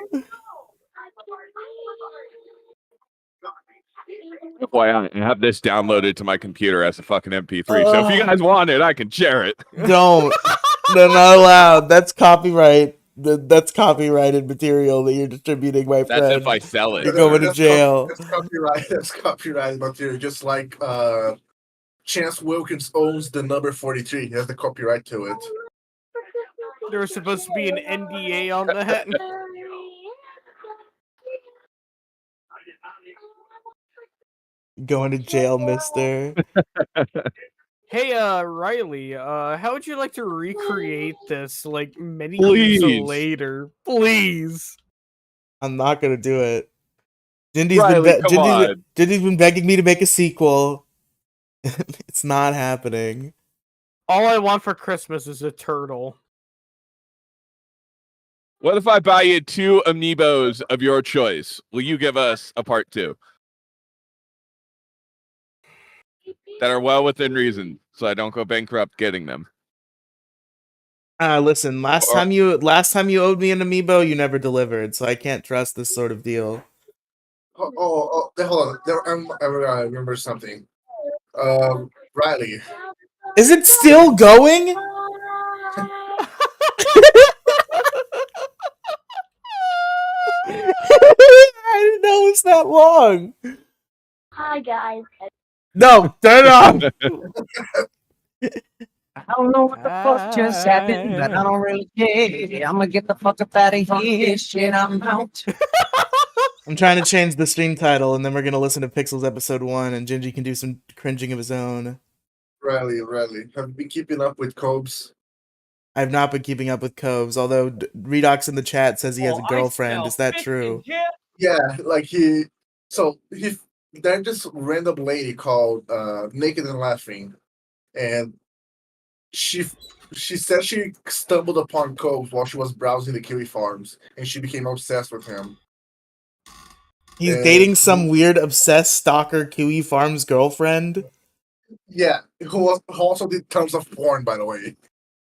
Boy, I have this downloaded to my computer as a fucking MP3. So if you guys want it, I can share it. Don't. They're not allowed. That's copyright. That's copyrighted material that you're distributing, my friend. That's if I sell it. You're going to jail. That's copyrighted material. Just like Chance Wilkins owns the number 43. He has the copyright to it. There was supposed to be an NDA on that. Going to jail, mister. Hey, Riley, how would you like to recreate this, like, many Please. years later? Please. I'm not gonna do it. Riley, come on. Jindy's been begging me to make a sequel. It's not happening. All I want for Christmas is a turtle. What if I buy you 2 amiibos of your choice? Will you give us a part 2? That are well within reason, so I don't go bankrupt getting them. Listen, last time you owed me an amiibo, you never delivered, so I can't trust this sort of deal. Hold on. I remember something. Riley. Is it still going? I didn't know it was that long. Hi guys. No, turn it off. I don't know what the fuck just happened, but I don't really care. I'm gonna get the fuck up out of here. Shit, I'm out. I'm trying to change the stream title, and then we're gonna listen to Pixels episode 1, and Gingy can do some cringing of his own. Riley, have you been keeping up with Cobes? I've not been keeping up with Coves, although Redox in the chat says he has a girlfriend. Is that true? Yeah, like there's this random lady called Naked and Laughing, and she said she stumbled upon Cobes while she was browsing the kiwi farms, and she became obsessed with him. He's dating some weird obsessed stalker Kiwi Farms girlfriend? Yeah, who also did tons of porn, by the way.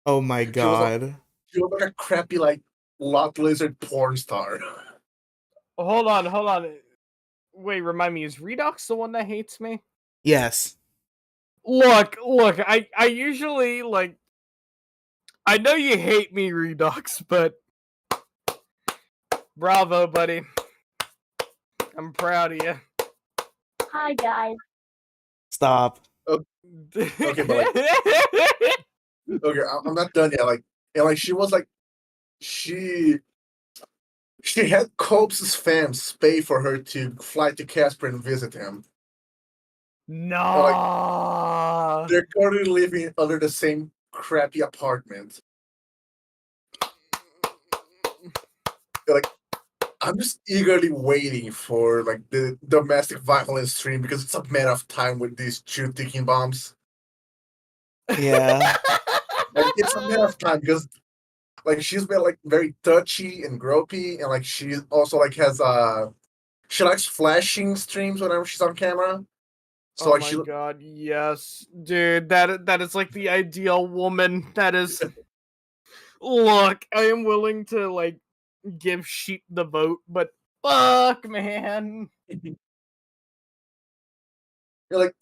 Oh my god. She was like a crappy, like, lot lizard porn star. Hold on. Wait, remind me, is Redox the one that hates me? Yes. Look, I usually, like, I know you hate me, Redox, but bravo, buddy. I'm proud of you. Hi guys. Stop. Okay, but like, okay, I'm not done yet. Like, she was like, she had Cobes' fans pay for her to fly to Casper and visit him. No. Like, they're currently living under the same crappy apartment. Like, I'm just eagerly waiting for like the domestic violence stream because it's a matter of time with these two ticking bombs. Yeah. Like it's a matter of time because like she's been like very touchy and gropey, and like she also like has she likes flashing streams whenever she's on camera. So Oh like my she god, yes, dude, that is like the ideal woman. That is. Look, I am willing to like give sheep the vote, but fuck, man. you're like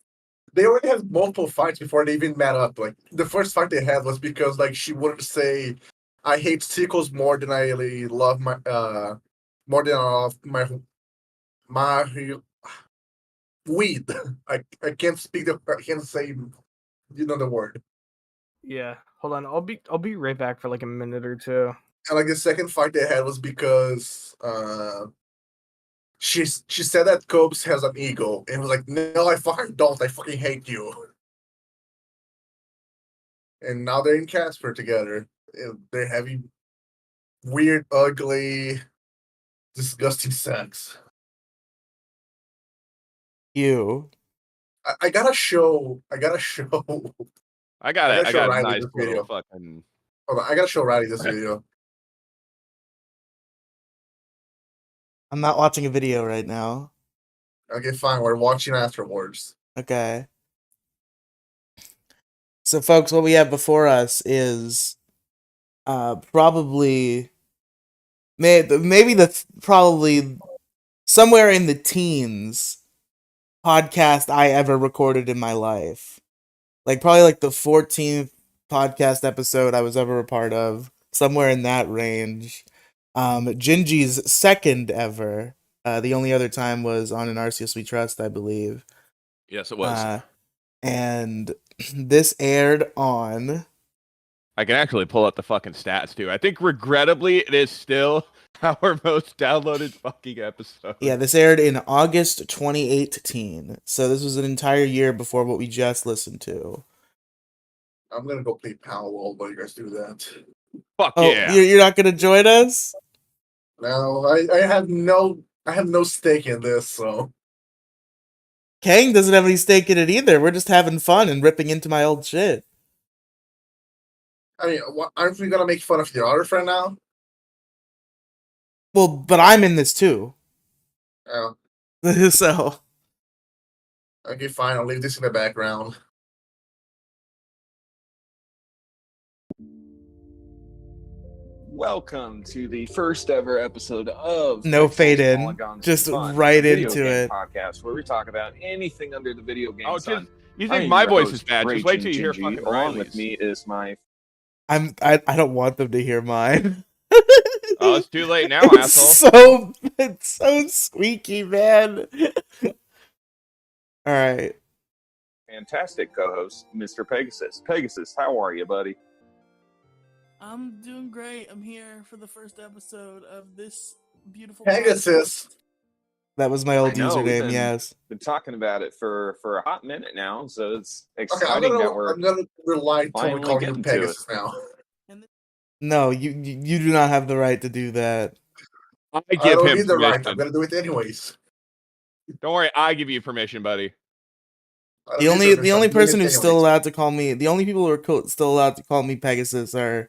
they already had multiple fights before they even met up. Like the first fight they had was because like she wouldn't say I hate sickles more than I really love my more than I love my weed. I can't speak I can't say the word. Yeah, hold on. I'll be right back for like a minute or two. And like the second fight they had was because she said that Cobes has an ego, and was like, no, I fucking don't. I fucking hate you. And now they're in Casper together. And they're having weird, ugly, disgusting sex. You. I gotta show. I gotta got show a Riley nice this little video. fucking. Hold on, I gotta show Riley this video. I'm not watching a video right now. Okay, fine. We're watching afterwards. Okay. So, folks, what we have before us is probably probably somewhere in the teens podcast I ever recorded in my life. Like probably like the 14th podcast episode I was ever a part of, somewhere in that range. Gingy's second ever. The only other time was on an Arceus We Trust, I believe. Yes, it was. And this aired on. I can actually pull up the fucking stats too. I think regrettably it is still our most downloaded fucking episode. Yeah, this aired in August 2018. So this was an entire year before what we just listened to. I'm gonna go play Palworld while you guys do that. Fuck Oh, yeah. you're not gonna join us? No, I have no stake in this, so Kang doesn't have any stake in it either. We're just having fun and ripping into my old shit. I mean, aren't we gonna make fun of your other friend now? Well, but I'm in this too. Oh, So, okay, fine. I'll leave this in the background. Welcome to the first ever episode of no Pixels, fade in. Polygons, Just and Fun, right a video into game it. podcast where we talk about anything under the video game sun. You I think am my your voice host, is bad? Just wait till you hear Raging fucking Gingy. Along with Riley's. me is my I don't want them to hear mine. Oh, it's too late now, asshole. It's so squeaky, man. All right. fantastic co-host, Mr. Pegasus. Pegasus, how are you, buddy? I'm doing great. I'm here for the first episode of this beautiful Pegasus. That was my old I know, we've username, yes. been talking about it for a hot minute now, so it's Okay, exciting that I'm gonna rely totally finally calling you getting to Pegasus it. now. No, you do not have the right to do that. I I give don't him need the right. permission. I'm gonna do it anyways. Don't worry, I give you permission, buddy. The only person who's still allowed to call me, the only people who are still allowed to call me Pegasus are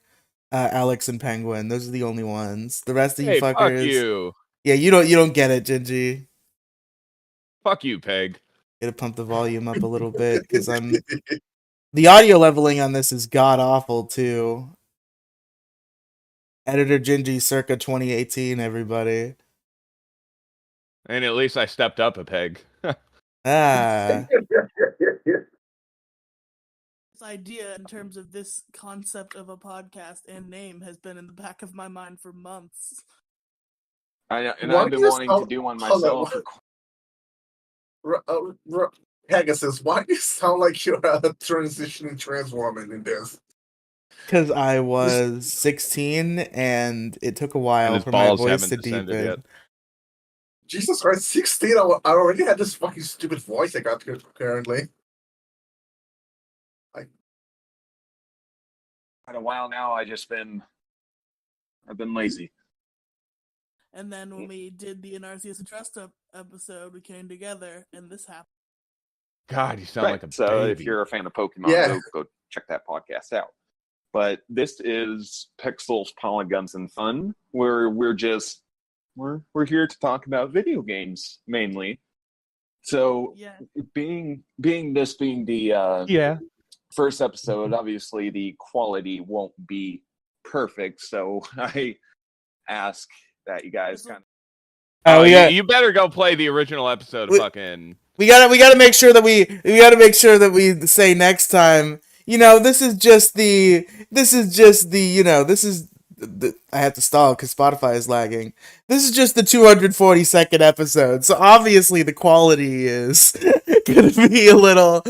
Alex and Penguin. Those are the only ones. The rest of you Hey, fuckers. fuck you. Yeah, you don't get it, Gingy. Fuck you, Peg. Gotta pump the volume up a little bit because the audio leveling on this is god awful too. Editor Gingy circa 2018, everybody. And at least I stepped up a peg. Ah. This idea in terms of this concept of a podcast and name has been in the back of my mind for months. I've been Why do you wanting to do one hold on, myself. Pegasus, why do you sound like you're a transitioning trans woman in this? Because I was 16 and it took a while his for my balls voice haven't to descended deepen. yet. Jesus Christ, 16? I already had this fucking stupid voice I got currently. Quite a while now. I've been lazy. And then when we did the Anartheus and Trust episode, we came together, and this happened. God, you sound Right. like a So baby. if you're a fan of Pokemon, Yeah. go check that podcast out. But this is Pixels, Polygons, and Fun, where we're here to talk about video games mainly. So Yeah. being the Yeah. first episode, obviously the quality won't be perfect. So I ask that you guys kind of. Oh, you better go play the original episode of fucking. We gotta make sure that we say next time. You know, this is just the I have to stall because Spotify is lagging. This is just the 242nd episode, so obviously the quality is gonna be a little.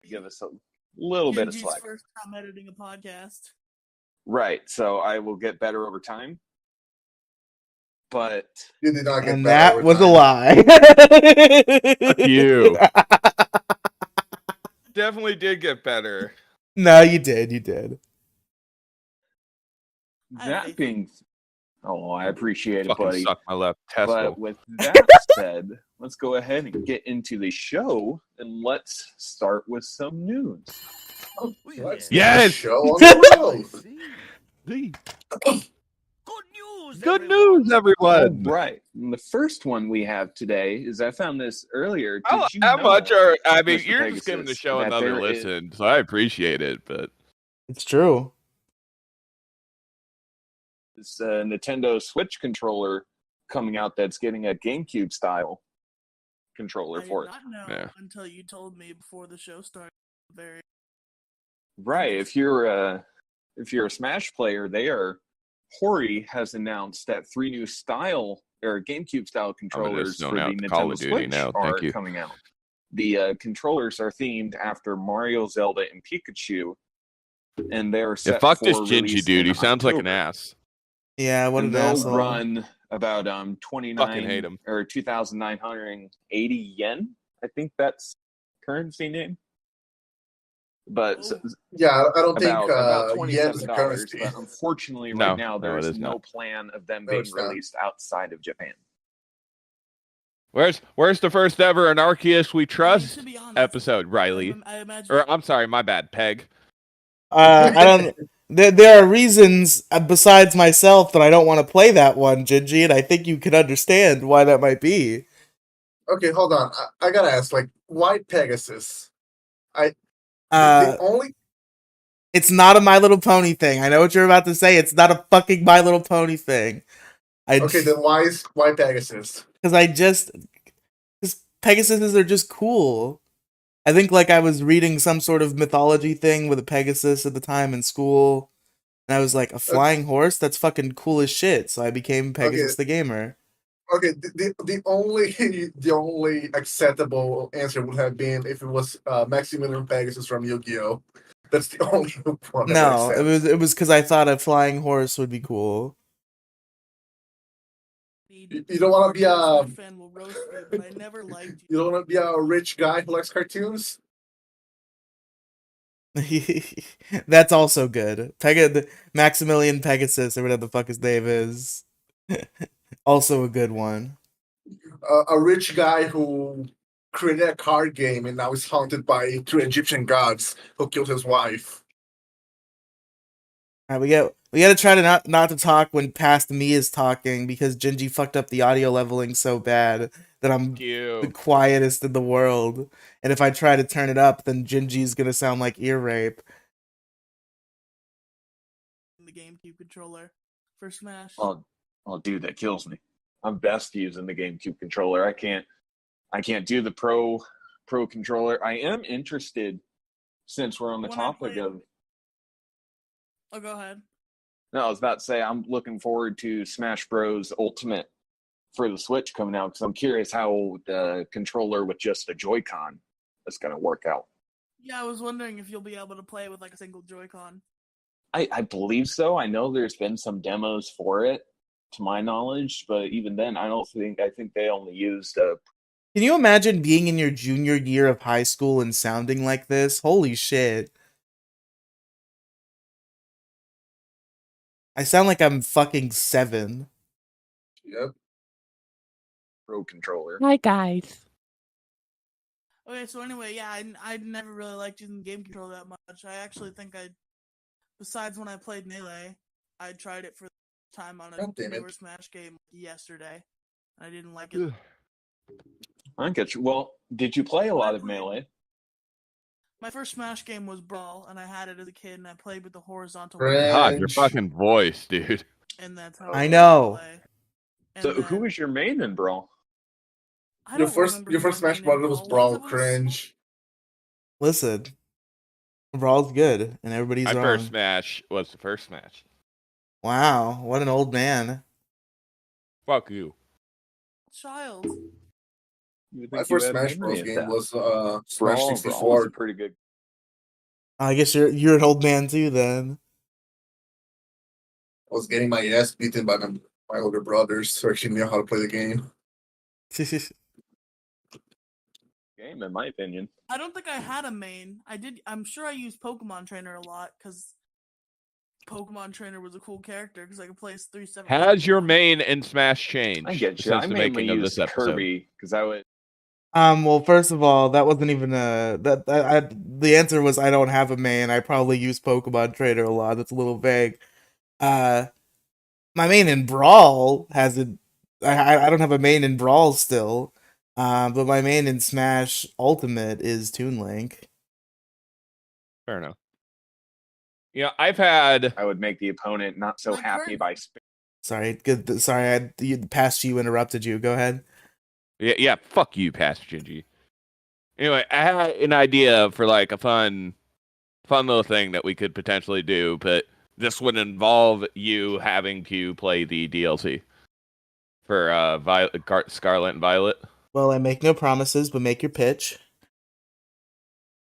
Give us a little bit of Genji's slack. first time editing a podcast. Right. So I will get better over time. But You did not get And better that over was a time. lie. Fuck you. Definitely did get better. No, you did. that being, I appreciate it, Fucking buddy. suck my left testicle. But with that said, let's go ahead and get into the show, and let's start with some news. Let's get Yes! the show on the road. Good news, everyone. All right. And the first one we have today is I found this earlier. Did How you much know, are? I mean, Mr. you're just giving the Pegasus, show that another there is- listen, so I appreciate it. But It's true. this Nintendo Switch controller coming out that's getting a GameCube style controller I for did it. not know Yeah. until you told me before the show started. Very. Right. If you're a Smash player, Hori has announced that 3 new GameCube style controllers known for out the to Call Nintendo of Duty Switch now. are Thank you. coming out. The controllers are themed after Mario, Zelda, and Pikachu, and they're set yeah, fuck for this Gingy release dude. in He sounds like an October. ass. Yeah, what And an they'll asshole. run about Fucking hate 29 him. or 2,980 yen. I think that's currency name. But Yeah, I don't think about yen is a $27. currency. But unfortunately, No, right now no, there it is is no not. plan of them No, being it's not. released outside of Japan. Where's the first ever Anarchius We Trust to be honest, episode, Riley? I imagine. Or I'm sorry, my bad, Peg. I don't. There are reasons besides myself that I don't want to play that one, Gingy, and I think you can understand why that might be. Okay, hold on. I gotta ask, like, why Pegasus? The Uh, only it's not a My Little Pony thing. I know what you're about to say. It's not a fucking My Little Pony thing. okay, then why Pegasus? Because Pegasuses are just cool. I think like I was reading some sort of mythology thing with a Pegasus at the time in school, and I was like, a flying horse? That's fucking cool as shit. So I became Pegasus the Gamer. Okay, the only acceptable answer would have been if it was Maximilian Pegasus from Yu-Gi-Oh. That's the only one. that No, makes it sense. was because I thought a flying horse would be cool. You don't want to be a fan will roast me, but I never liked you. you don't want to be a rich guy who likes cartoons. That's also good. Maximilian Pegasus, or whatever the fuck his name is. Also a good one. A rich guy who created a card game and now is haunted by 3 Egyptian gods who killed his wife. All right, we gotta try to not to talk when past me is talking because Gingy fucked up the audio leveling so bad that I'm the quietest in the world. And if I try to turn it up, then Gingy's gonna sound like ear rape. The GameCube controller for Smash. Oh, dude, that kills me. I'm best using the GameCube controller. I can't do the Pro controller. I am interested, since we're on the topic of. Oh, go ahead. No, I was about to say I'm looking forward to Smash Bros. Ultimate for the Switch coming out because I'm curious how the controller with just a Joy-Con is going to work out. Yeah, I was wondering if you'll be able to play with like a single Joy-Con. I believe so. I know there's been some demos for it, to my knowledge, but even then, I think they only used a. Can you imagine being in your junior year of high school and sounding like this? Holy shit. I sound like I'm fucking 7. Yep. Pro controller. Hi guys. Okay, so anyway, yeah, I never really liked using the game controller that much. I actually think besides when I played Melee, I tried it for the time on a God damn it. newer Smash game yesterday. I didn't like it. I get you. Well, did you play a lot of Melee? My first Smash game was Brawl, and I had it as a kid, and I played with the horizontal. God, your Cringe. fucking voice, dude. And that's how I learned know. to play. And So, then, who was your main in Brawl? I Your don't first remember your who first my Smash main in Bros. Was was. Brawl. It was- Cringe. Listen, Brawl's good, and everybody's My wrong. first Smash was the first Smash. Wow, what an old man. Fuck you. Child. You would My think you first had Smash memory Bros. of game that. was Smash Brawl was 64. a pretty good. I guess you're an old man too then. I was getting my ass beaten by my older brothers who actually knew how to play the game. Game, in my opinion. I don't think I had a main. I'm sure I used Pokemon Trainer a lot because Pokemon Trainer was a cool character because I could play as 3-7. Has your main in Smash changed I get you. since I the mainly making of used this episode? Kirby because I would. Well, first of all, that wasn't even the answer was I don't have a main. I probably use Pokemon Trainer a lot. That's a little vague. My main in Brawl hasn't. I don't have a main in Brawl still. But my main in Smash Ultimate is Toon Link. Fair enough. You know, I've had. I would make the opponent not so My happy current- by. Sorry, good. Sorry, past you interrupted you. Go ahead. Yeah, fuck you, Pastor Gingy. Anyway, I had an idea for like a fun little thing that we could potentially do, but this would involve you having to play the DLC for Scarlet and Violet. Well, I make no promises, but make your pitch.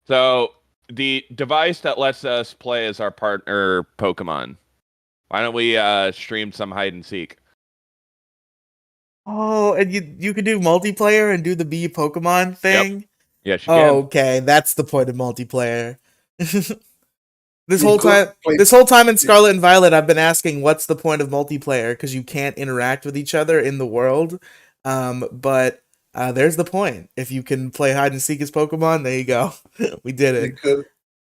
So the device that lets us play as our partner Pokemon. Why don't we stream some hide and seek? Oh, and you could do multiplayer and do the Bee Pokemon thing. Yes, you can. Okay, that's the point of multiplayer. This You whole could time in Scarlet and Violet, I've been asking what's the point of multiplayer because you can't interact with each other in the world. But there's the point. If you can play hide and seek as Pokemon, there you go. We did it.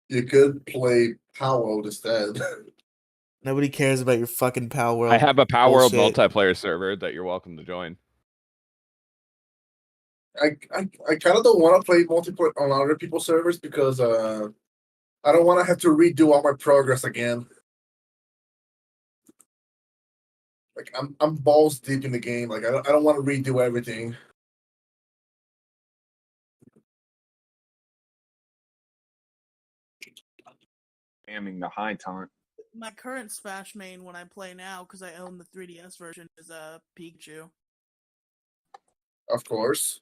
You could play Power instead. Nobody cares about your fucking Pal World. I have a Power World bullshit. multiplayer server that you're welcome to join. I kind of don't want to play multiplayer on other people's servers because I don't want to have to redo all my progress again. Like I'm balls deep in the game. Like I don't want to redo everything. Spamming the high taunt. My current Smash main when I play now because I own the 3DS version is Pikachu. Of course.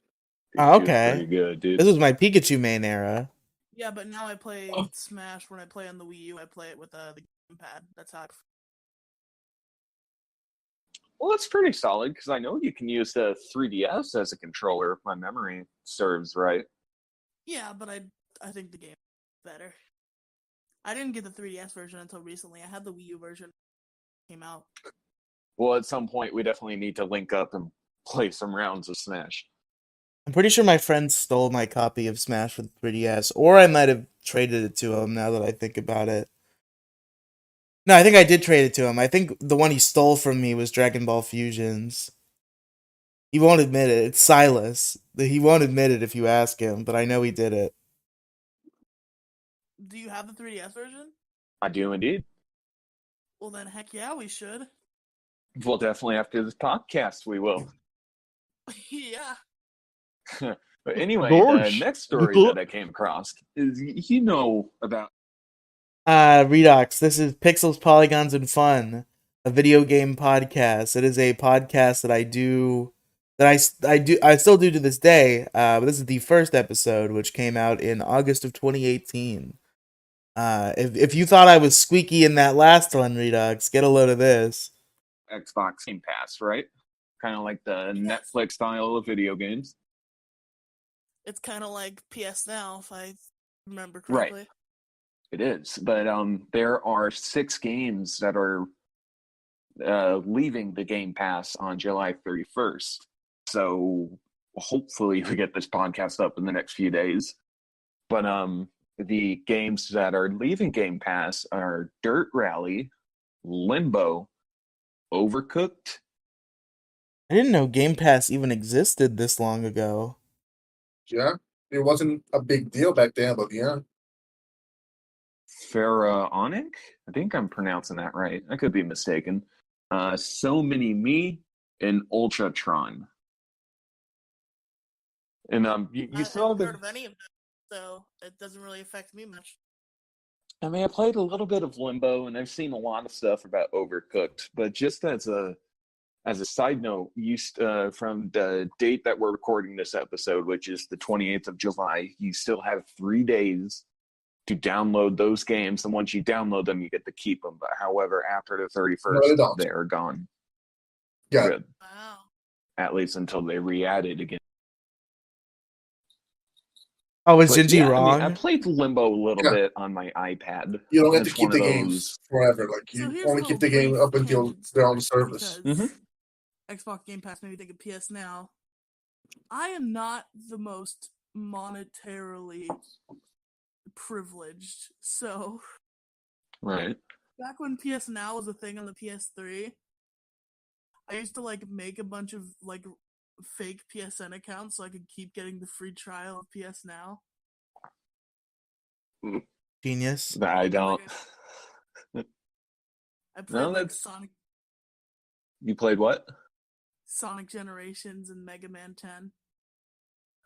Oh, Pikachu's okay. Pretty good, dude. This was my Pikachu main era. Yeah, but now I play Oh. Smash when I play on the Wii U. I play it with the gamepad. That's how. Well, it's pretty solid because I know you can use the 3DS as a controller if my memory serves right. Yeah, but I think the game is better. I didn't get the 3DS version until recently. I had the Wii U version came out. Well, at some point, we definitely need to link up and play some rounds of Smash. I'm pretty sure my friend stole my copy of Smash for the 3DS, or I might have traded it to him now that I think about it. No, I think I did trade it to him. I think the one he stole from me was Dragon Ball Fusions. He won't admit it. It's Silas. He won't admit it if you ask him, but I know he did it. Do you have the 3DS version? I do indeed. Well, then, heck yeah, we should. Well, definitely after this podcast, we will. Yeah. But anyway, Gorge. the next story that I came across is you know about. Redox, this is Pixels, Polygons, and Fun, a video game podcast. It is a podcast that I do, I still do to this day. But this is the first episode, which came out in August of 2018. If you thought I was squeaky in that last one, Redux, get a load of this. Xbox Game Pass, right? Kind of like the Netflix style of video games. It's kind of like PS Now, if I remember Right. correctly. It is, but there are 6 games that are leaving the Game Pass on July 31st. So hopefully we get this podcast up in the next few days. But the games that are leaving Game Pass are Dirt Rally, Limbo, Overcooked. I didn't know Game Pass even existed this long ago. Yeah, it wasn't a big deal back then, but yeah. Pharaonic? I think I'm pronouncing that right. I could be mistaken. So Many Me, and Ultratron. And you I saw haven't the. heard of any of them, so it doesn't really affect me much. I mean, I played a little bit of Limbo, and I've seen a lot of stuff about Overcooked. But just as a side note, from the date that we're recording this episode, which is the 28th of July, you still have 3 days to download those games, and once you download them, you get to keep them. But however, after the 31st, they are gone. Yeah. Good. Wow. At least until they re-add it again. Oh, is But Gingy yeah, wrong? I played Limbo a little bit on my iPad. You don't get to It's keep one the of games those. forever. Like, So you here's only a keep the little game brief up until tangent they're on the service. because Xbox Game Pass made me think of PS Now. I am not the most monetarily privileged, so Right. back when PS Now was a thing on the PS3, I used to make a bunch of fake PSN accounts so I could keep getting the free trial of PS Now. Genius. I don't. I played No, that's. Sonic You played what? Sonic Generations and Mega Man 10.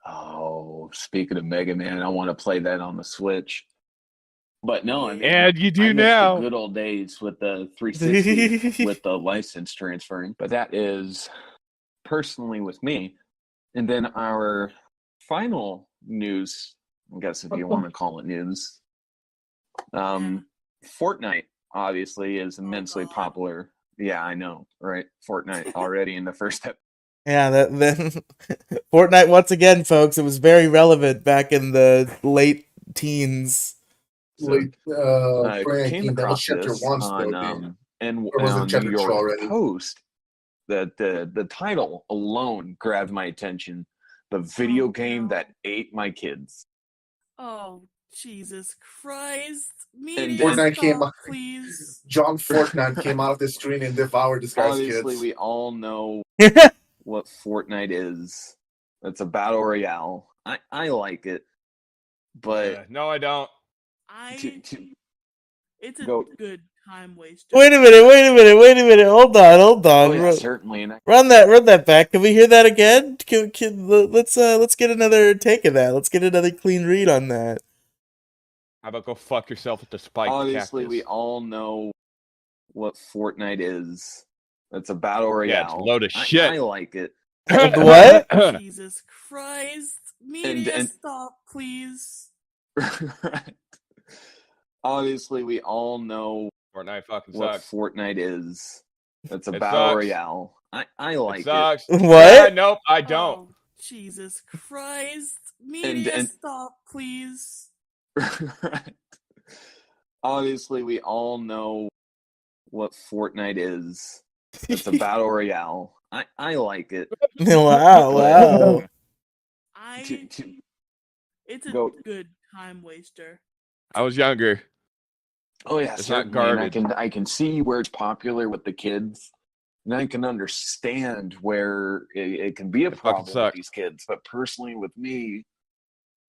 Oh, speaking of Mega Man, I want to play that on the Switch. But no, I mean, And you do I miss now. the good old days with the 360 with the license transferring. But that is personally with me. And then our final news, I guess if you want to call it news, Fortnite obviously is immensely popular. Yeah, I know, right? Fortnite already in the first step. Yeah, that Fortnite once again, folks. It was very relevant back in the late teens. Late came 2019, that was across chapter this 1 on still. and Or was it on chapter New 2 York already? Post. That the title alone grabbed my attention. The video game that ate my kids. Oh, Jesus Christ. And Fortnite came Stop, out. please. John Fortnite came out of the screen and devoured this guy's Obviously, kids. we all know what Fortnite is. It's a battle royale. I like it, but no, I don't. It's a Go. good time waster. Wait a minute. Hold on. Oh yeah, certainly. Run that back. Can we hear that again? Let's get another take of that. Let's get another clean read on that. How about go fuck yourself with the spiked Obviously, cactus? we all know what Fortnite is. It's a battle royale. Yeah, it's a load of shit. I like it. What? Jesus Christ. Media, stop, please. Obviously, we all know Fortnite fucking what sucks. Fortnite is. It's a It battle sucks. royale. I like It sucks. it. What? Nope, I don't. Oh, Jesus Christ. Media, stop, please. Obviously, we all know what Fortnite is. It's a battle royale. I like it. Wow. It's a Go. good time waster. I was younger. Oh yeah, It's not certainly. And garbage. I can see where it's popular with the kids, and I can understand where it can be a It fucking problem with sucks. these kids. But personally, with me,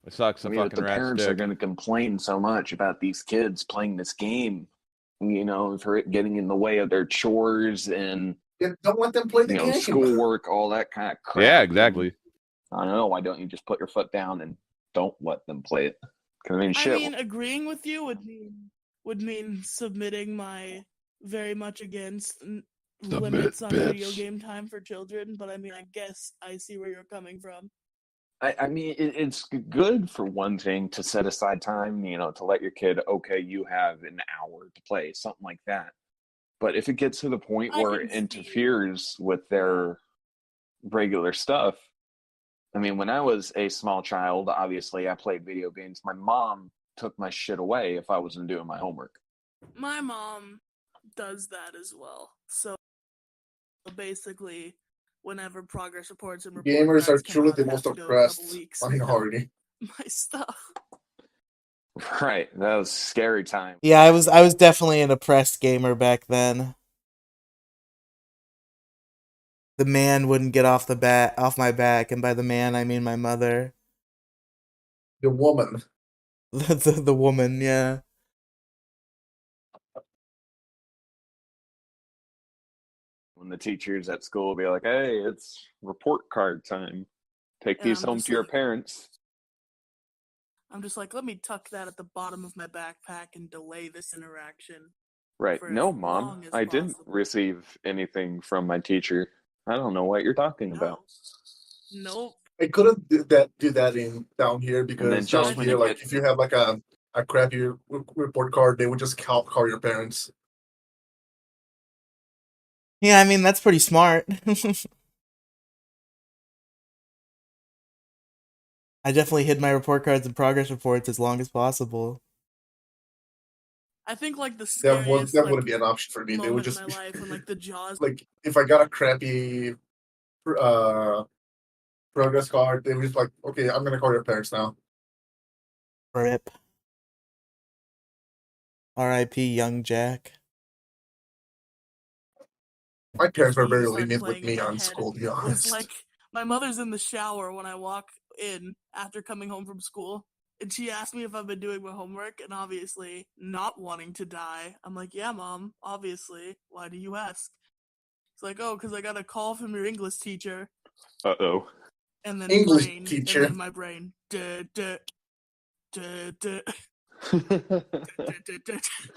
It sucks. I A mean, if fucking the rat parents are stick. going to complain so much about these kids playing this game, for it getting in the way of their chores and Don't let them play the game. schoolwork, all that kind of crap. Yeah, exactly. I don't know. Why don't you just put your foot down and don't let them play it? 'Cause, shit. I mean, agreeing with you would mean submitting my very much against limits on video game time for children, but I mean, I guess I see where you're coming from. I mean, it's good for one thing to set aside time, to let your kid, okay, you have an hour to play, something like that. But if it gets to the point where it interferes with their regular stuff, I mean, when I was a small child, obviously I played video games. My mom took my shit away if I wasn't doing my homework. My mom does that as well. So basically, whenever progress reports and report Gamers are cards come truly out, the I have most to go a couple oppressed weeks without minority. my stuff. Right, that was scary time. Yeah, I was definitely an oppressed gamer back then. The man wouldn't get off my back, and by the man I mean my mother. The woman. The woman, yeah. When the teachers at school will be like, "Hey, it's report card time. Take And these I'm home just to your like- parents." I'm just like, let me tuck that at the bottom of my backpack and delay this interaction. Right. For No, as Mom, long as I didn't possible. receive anything from my teacher. I don't know what you're talking about. Nope. I couldn't do that in down here because then just down when here, you like get- if you have like a crappy report card, they would just call your parents. Yeah, I mean that's pretty smart. I definitely hid my report cards and progress reports as long as possible. I think like the That scariest wouldn't be an option for me. They would moment in just my life when like the jaws like if I got a crappy progress card, they were just like, okay, I'm gonna call your parents now. RIP. R.I.P. Young Jack. My parents were very start lenient with playing in me my on head school, to be was honest. like my mother's in the shower when I walk in after coming home from school, and she asked me if I've been doing my homework, and obviously not wanting to die, I'm like, yeah, Mom, obviously. Why do you ask? It's like, oh, because I got a call from your English teacher. Uh-oh. And then English brain, teacher. and then my brain, duh, duh, duh, duh.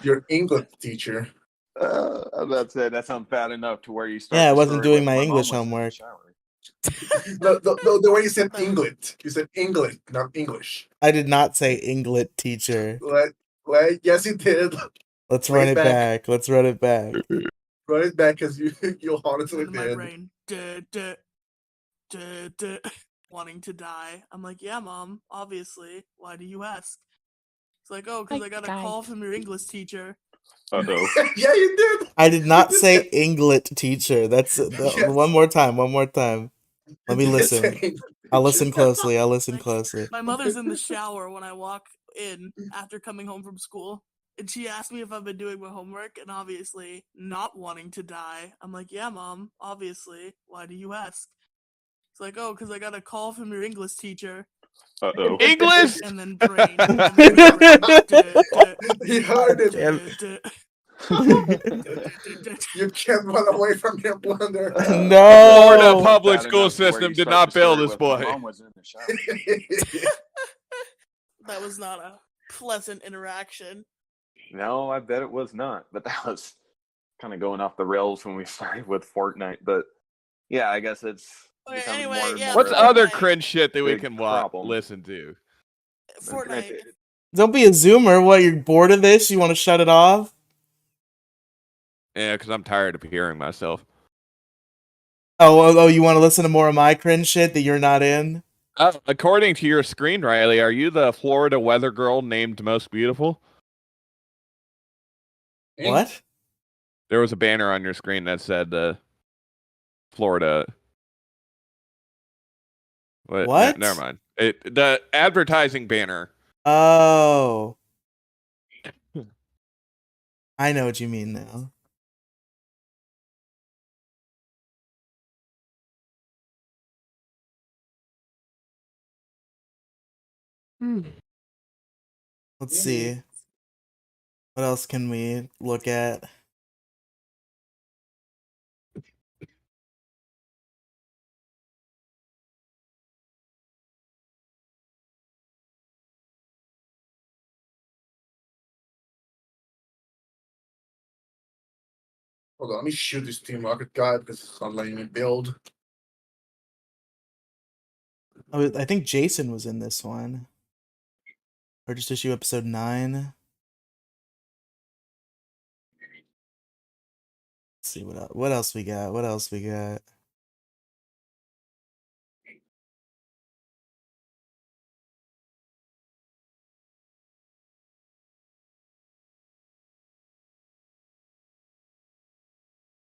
Your English teacher. That's it. That sounds bad enough to where you start. Yeah, I the wasn't story doing with, my "My mom English was in the homework." shower." The way you said English. You said English, not English. I did not say Englet teacher. Yes, you did. Let's run it back. Let's run it back. Run it back because you honestly And then my did. brain, duh, duh, duh, duh. Wanting to die. I'm like, yeah, Mom, obviously. Why do you ask? It's like, oh, because I got a call from your English teacher. Uh-oh. Yeah, you did. I did not say Englet teacher. That's Yes. one more time. One more time. Let me You did listen. say English I'll listen teacher. closely. I'll listen closely. My mother's in the shower when I walk in after coming home from school, and she asked me if I've been doing my homework, and obviously not wanting to die. I'm like, yeah, Mom, obviously. Why do you ask? It's like, oh, because I got a call from your English teacher. Uh-oh. English. And then brain. And then brain, duh, duh, He heard it. duh, duh. You can't run away from your blunder. Florida No. public Bad school enough to where system you did start not the bail story this with, "My boy. mom was in the shower." That was not a pleasant interaction. No, I bet it was not. But that was kind of going off the rails when we started with Fortnite. But yeah, I guess it's Okay, becoming anyway, more and yeah, more What's of other a cringe shit that we big can problem. listen to? Fortnite. Don't be a zoomer. What, you're bored of this? You want to shut it off? Yeah, because I'm tired of hearing myself. Oh, you want to listen to more of my cringe shit that you're not in? According to your screen, Riley, are you the Florida weather girl named Most Beautiful? What? There was a banner on your screen that said Florida. What? Never mind. The advertising banner. Oh. I know what you mean now. Let's see. What else can we look at? Hold on, let me shoot this Team Rocket guy because it's not letting me build. I think Jason was in this one. Purchase issue episode 9. Let's see what else we got. What else we got?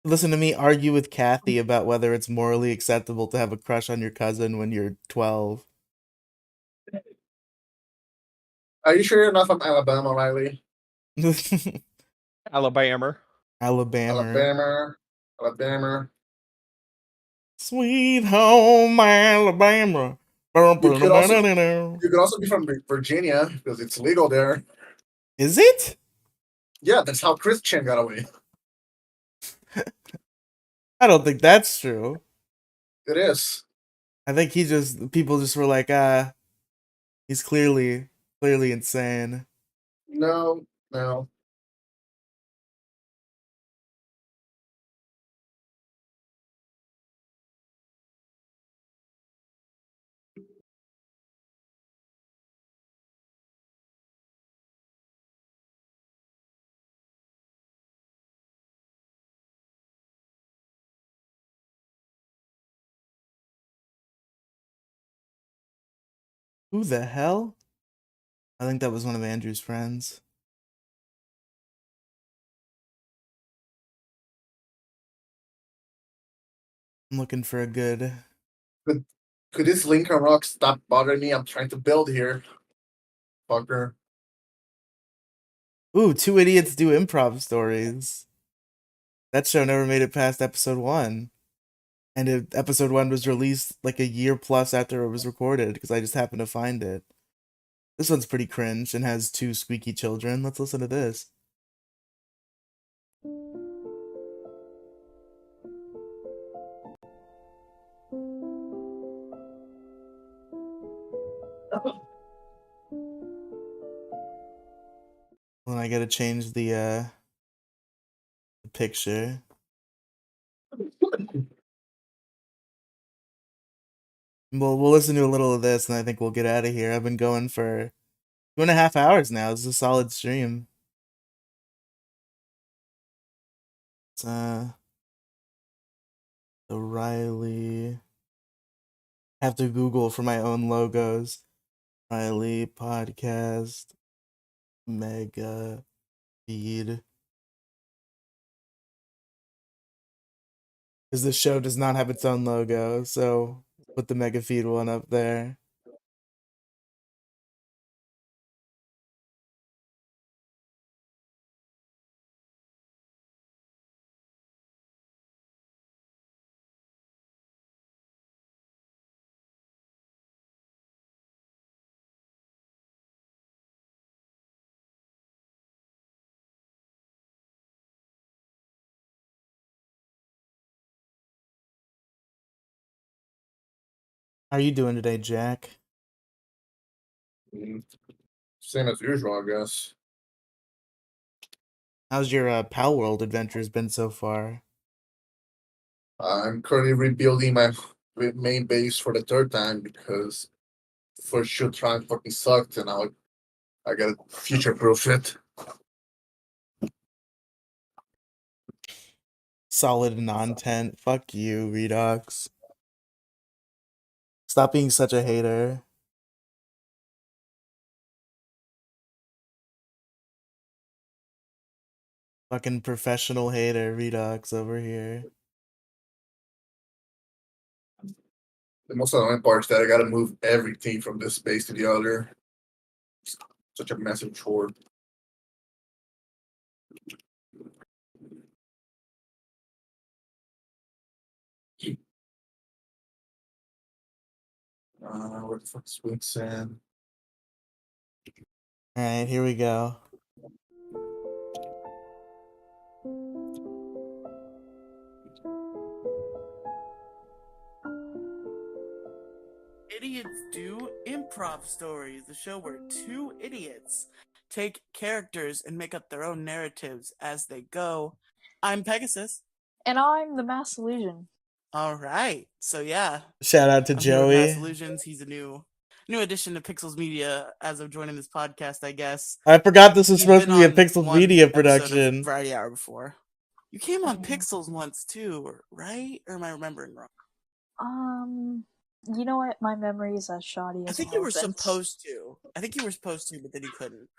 Listen to me argue with Kathy about whether it's morally acceptable to have a crush on your cousin when you're 12. Are you sure you're not from Alabama, Riley? Alabama. Alabama. Sweet home Alabama. You could also be from Virginia because it's legal there. Is it? Yeah, that's how Christian got away. I don't think that's true. It is. I think people just were like, he's clearly insane. No. Who the hell? I think that was one of Andrew's friends. I'm looking for a good... Could this Lincoln Rock stop bothering me? I'm trying to build here. Fucker. Ooh, 2 idiots do improv stories. That show never made it past episode 1. And episode 1 was released like a year plus after it was recorded because I just happened to find it. This one's pretty cringe and has 2 squeaky children. Let's listen to this. Well, I gotta change the picture. We'll listen to a little of this and I think we'll get out of here. I've been going for 2.5 hours now. This is a solid stream. It's the Riley. I have to Google for my own logos. Riley podcast mega feed. Because the show does not have its own logo, so put the mega feed one up there. How are you doing today, Jack? Same as usual, I guess. How's your Pal World adventures been so far? I'm currently rebuilding my main base for the 3rd time because the first shoot trying fucking sucked, and now I gotta future-proof it. Solid non-tent. Fuck you, Redox. Stop being such a hater. Fucking professional hater, Redox over here. The most annoying part is that I gotta move everything from this base to the other. It's such a massive chore. Where the fuck is Winston? Alright, here we go. Idiots Do Improv Stories, the show where 2 idiots take characters and make up their own narratives as they go. I'm Pegasus. And I'm the Mass Illusion. All right. So yeah. Shout out to I'm here with Joey. Mass Illusions. He's a new addition to Pixels Media as of joining this podcast, I guess. I forgot this was He's supposed to been be a on Pixels one Media episode of production. Variety Hour before. You came on Pixels once too, right? Or am I remembering wrong? You know what? My memory is as shoddy as I think you were supposed to. But then you couldn't.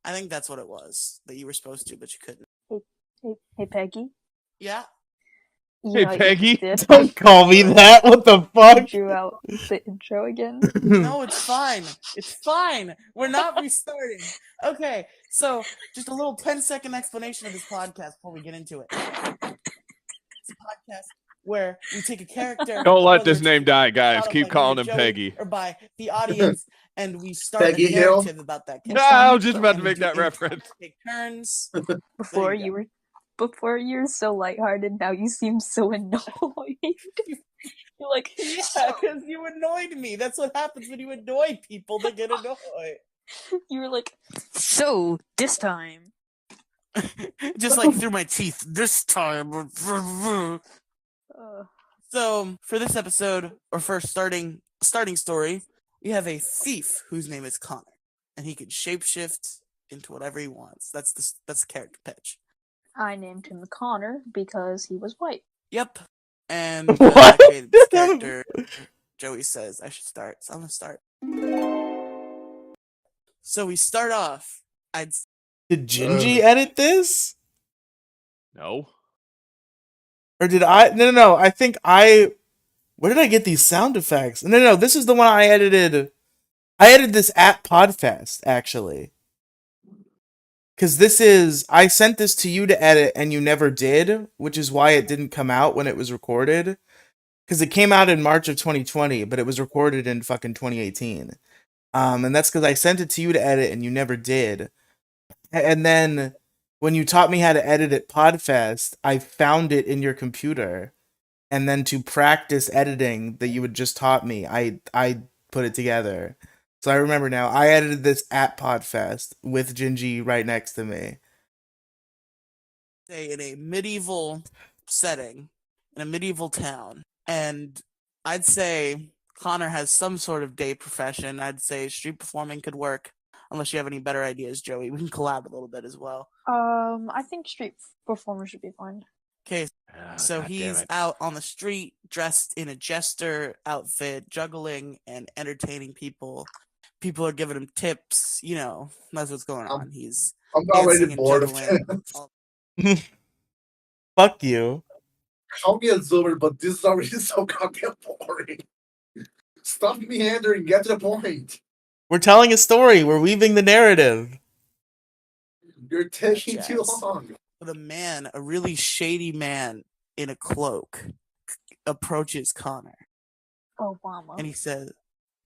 I think that's what it was. That you were supposed to, but you couldn't. Hey, Peggy. Yeah. You Hey, know what you Peggy. just did? Don't call me that. What the You fuck? drew out the intro again. No, it's fine. It's fine. We're not restarting. Okay, so just a little 10-second explanation of this podcast before we get into it. It's a podcast where we take a character. Don't let whether this it's name die, guys. thought of Keep by me or calling him Joey Peggy. or by the audience, and we start Peggy a Hill? narrative about that Your character. Ah, I son was just about to And we make do that improv, reference. take turns. before There you you were so lighthearted. Now you seem so annoyed. You're like, Yeah, because you annoyed me. That's what happens when you annoy people. They get annoyed. you were like, so this time. Just like through my teeth this time. So for this episode, or for starting story, we have a thief whose name is Connor, and he can shapeshift into whatever he wants. That's the character pitch. I named him Connor because he was white. Yep. And I What? created this character. Joey says I should start, so I'm gonna start. So we start off. Did Gingy edit this? No. Or did I? No. I think I. Where did I get these sound effects? No. This is the one I edited. I edited this at Podfest, actually. Because I sent this to you to edit and you never did, which is why it didn't come out when it was recorded. Because it came out in March of 2020, but it was recorded in fucking 2018. And that's because I sent it to you to edit and you never did. And then when you taught me how to edit at Podfest, I found it in your computer. And then to practice editing that you had just taught me, I put it together. So I remember now. I edited this at Podfest with Gingy right next to me. Say in a medieval setting, in a medieval town, and I'd say Connor has some sort of day profession. I'd say street performing could work, unless you have any better ideas, Joey. We can collab a little bit as well. I think street performer should be fine. Okay, so he's out on the street, dressed in a jester outfit, juggling and entertaining people. People are giving him tips. You know, that's what's going on. He's I'm already dancing and bored of juggling. that. Fuck you. Call me a zoomer, but this is already so goddamn boring. Stop meandering. Get to the point. We're telling a story. We're weaving the narrative. You're taking Jazz. too long. But a really shady man in a cloak, approaches Connor, Obama. and he says,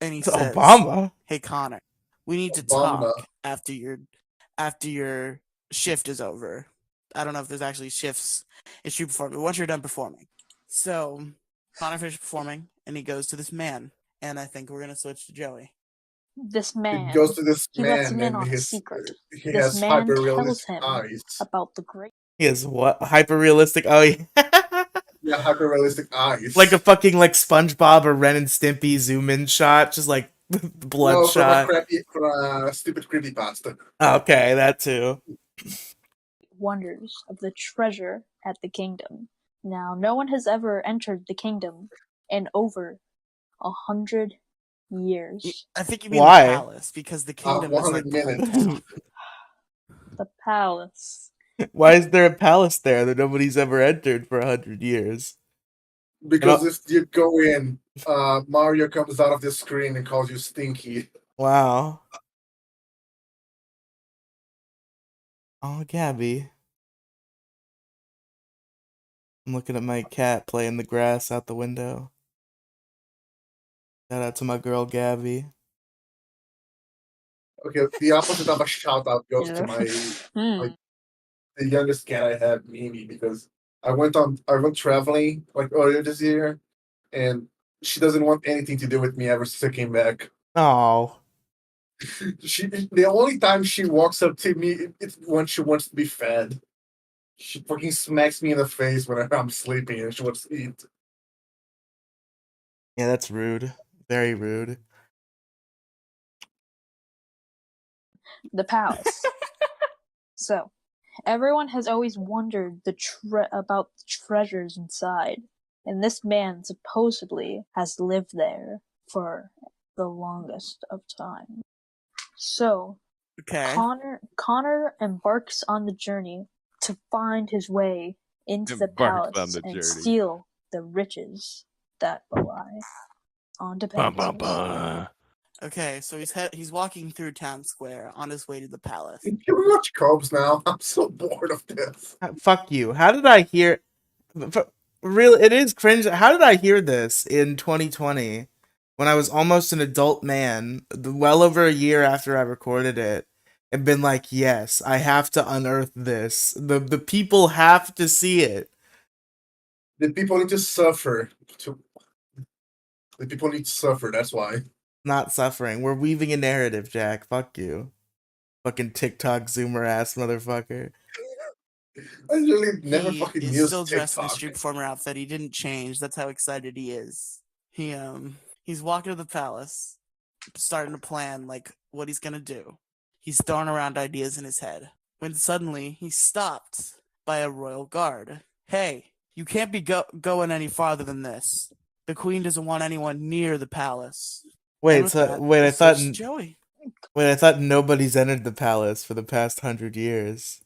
Obama? "Hey Connor, we need to Obama. talk after your shift is over. I don't know if there's actually shifts in street performing. Once you're done performing." So Connor finishes performing, and he goes to this man, and I think we're gonna switch to Joey. This man. He goes to this He lets him man in and on a his, secret. he This has man tells hyper-realistic him eyes. about the great. He has what? Hyper-realistic? Oh, yeah. Yeah, hyper-realistic eyes. Like a fucking SpongeBob or Ren and Stimpy zoom-in shot. Just like bloodshot. From a stupid creepypasta. Okay, that too. Wonders of the treasure at the kingdom. Now, no one has ever entered the kingdom in over 100 years. I think you mean Why? the palace, because the kingdom is 100 like the whole minutes. town. The palace. Why is there a palace there that nobody's ever entered for 100 years? Because if you go in, Mario comes out of the screen and calls you stinky. Wow. Oh, Gabby. I'm looking at my cat playing the grass out the window. Shout out to my girl, Gabby. Okay, the opposite of a shout out goes to my the youngest cat I have, Mimi, because I went traveling like earlier this year, and she doesn't want anything to do with me ever since I came back. Oh. The only time she walks up to me it's when she wants to be fed. She fucking smacks me in the face when I'm sleeping and she wants to eat. Yeah, that's rude. Very rude. The palace. So, everyone has always wondered about the treasures inside, and this man supposedly has lived there for the longest of time. So, Okay. Connor embarks on the journey to find his way into the Embarks on palace the and journey. steal the riches that belie onto Pegasus. Okay, so he's walking through town square on his way to the palace. Can we watch Cubs now? I'm so bored of this. Fuck you. How did I hear? Really, it is cringe. How did I hear this in 2020 when I was almost an adult man, well over a year after I recorded it, and been like, yes, I have to unearth this. The people have to see it. The people need to suffer. The people need to suffer. That's why. Not suffering. We're weaving a narrative, Jack. Fuck you. Fucking TikTok zoomer ass motherfucker. I really never He fucking is used still dressed in his TikTok. street performer outfit. He didn't change. That's how excited he is. He's walking to the palace, starting to plan like what he's gonna do. He's throwing around ideas in his head when suddenly he's stopped by a royal guard. Hey, you can't be going any farther than this. The queen doesn't want anyone near the palace. And with that, I he thought switched to Joey. I thought nobody's entered the palace for the past 100 years.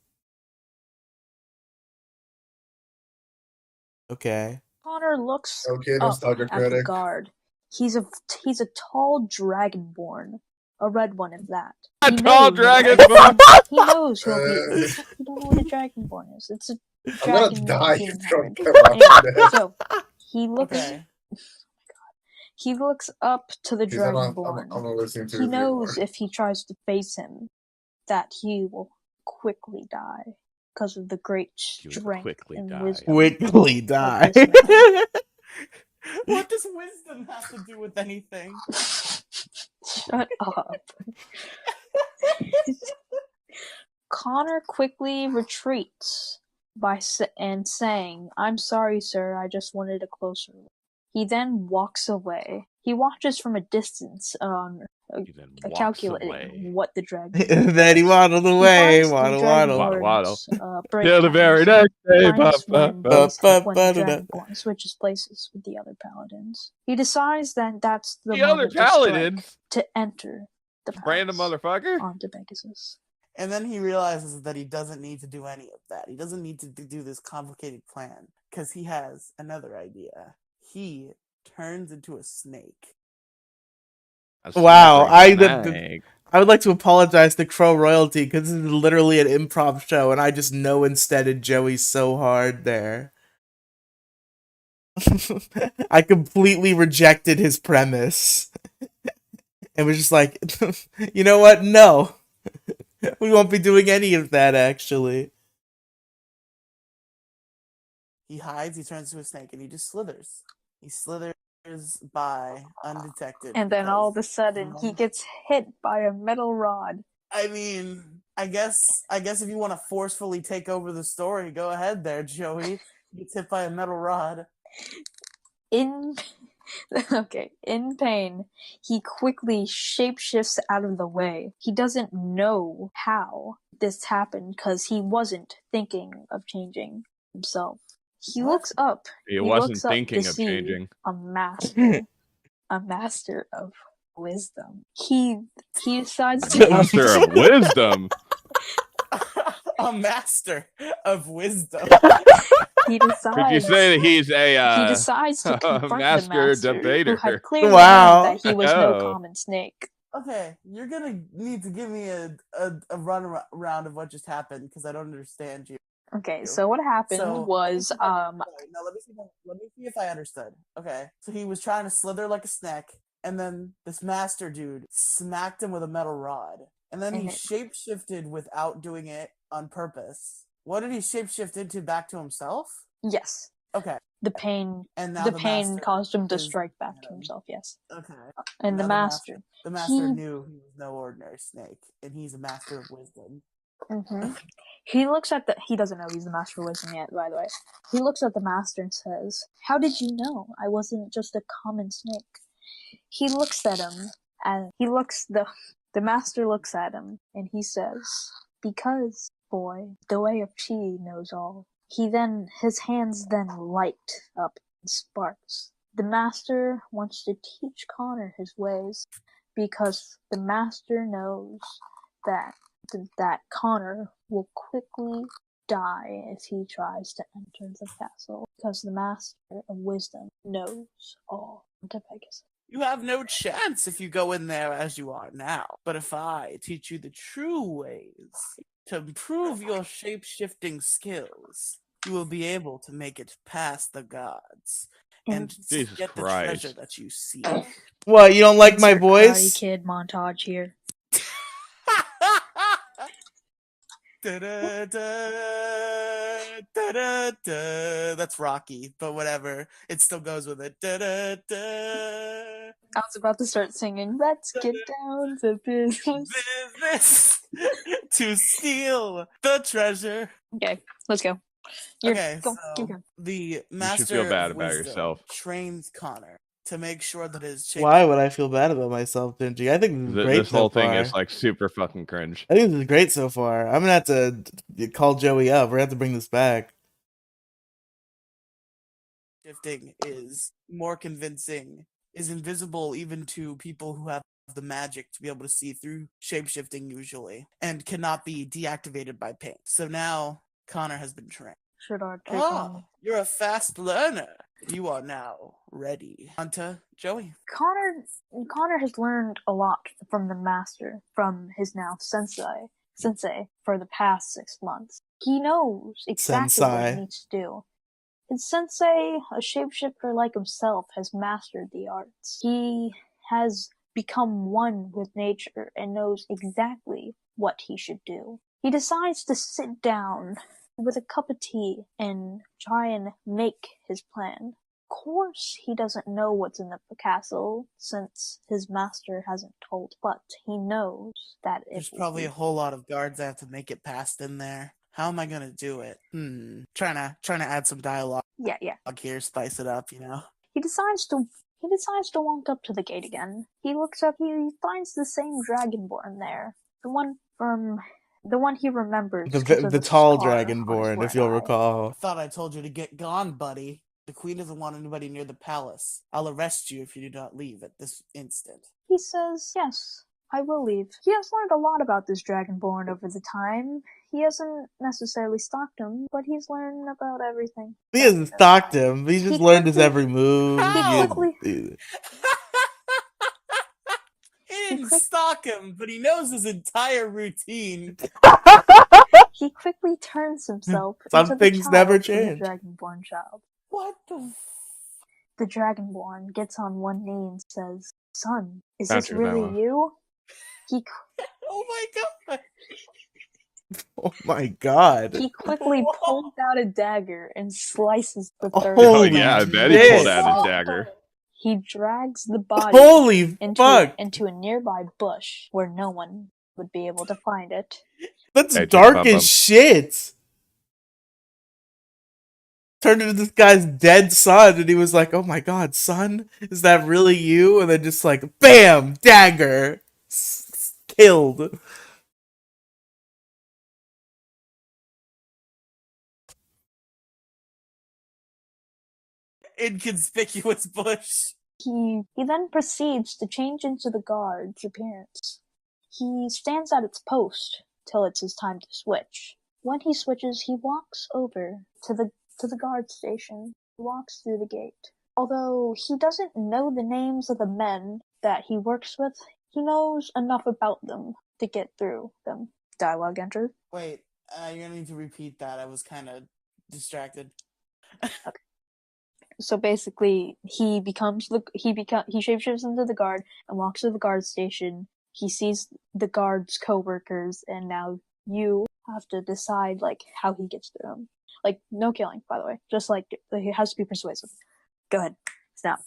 Okay. Connor looks Okay, up nostalgia at the critic. guard. He's a tall dragonborn, a red one at that. A He tall knows- dragonborn! He knows he'll be. You don't know what a dragonborn is. It's a I'm gonna dragon die being if you herd. don't come after Anyway, this. so he looks. Okay. He looks up to the He's not- dragonborn. I'm not listening to He this knows anymore. if he tries to face him, that he will quickly die because of the great strength quickly and die. wisdom. Quickly of die. this man. What does wisdom have to do with anything? Shut up. Connor quickly retreats and saying, "I'm sorry, sir, I just wanted a closer look." He then walks away. He watches from a distance, calculating what the dragon Then he waddled away. Waddle, waddle. Waddle. break Till the very next day. minus one base ba, when ba, the da, da. Dragonborn switches places with the other paladins. He decides that that's the The other moment to strike, paladins? to enter the Random palace motherfucker? onto Pegasus. And then he realizes that he doesn't need to do any of that. He doesn't need to do this complicated plan because he has another idea. He turns into a snake. Wow, I Snake. would like to apologize to Crow Royalty because this is literally an improv show, and I just know instead Joey so hard there. I completely rejected his premise, and was just like, you know what? No, we won't be doing any of that. Actually, He hides, he turns into a snake, and he just slithers. He slithers by undetected. And then all of a because sudden, he gets hit by a metal rod. I mean, I guess if you want to forcefully take over the story, go ahead there, Joey. He gets hit by a metal rod. In pain, he quickly shapeshifts out of the way. He doesn't know how this happened because he wasn't thinking of changing himself. He looks up. He wasn't looks up thinking to of see changing. a master of wisdom. He decides to Master of wisdom. A master of wisdom. He decides. Could you say that he's a he decides to confront master the master, debater? who had clearly Wow. learned that he was no Oh. common snake. Okay, you're gonna need to give me a run around of what just happened because I don't understand you. Okay, so what happened was Okay, no, let me see if I understood. Okay, so he was trying to slither like a snake, and then this master dude smacked him with a metal rod, and then he shapeshifted without doing it on purpose. What did he shapeshift into back to himself? Yes. Okay. The pain And now the the pain master caused him to is strike back to himself, yes. Okay. And Now the master. The master knew he was no ordinary snake, and he's a master of wisdom. Mm-hmm. He looks at he doesn't know he's the master of wisdom yet, by the way. He looks at the master and says, "How did you know I wasn't just a common snake?" He looks at him, and the master looks at him, and he says, "Because, boy, the way of Chi knows all." His hands then light up in sparks. The master wants to teach Connor his ways, because the master knows that Connor will quickly die if he tries to enter the castle, because the Master of Wisdom knows all to Pegasus. You have no chance if you go in there as you are now. But if I teach you the true ways to improve your shape-shifting skills, you will be able to make it past the gods and Jesus get the Christ. treasure that you seek. What, you don't like my Insert voice? Karate Kid montage here. Da-da-da, da-da-da. That's Rocky, but whatever. It still goes with it. Da-da-da. I was about to start singing, let's get down to business. Business to steal the treasure. Okay, let's go. Okay, Go, so keep going. the You should Master feel bad of about Wisdom yourself. trains Connor to make sure that his shape Why would I feel bad about myself, Benji? I think this is great This so whole thing far. is like super fucking cringe. I think this is great so far. I'm gonna have to call Joey up. We're gonna have to bring this back. shifting is more convincing, is invisible even to people who have the magic to be able to see through shapeshifting usually, and cannot be deactivated by pain. So now Connor has been trained. Should I take Oh, on? you're a fast learner. You are now ready. Hunter, Joey. Connor has learned a lot from the Master, from his now sensei, for the past 6 months. He knows exactly what he Sensei. needs to do. His sensei, a shapeshifter like himself, has mastered the arts. He has become one with nature and knows exactly what he should do. He decides to sit down with a cup of tea and try and make his plan. Of course, he doesn't know what's in the castle since his master hasn't told, but he knows that There's it will probably be- a whole lot of guards I have to make it past in there. How am I gonna do it? Trying to add some dialogue Yeah. here, spice it up, you know. He decides to walk up to the gate again. He looks up, he finds the same Dragonborn there. The one he remembers. 'cause of The tall scar on his Dragonborn, if right you'll eye. recall. Thought I told you to get gone, buddy. The queen doesn't want anybody near the palace. I'll arrest you if you do not leave at this instant. He says, yes, I will leave. He has learned a lot about this Dragonborn over the time. He hasn't necessarily stalked him, but he's learned about everything. He hasn't stalked him. He just learned his every move. He didn't stalk him, but he knows his entire routine. He quickly turns himself Some into things the never child from change. the Dragonborn child. What the? The Dragonborn gets on one knee and says, "Son, is Don't this do that really one. you?" He Oh my god! Oh my god. He quickly pulls out a dagger and slices the third. Oh Holy yeah, I bet he shit. pulled out his dagger. He drags the body Holy fuck. into a nearby bush where no one would be able to find it. That's Hey, dark Bum as Bum. shit. Turned into this guy's dead son, and he was like, "Oh my god, son, is that really you?" And then just like, bam, dagger, killed. Inconspicuous bush. He then proceeds to change into the guard's appearance. He stands at its post till it's his time to switch. When he switches, he walks over to the guard station. He walks through the gate. Although he doesn't know the names of the men that he works with, he knows enough about them to get through them. Dialogue entered. Wait, you're gonna need to repeat that. I was kind of distracted. So basically, he shapeshifts into the guard and walks to the guard station. He sees the guard's co-workers, and now you have to decide like how he gets through them. Like no killing, by the way. Just like it has to be persuasive. Go ahead, snap.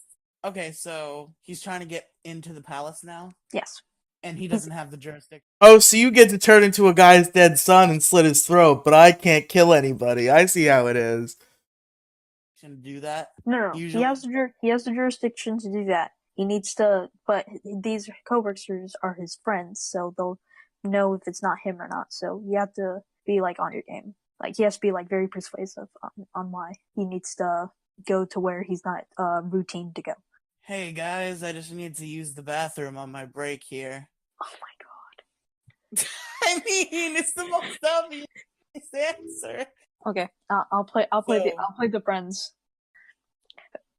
Okay, so he's trying to get into the palace now, Yes. and he doesn't have the jurisdiction. Oh, so you get to turn into a guy's dead son and slit his throat, but I can't kill anybody. I see how it is. To do that. No. Usually- He has the jurisdiction to do that. He needs to, but these co-workers are his friends, so they'll know if it's not him or not. So you have to be like on your game. Like he has to be like very persuasive on why he needs to go to where he's not routine to go. Hey guys, I just need to use the bathroom on my break here. Oh my god. I mean, it's the most obvious. Nice answer. Okay, I'll play So- the friends.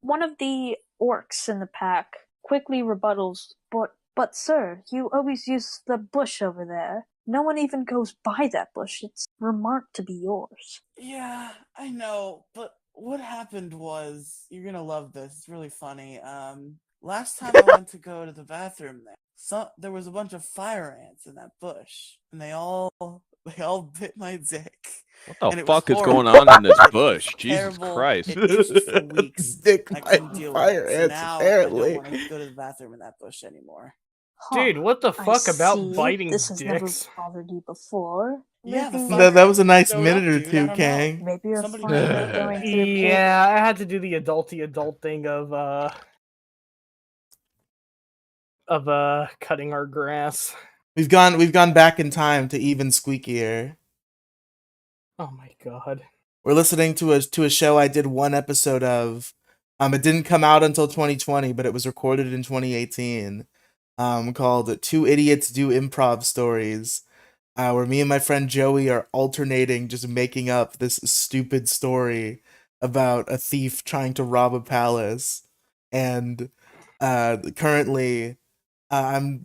One of the orcs in the pack quickly rebuttals, but sir, you always use the bush over there. No one even goes by that bush. It's remarked to be yours. Yeah, I know, but what happened was, you're gonna love this. It's really funny. Last time I went to go to the bathroom there was a bunch of fire ants in that bush, and they all bit my dick. What And the it was fuck is horrible. going on in this It was bush? Jesus terrible. Christ. It itched for weeks. Dick I by couldn't deal with fire it. So ants, now apparently. I don't want to go to the bathroom in that bush anymore. Dude, what the I fuck about see. biting This has never dicks? bothered you before. Yeah, the Maybe- fire That was a nice showed minute up, or dude. I two, don't know. Kang. Maybe you're Somebody finally tried to going through Yeah, I had to do the adulty adult thing of cutting our grass. We've gone back in time to even squeakier. Oh my god. We're listening to a show I did one episode of. It didn't come out until 2020, but it was recorded in 2018. Called Two Idiots Do Improv Stories, where me and my friend Joey are alternating just making up this stupid story about a thief trying to rob a palace. And currently we're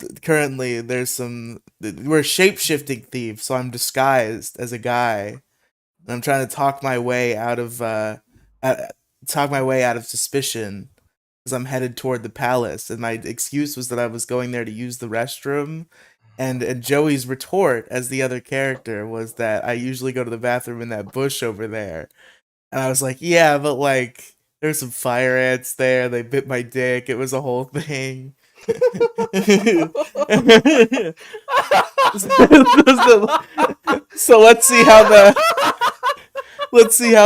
shape-shifting thieves, so I'm disguised as a guy. And I'm trying to talk my way out of suspicion because I'm headed toward the palace. And my excuse was that I was going there to use the restroom. And Joey's retort as the other character was that I usually go to the bathroom in that bush over there. And I was like, yeah, but like there's some fire ants there. They bit my dick. It was a whole thing. So let's see how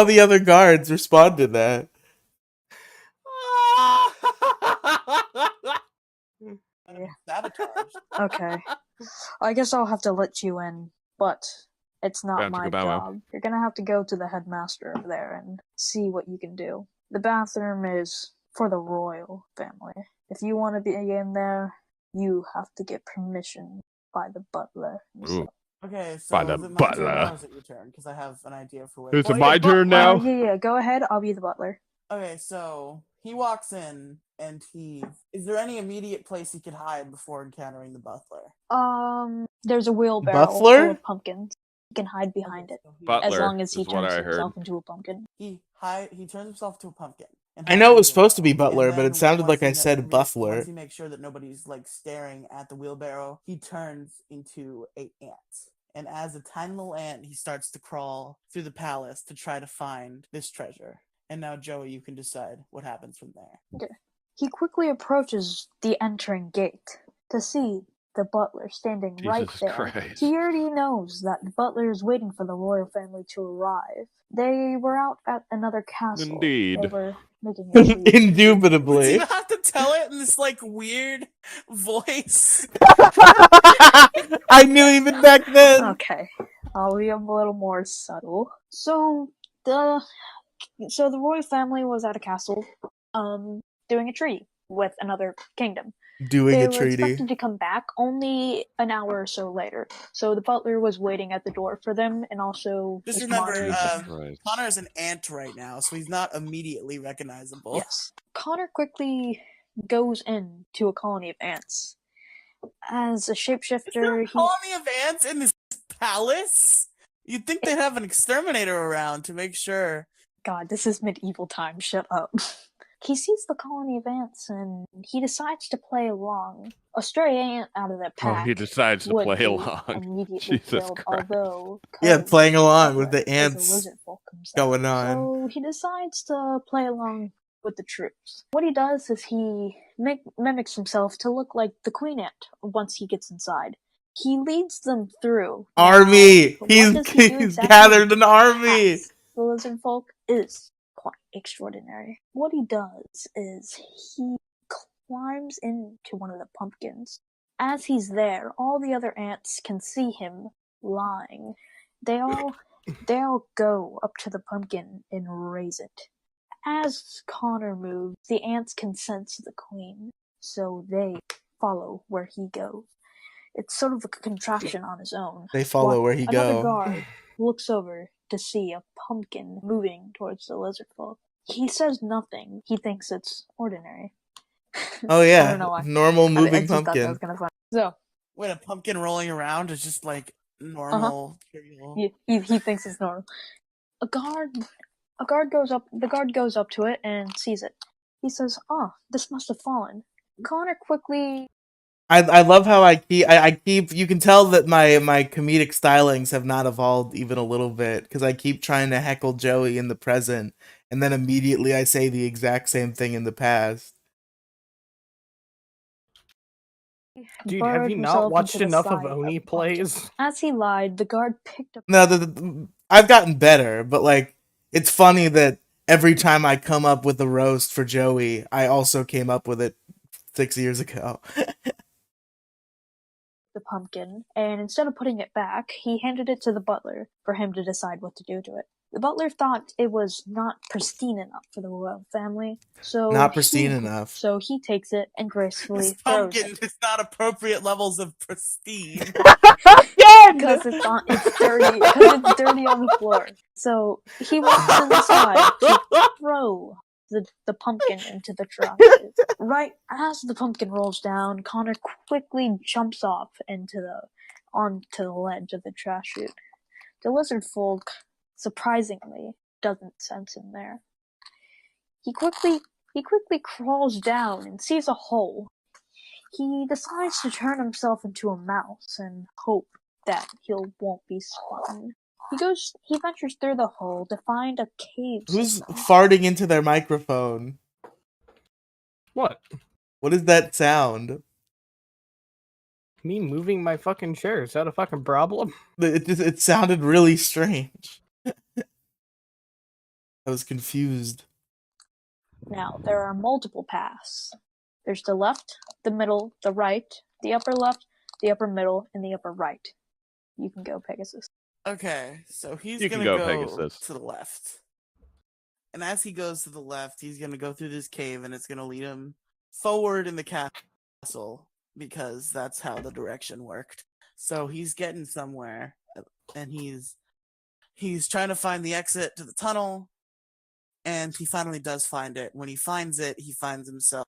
the other guards respond to that. Sabotaged. Okay. I guess I'll have to let you in, but it's not Bow my chicka bow wow. job. You're gonna have to go to the headmaster over there and see what you can do. The bathroom is for the royal family. If you want to be in there, you have to get permission by the butler. Ooh. Okay, so By the is it my butler. turn or is it your turn? Because I have an idea for what. Is it my turn now? Yeah, go ahead. I'll be the butler. Okay, so he walks in and is there any immediate place he could hide before encountering the butler? There's a wheelbarrow Buffler? full of pumpkins. He can hide behind it. Butler as long as he is what turns I himself heard. into a pumpkin. He turns himself to a pumpkin. And I know it was hides in the supposed to be wheelbarrow. Butler, And but it then sounded once like he I kno- said Once Buffler. he makes sure that nobody's like staring at the wheelbarrow, he turns into an ant. And as a tiny little ant, he starts to crawl through the palace to try to find this treasure. And now, Joey, you can decide what happens from there. Okay. He quickly approaches the entering gate to see the butler standing right Jesus there. Christ. He already knows that the butler is waiting for the royal family to arrive. They were out at another castle. Indeed. They were making a treat. Do Indubitably. you have to tell it in this like weird voice? I knew even back then. Okay, I'll be a little more subtle. So the royal family was at a castle, doing a treaty with another kingdom. Doing They a were treaty. expected to come back only an hour or so later. So the butler was waiting at the door for them, and also Just his remember, monitor- Christ. Connor is an ant right now, so he's not immediately recognizable. Yes. Connor quickly goes in to a colony of ants. As a Is there shapeshifter, a colony of ants in this palace? You'd think they'd have an exterminator around to make sure. God, this is medieval times, shut up. He sees the colony of ants and he decides to play along. A stray ant out of the Oh, pack he decides to would play be along. immediately Jesus killed, Christ. although Yeah, Cuz playing along with Butler the is a ants lizard folk himself. going on. So he decides to play along with the troops. What he does is he mimics himself to look like the queen ant once he gets inside. He leads them through. Army! Now, what does he do He's exactly? gathered an army! As the lizard folk is quite extraordinary. What he does is he climbs into one of the pumpkins. As he's there, all the other ants can see him lying. They all go up to the pumpkin and raise it. As Connor moves, the ants can sense the queen, so they follow where he goes. It's sort of a contraption on his own. They follow where he Another go. guard looks over to see a pumpkin moving towards the lizard folk. He says nothing. He thinks it's ordinary. Oh I yeah, don't know why. normal I moving just thought that was pumpkin. kind of fun. So, Wait, a pumpkin rolling around is just like normal, trivial. he thinks it's normal. A guard goes up. The guard goes up to it and sees it. He says, "Oh, this must have fallen." Connor quickly. I love how I keep you can tell that my comedic stylings have not evolved even a little bit because I keep trying to heckle Joey in the present and then immediately I say the exact same thing in the past. Dude, burrowed have you not himself watched into the enough of side Oni the pumpkin. plays? As he lied, the guard picked up. No, I've gotten better, but like it's funny that every time I come up with a roast for Joey, I also came up with it 6 years ago. The pumpkin, and instead of putting it back, he handed it to the butler for him to decide what to do to it. The butler thought it was not pristine enough for the royal family, so Not pristine enough. So he takes it and gracefully This throws pumpkin it. is not appropriate levels of pristine. Because it's dirty. Because it's dirty on the floor. So he walks inside to throw the pumpkin into the trash. Right as the pumpkin rolls down, Connor quickly jumps off onto the ledge of the trash chute. The lizard folk, surprisingly, doesn't sense him there. He quickly crawls down and sees a hole. He decides to turn himself into a mouse and hope that he won't be spotted. He ventures through the hole to find a cave. Who's farting into their microphone? What? What is that sound? Me moving my fucking chair. Is that a fucking problem? It sounded really strange. I was confused. Now, there are multiple paths. There's the left, the middle, the right, the upper left, the upper middle, and the upper right. You can go, Pegasus. Okay, so he's You can gonna go, go Pegasus. to the left. And as he goes to the left, he's gonna go through this cave and it's gonna lead him forward in the castle because that's how the direction worked. So he's getting somewhere and he's trying to find the exit to the tunnel and he finally does find it. When he finds it, he finds himself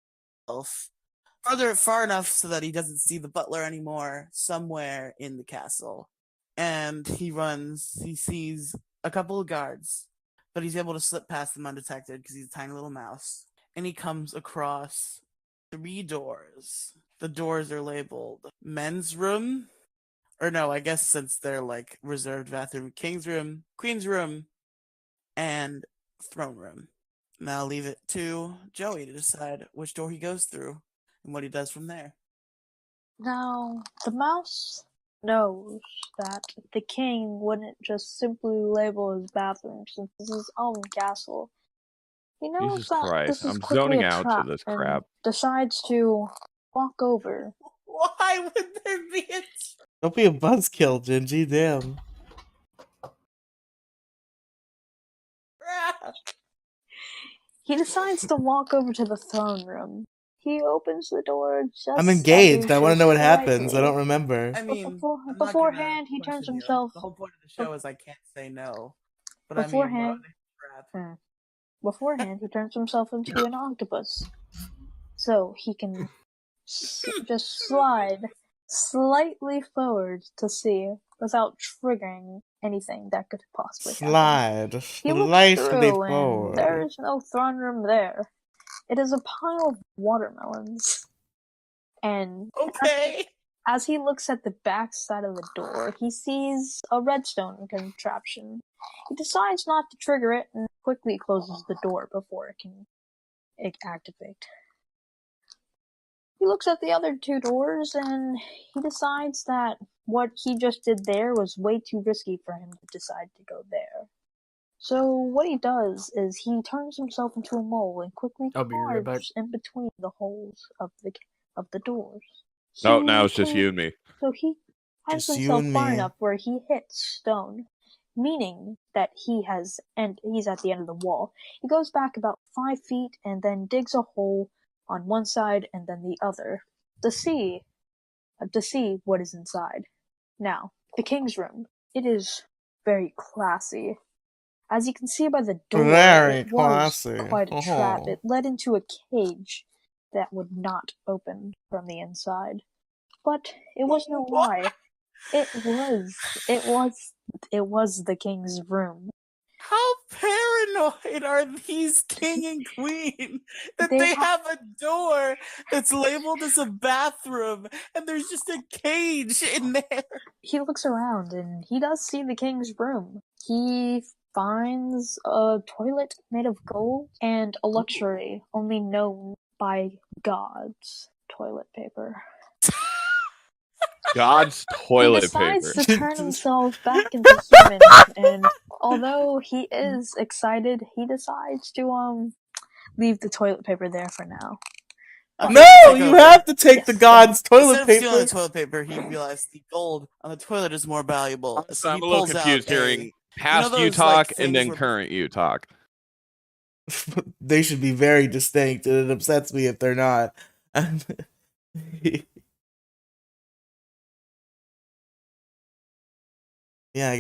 far enough so that he doesn't see the butler anymore somewhere in the castle. And he sees a couple of guards, but he's able to slip past them undetected because he's a tiny little mouse. And he comes across 3 doors. The doors are labeled men's room, or no, I guess since they're like reserved bathroom, king's room, queen's room, and throne room. Now I'll leave it to Joey to decide which door he goes through and what he does from there. Now, the mouse knows that the king wouldn't just simply label his bathroom since this is his own castle. He knows Jesus that Christ, this is I'm quickly zoning a out to trap this and crap. decides to walk over. Why would there be a... Don't be a buzzkill, Gingy. Damn. He decides to walk over to the throne room. He opens the door just I'm engaged. I want to know what slightly. happens. I don't remember. I mean, beforehand, he turns himself. The whole point of the show is I can't say no. But Beforehand, I mean, beforehand, he turns himself into an octopus, so he can just slide slightly forward to see without triggering anything that could possibly happen. Slide He looks slightly through, and forward. there is no throne room there. It is a pile of watermelons. And as he looks at the back side of the door, he sees a redstone contraption. He decides not to trigger it and quickly closes the door before it can activate. He looks at the other 2 doors and he decides that what he just did there was way too risky for him to decide to go there. So what he does is he turns himself into a mole and quickly I'll be right back. carves in between the holes of the doors. No, now it's just you and me. So he has Just you himself and far me. enough where he hits stone, meaning that he's at the end of the wall. He goes back about 5 feet and then digs a hole on one side and then the other to see what is inside. Now, the king's room. It is very classy. As you can see by the door, Very it was classy. quite a trap. Oh. It led into a cage that would not open from the inside. But it was no lie. It was the king's room. How paranoid are these king and queen that They they ha- have a door that's labeled as a bathroom and there's just a cage in there? He looks around and he does see the king's room. He finds a toilet made of gold and a luxury only known by gods, toilet paper. God's toilet He decides paper. to turn himself back into human, and although he is excited, he decides to leave the toilet paper there for now. No, take you over. have to take the god's Instead toilet of stealing paper. the toilet paper, he realized the gold on the toilet is more valuable. So I'm he a little pulls out confused hearing past you those, like, talk and then things where- current you talk. They should be very distinct, and it upsets me if they're not. Yeah,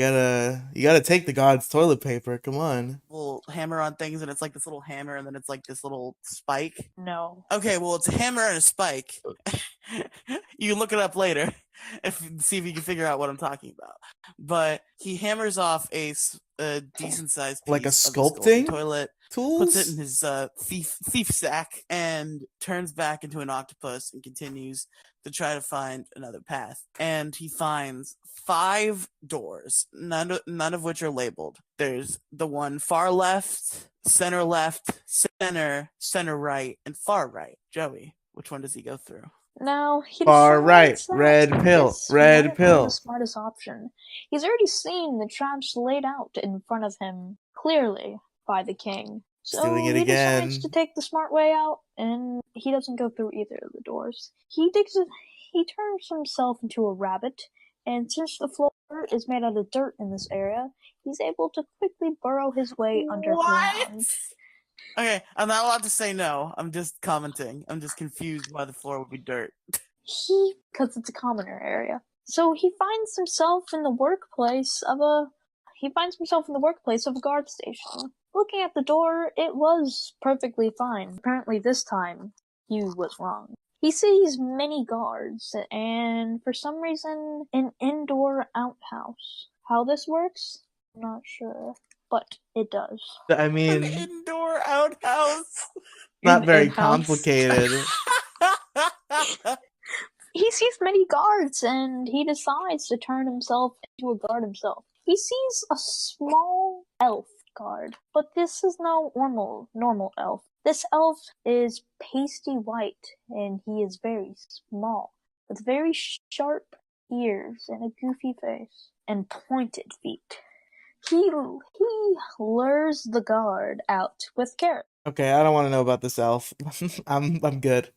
you gotta take the god's toilet paper. Come on. Little hammer on things, and it's like this little hammer, and then it's like this little spike. No. Okay, well, it's a hammer and a spike. You can look it up later see if you can figure out what I'm talking about. But he hammers off a decent sized piece Like a of this sculpting golden toilet, tools? puts it in his thief sack, and turns back into an octopus and continues to try to find another path. And he finds 5 doors, none of which are labeled. There's the one far left, center right, and far right. Joey, which one does he go through? Now, he Far decides right, that red pill, this red might be pill. the smartest option. He's already seen the traps laid out in front of him clearly by the king. So doing it he again. decides to take the smart way out, and he doesn't go through either of the doors. He turns himself into a rabbit, and since the floor is made out of dirt in this area, he's able to quickly burrow his way underground. Okay, I'm not allowed to say no. I'm just commenting. I'm just confused why the floor would be dirt. Because it's a commoner area. So he finds himself in the workplace of a guard station. Looking at the door, it was perfectly fine. Apparently this time, he was wrong. He sees many guards, and for some reason, an indoor outhouse. How this works? I'm not sure, but it does. I mean, Indoor outhouse. not very in-house. complicated. He sees many guards, and he decides to turn himself into a guard himself. He sees a small elf guard, but this is no normal elf. This elf is pasty white, and he is very small, with very sharp ears and a goofy face, and pointed feet. He lures the guard out with carrots. Okay, I don't want to know about this elf. I'm good.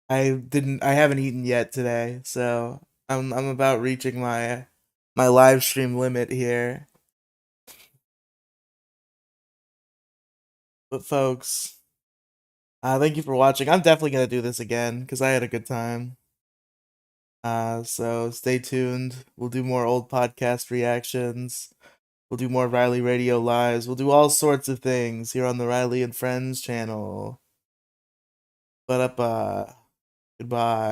I haven't eaten yet today, so I'm about reaching my live stream limit here. But folks, thank you for watching. I'm definitely gonna do this again because I had a good time. So stay tuned. We'll do more old podcast reactions. We'll do more Riley Radio lives. We'll do all sorts of things here on the Riley and Friends channel. But goodbye.